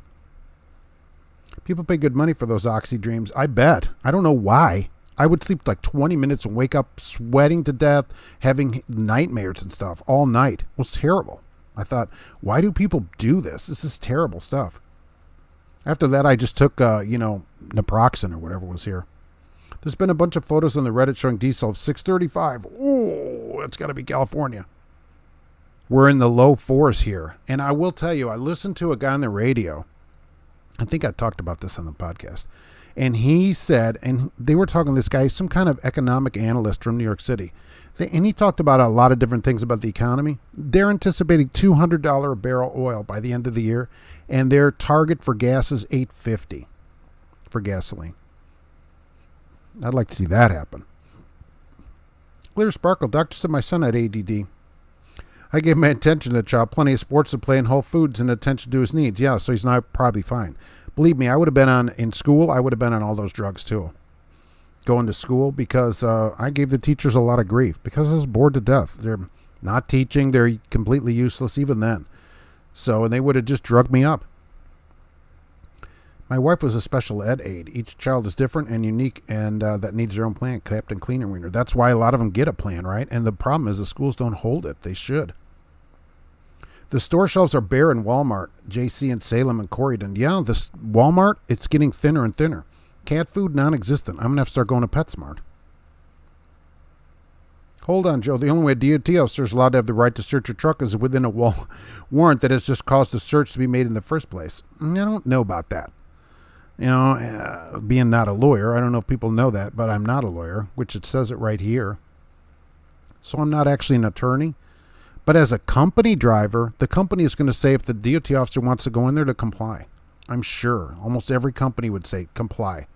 People pay good money for those Oxy Dreams. I bet. I don't know why. I would sleep like 20 minutes and wake up sweating to death, having nightmares and stuff all night. It was terrible. I thought, why do people do this? This is terrible stuff. After that, I just took, naproxen or whatever was here. There's been a bunch of photos on the Reddit showing diesel of 635. Oh, that's got to be California. We're in the low fours here. And I will tell you, I listened to a guy on the radio. I think I talked about this on the podcast. And he said, and they were talking to this guy, some kind of economic analyst from New York City. And he talked about a lot of different things about the economy. They're anticipating $200 a barrel oil by the end of the year. And their target for gas is $8.50 for gasoline. I'd like to see that happen. Clear Sparkle. Doctor said my son had ADD. I gave my attention to the child. Plenty of sports to play in Whole Foods and attention to his needs. Yeah, so he's not probably fine. Believe me, I would have been in school. I would have been on all those drugs too. Going to school because I gave the teachers a lot of grief because I was bored to death. They're not teaching. They're completely useless even then. So, and they would have just drugged me up. My wife was a special ed aide. Each child is different and unique, and that needs their own plan. Captain Cleaner Wiener. That's why a lot of them get a plan, right? And the problem is the schools don't hold it. They should. The store shelves are bare in Walmart, JC and Salem and Corydon. Yeah, this Walmart, it's getting thinner and thinner. Cat food, non-existent. I'm going to have to start going to PetSmart. Hold on, Joe. The only way a DOT officer is allowed to have the right to search a truck is within a warrant that has just caused the search to be made in the first place. I don't know about that. Being not a lawyer, I don't know if people know that, but I'm not a lawyer, which it says it right here. So I'm not actually an attorney. But as a company driver, the company is going to say if the DOT officer wants to go in there to comply. I'm sure. Almost every company would say comply.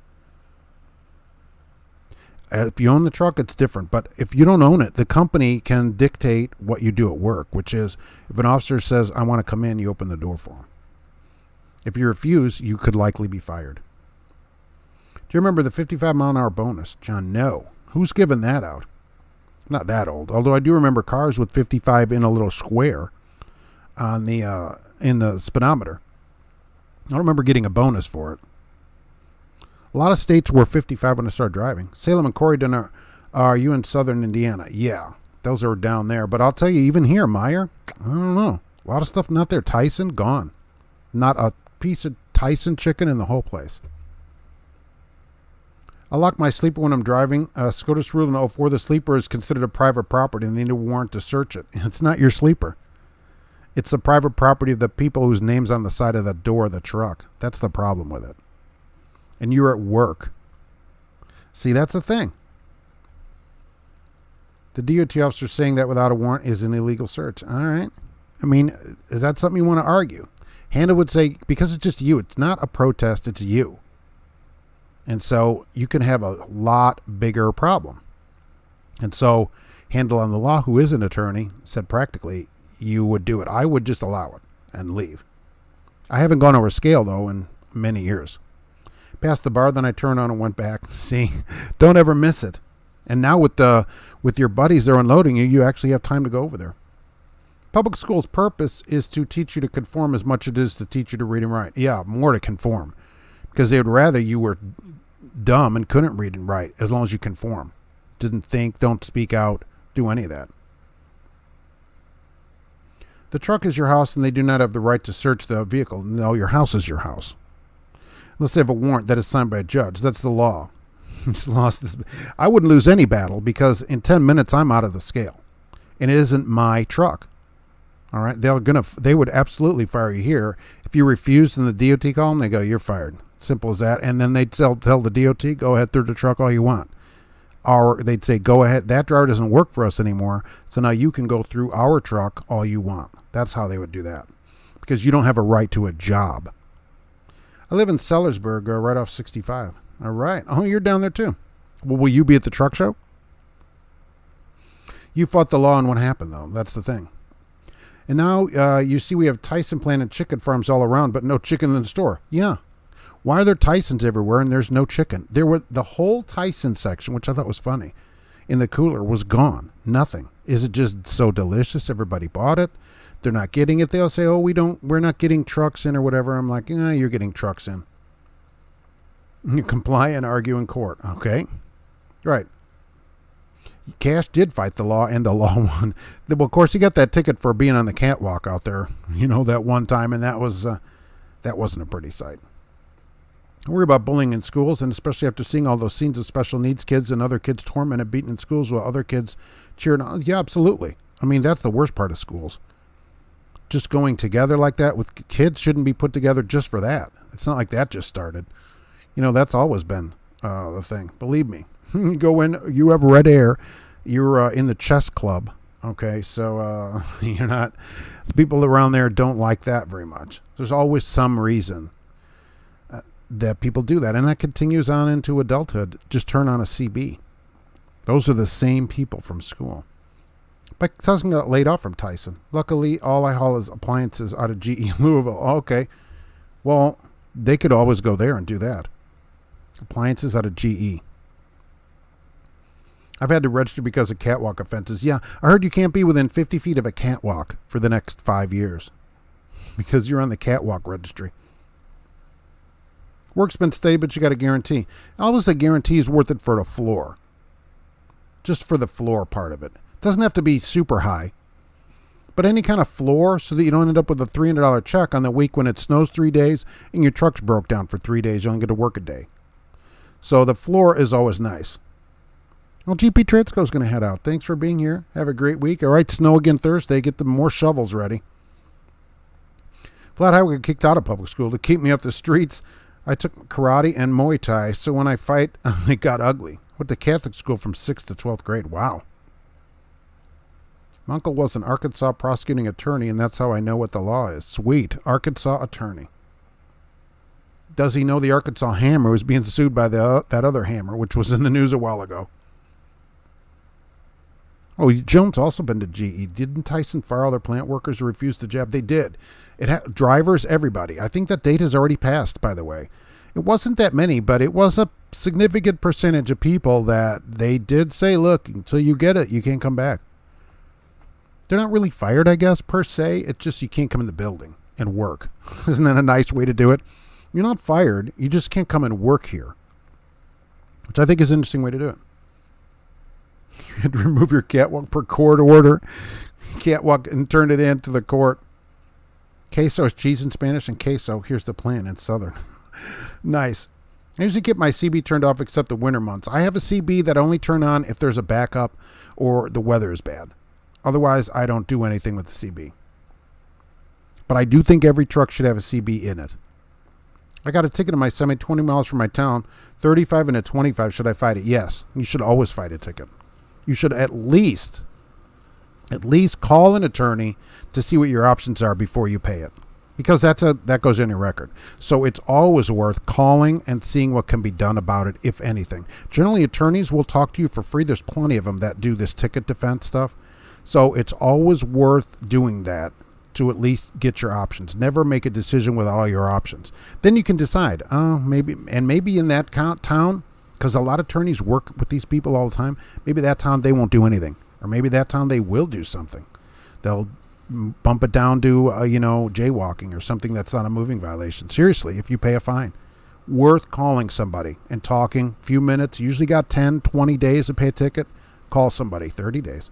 If you own the truck, it's different. But if you don't own it, the company can dictate what you do at work, which is if an officer says, I want to come in, you open the door for him. If you refuse, you could likely be fired. Do you remember the 55-mile-an-hour bonus? John, no. Who's giving that out? Not that old. Although I do remember cars with 55 in a little square on the in the speedometer. I don't remember getting a bonus for it. A lot of states were 55 when I started driving. Salem and Corydon are you in southern Indiana? Yeah, those are down there. But I'll tell you, even here, Meyer, I don't know. A lot of stuff not there. Tyson, gone. Not a piece of Tyson chicken in the whole place. I lock my sleeper when I'm driving. SCOTUS rule in 04, the sleeper is considered a private property and they need a warrant to search it. It's not your sleeper. It's the private property of the people whose name's on the side of the door of the truck. That's the problem with it. And you're at work. See, that's the thing. The DOT officer saying that without a warrant is an illegal search. All right. I mean, is that something you want to argue? Handel would say, because it's just you. It's not a protest. It's you. And so you can have a lot bigger problem. And so Handel on the law, who is an attorney, said practically you would do it. I would just allow it and leave. I haven't gone over scale, though, in many years. Passed the bar, then I turned on and went back. See, don't ever miss it. And now with your buddies, they're unloading you, you actually have time to go over there. Public school's purpose is to teach you to conform as much as it is to teach you to read and write. Yeah, more to conform. Because they would rather you were dumb and couldn't read and write as long as you conform. Didn't think, don't speak out, do any of that. The truck is your house and they do not have the right to search the vehicle. No, your house is your house. Unless they have a warrant that is signed by a judge. That's the law. I wouldn't lose any battle because in 10 minutes I'm out of the scale. And it isn't my truck. All right? They would absolutely fire you here. If you refuse and the DOT call them, they go, you're fired. Simple as that. And then they'd tell the DOT, go ahead through the truck all you want. Or they'd say, go ahead. That driver doesn't work for us anymore. So now you can go through our truck all you want. That's how they would do that. Because you don't have a right to a job. I live in Sellersburg, right off 65. All right. Oh, you're down there too. Well, will you be at the truck show? You fought the law and what happened, though. That's the thing. And now you see we have Tyson planted chicken farms all around, but no chicken in the store. Yeah. Why are there Tysons everywhere and there's no chicken? The whole Tyson section, which I thought was funny, in the cooler was gone. Nothing. Is it just so delicious? Everybody bought it. They're not getting it. They'll say, oh, we're not getting trucks in or whatever. I'm like, you're getting trucks in. You comply and argue in court. Okay. Right. Cash did fight the law, and the law won. Well, of course, he got that ticket for being on the catwalk out there, that one time, and that wasn't a pretty sight. I worry about bullying in schools, and especially after seeing all those scenes of special needs kids and other kids tormented, beaten in schools while other kids cheering on. Yeah, absolutely. I mean, that's the worst part of schools. Just going together like that with kids shouldn't be put together just for that. It's not like that just started. That's always been the thing. Believe me. You go in, you have red hair, you're in the chess club, okay? So you're not, the people around there don't like that very much. There's always some reason that people do that, and that continues on into adulthood. Just turn on a CB. Those are the same people from school. But Tyson got laid off from Tyson. Luckily, all I haul is appliances out of GE Louisville. Okay, well, they could always go there and do that. Appliances out of GE. I've had to register because of catwalk offenses. Yeah, I heard you can't be within 50 feet of a catwalk for the next 5 years because you're on the catwalk registry. Work's been steady, but you got a guarantee. Always a guarantee is worth it for the floor. Just for the floor part of it. Doesn't have to be super high. But any kind of floor so that you don't end up with a $300 check on the week when it snows 3 days and your truck's broke down for 3 days. You only get to work a day. So the floor is always nice. Well, GP Transco's going to head out. Thanks for being here. Have a great week. All right, snow again Thursday. Get the more shovels ready. Flat Highway got kicked out of public school to keep me off the streets. I took karate and Muay Thai, so when I fight, it got ugly. Went to Catholic school from 6th to 12th grade. Wow. My uncle was an Arkansas prosecuting attorney, and that's how I know what the law is. Sweet. Arkansas attorney. Does he know the Arkansas Hammer was being sued by that other hammer, which was in the news a while ago? Oh, Jones also been to GE. Didn't Tyson fire all their plant workers who refused the job? They did. Drivers, everybody. I think that date has already passed, by the way. It wasn't that many, but it was a significant percentage of people that they did say, look, until you get it, you can't come back. They're not really fired, I guess, per se. It's just you can't come in the building and work. Isn't that a nice way to do it? You're not fired. You just can't come and work here, which I think is an interesting way to do it. You had to remove your catwalk per court order. Catwalk and turn it into the court. Queso is cheese in Spanish, and queso, here's the plan in Southern. Nice. I usually get my CB turned off except the winter months. I have a CB that I only turn on if there's a backup or the weather is bad. Otherwise, I don't do anything with the CB. But I do think every truck should have a CB in it. I got a ticket in my semi 20 miles from my town, 35 and a 25. Should I fight it? Yes. You should always fight a ticket. You should at least call an attorney to see what your options are before you pay it. Because that goes in your record. So it's always worth calling and seeing what can be done about it, if anything. Generally, attorneys will talk to you for free. There's plenty of them that do this ticket defense stuff. So it's always worth doing that to at least get your options. Never make a decision without all your options. Then you can decide, maybe in that town, because a lot of attorneys work with these people all the time, maybe that town they won't do anything. Or maybe that town they will do something. They'll bump it down to, jaywalking or something that's not a moving violation. Seriously, if you pay a fine. Worth calling somebody and talking. Few minutes. Usually got 10, 20 days to pay a ticket. Call somebody. 30 days.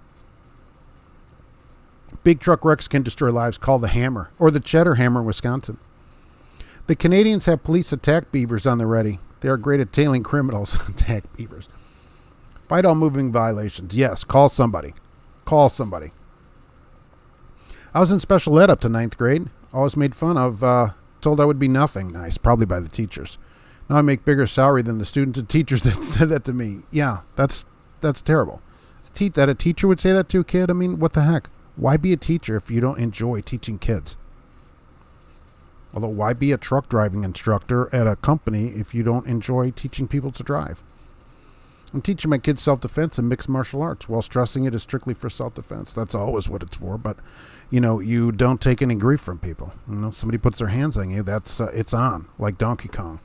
Big truck wrecks can destroy lives. Call the Hammer or the Cheddar Hammer in Wisconsin. The Canadians have police attack beavers on the ready. They are great at tailing criminals. Attack beavers. Fight all moving violations. Yes, call somebody. Call somebody. I was in special ed up to 9th grade. Always made fun of, told I would be nothing nice, probably by the teachers. Now I make bigger salary than the students and teachers that said that to me. Yeah, that's terrible. That a teacher would say that to a kid? I mean, what the heck? Why be a teacher if you don't enjoy teaching kids? Although, why be a truck driving instructor at a company if you don't enjoy teaching people to drive? I'm teaching my kids self-defense and mixed martial arts while stressing it is strictly for self-defense. That's always what it's for. But, you don't take any grief from people. Somebody puts their hands on you, that's it's on, like Donkey Kong.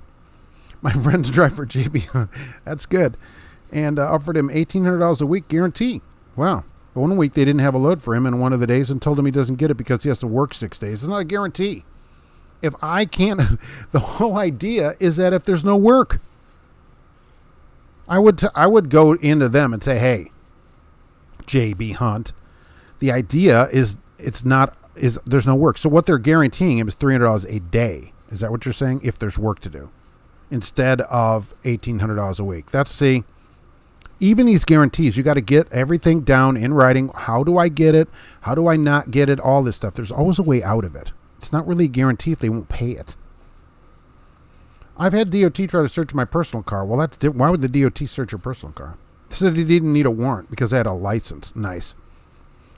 My friends drive for JB. That's good. And offered him $1,800 a week guarantee. Wow. But one week they didn't have a load for him in one of the days and told him he doesn't get it because he has to work 6 days. It's not a guarantee. If I can't, the whole idea is that if there's no work, I would go into them and say, hey, JB Hunt, the idea is there's no work. So what they're guaranteeing him is $300 a day. Is that what you're saying? If there's work to do, instead of $1,800 a week. Even these guarantees, you got to get everything down in writing. How do I get it? How do I not get it? All this stuff. There's always a way out of it. It's not really a guarantee if they won't pay it. I've had DOT try to search my personal car. Well, that's different. Why would the DOT search your personal car? They said he didn't need a warrant because I had a license. Nice.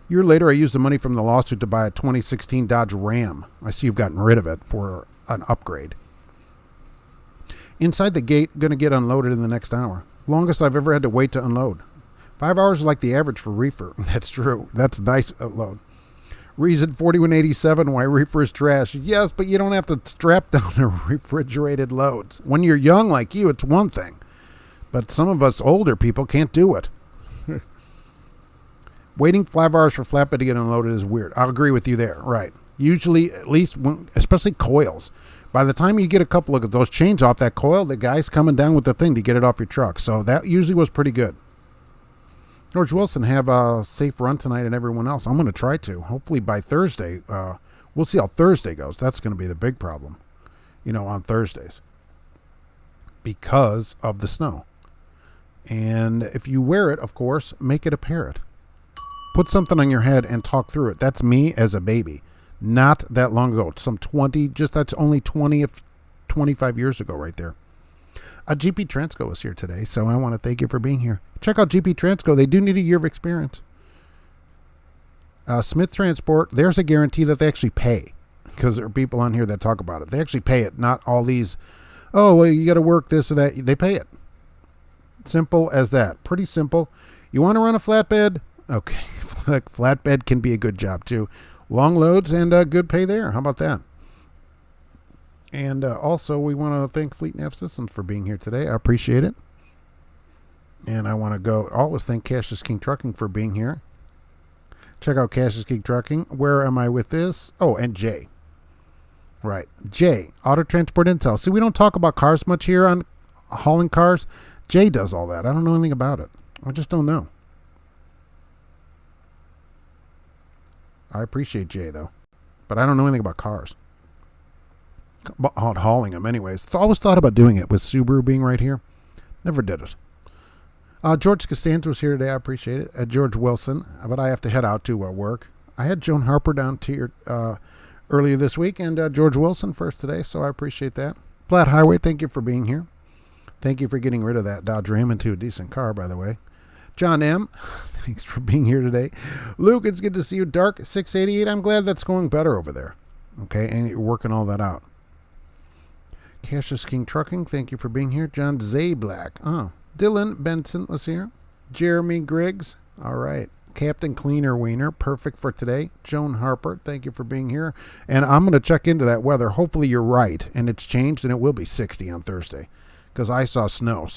A year later, I used the money from the lawsuit to buy a 2016 Dodge Ram. I see you've gotten rid of it for an upgrade. Inside the gate, going to get unloaded in the next hour. Longest I've ever had to wait to unload. 5 hours is like the average for reefer. That's true. That's a nice load. Reason 4187 why reefer is trash. Yes, but you don't have to strap down the refrigerated loads. When you're young like you, it's one thing. But some of us older people can't do it. Waiting 5 hours for flatbed to get unloaded is weird. I'll agree with you there. Right. Usually, at least, especially coils. By the time you get a couple of those chains off that coil, the guy's coming down with the thing to get it off your truck. So that usually was pretty good. George Wilson, have a safe run tonight and everyone else. I'm going to try to. Hopefully by Thursday. We'll see how Thursday goes. That's going to be the big problem, on Thursdays. Because of the snow. And if you wear it, of course, make it a parrot. Put something on your head and talk through it. That's me as a baby. Not that long ago. That's only 25 years ago right there. GP Transco is here today, so I want to thank you for being here. Check out GP Transco. They do need a year of experience. Smith Transport, there's a guarantee that they actually pay, because there are people on here that talk about it. They actually pay it, not all these, you got to work this or that. They pay it. Simple as that. Pretty simple. You want to run a flatbed? Okay. Flatbed can be a good job, too. Long loads and good pay there. How about that? And also, we want to thank Fleet Nav Systems for being here today. I appreciate it. And I want to always thank Cassius King Trucking for being here. Check out Cassius King Trucking. Where am I with this? Oh, and Jay. Right. Jay, Auto Transport Intel. See, we don't talk about cars much here on hauling cars. Jay does all that. I don't know anything about it. I just don't know. I appreciate Jay, though. But I don't know anything about cars. About hauling them anyways. Always thought about doing it with Subaru being right here. Never did it. George Costanza was here today. I appreciate it. George Wilson. But I have to head out to work. I had Joan Harper down to your earlier this week. And George Wilson first today. So I appreciate that. Flat Highway, thank you for being here. Thank you for getting rid of that Dodge Ram into a decent car, by the way. John M., thanks for being here today. Luke, it's good to see you. Dark 688, I'm glad that's going better over there. Okay, and you're working all that out. Cassius King Trucking, thank you for being here. John Zablack. Dylan Benson was here. Jeremy Griggs. All right. Captain Cleaner Wiener, perfect for today. Joan Harper, thank you for being here. And I'm going to check into that weather. Hopefully you're right, and it's changed, and it will be 60 on Thursday. Because I saw snow,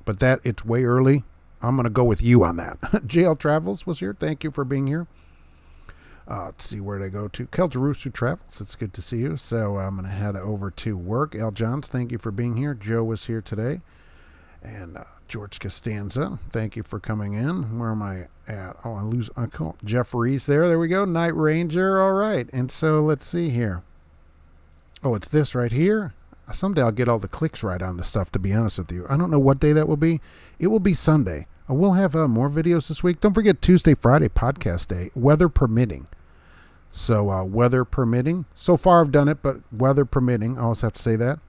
but it's way early. I'm going to go with you on that. JL Travels was here. Thank you for being here. Let's see where I go to. Kel Jerusu Travels. It's good to see you. So I'm going to head over to work. Al Johns, thank you for being here. Joe was here today. And George Costanza, thank you for coming in. Where am I at? I call Jeff Reese there. There we go. Night Ranger. All right. And so let's see here. Oh, it's this right here. Someday I'll get all the clicks right on the stuff, to be honest with you. I don't know what day that will be. It will be Sunday. We'll have more videos this week. Don't forget Tuesday, Friday, podcast day, weather permitting. So weather permitting. So far I've done it, but weather permitting. I always have to say that.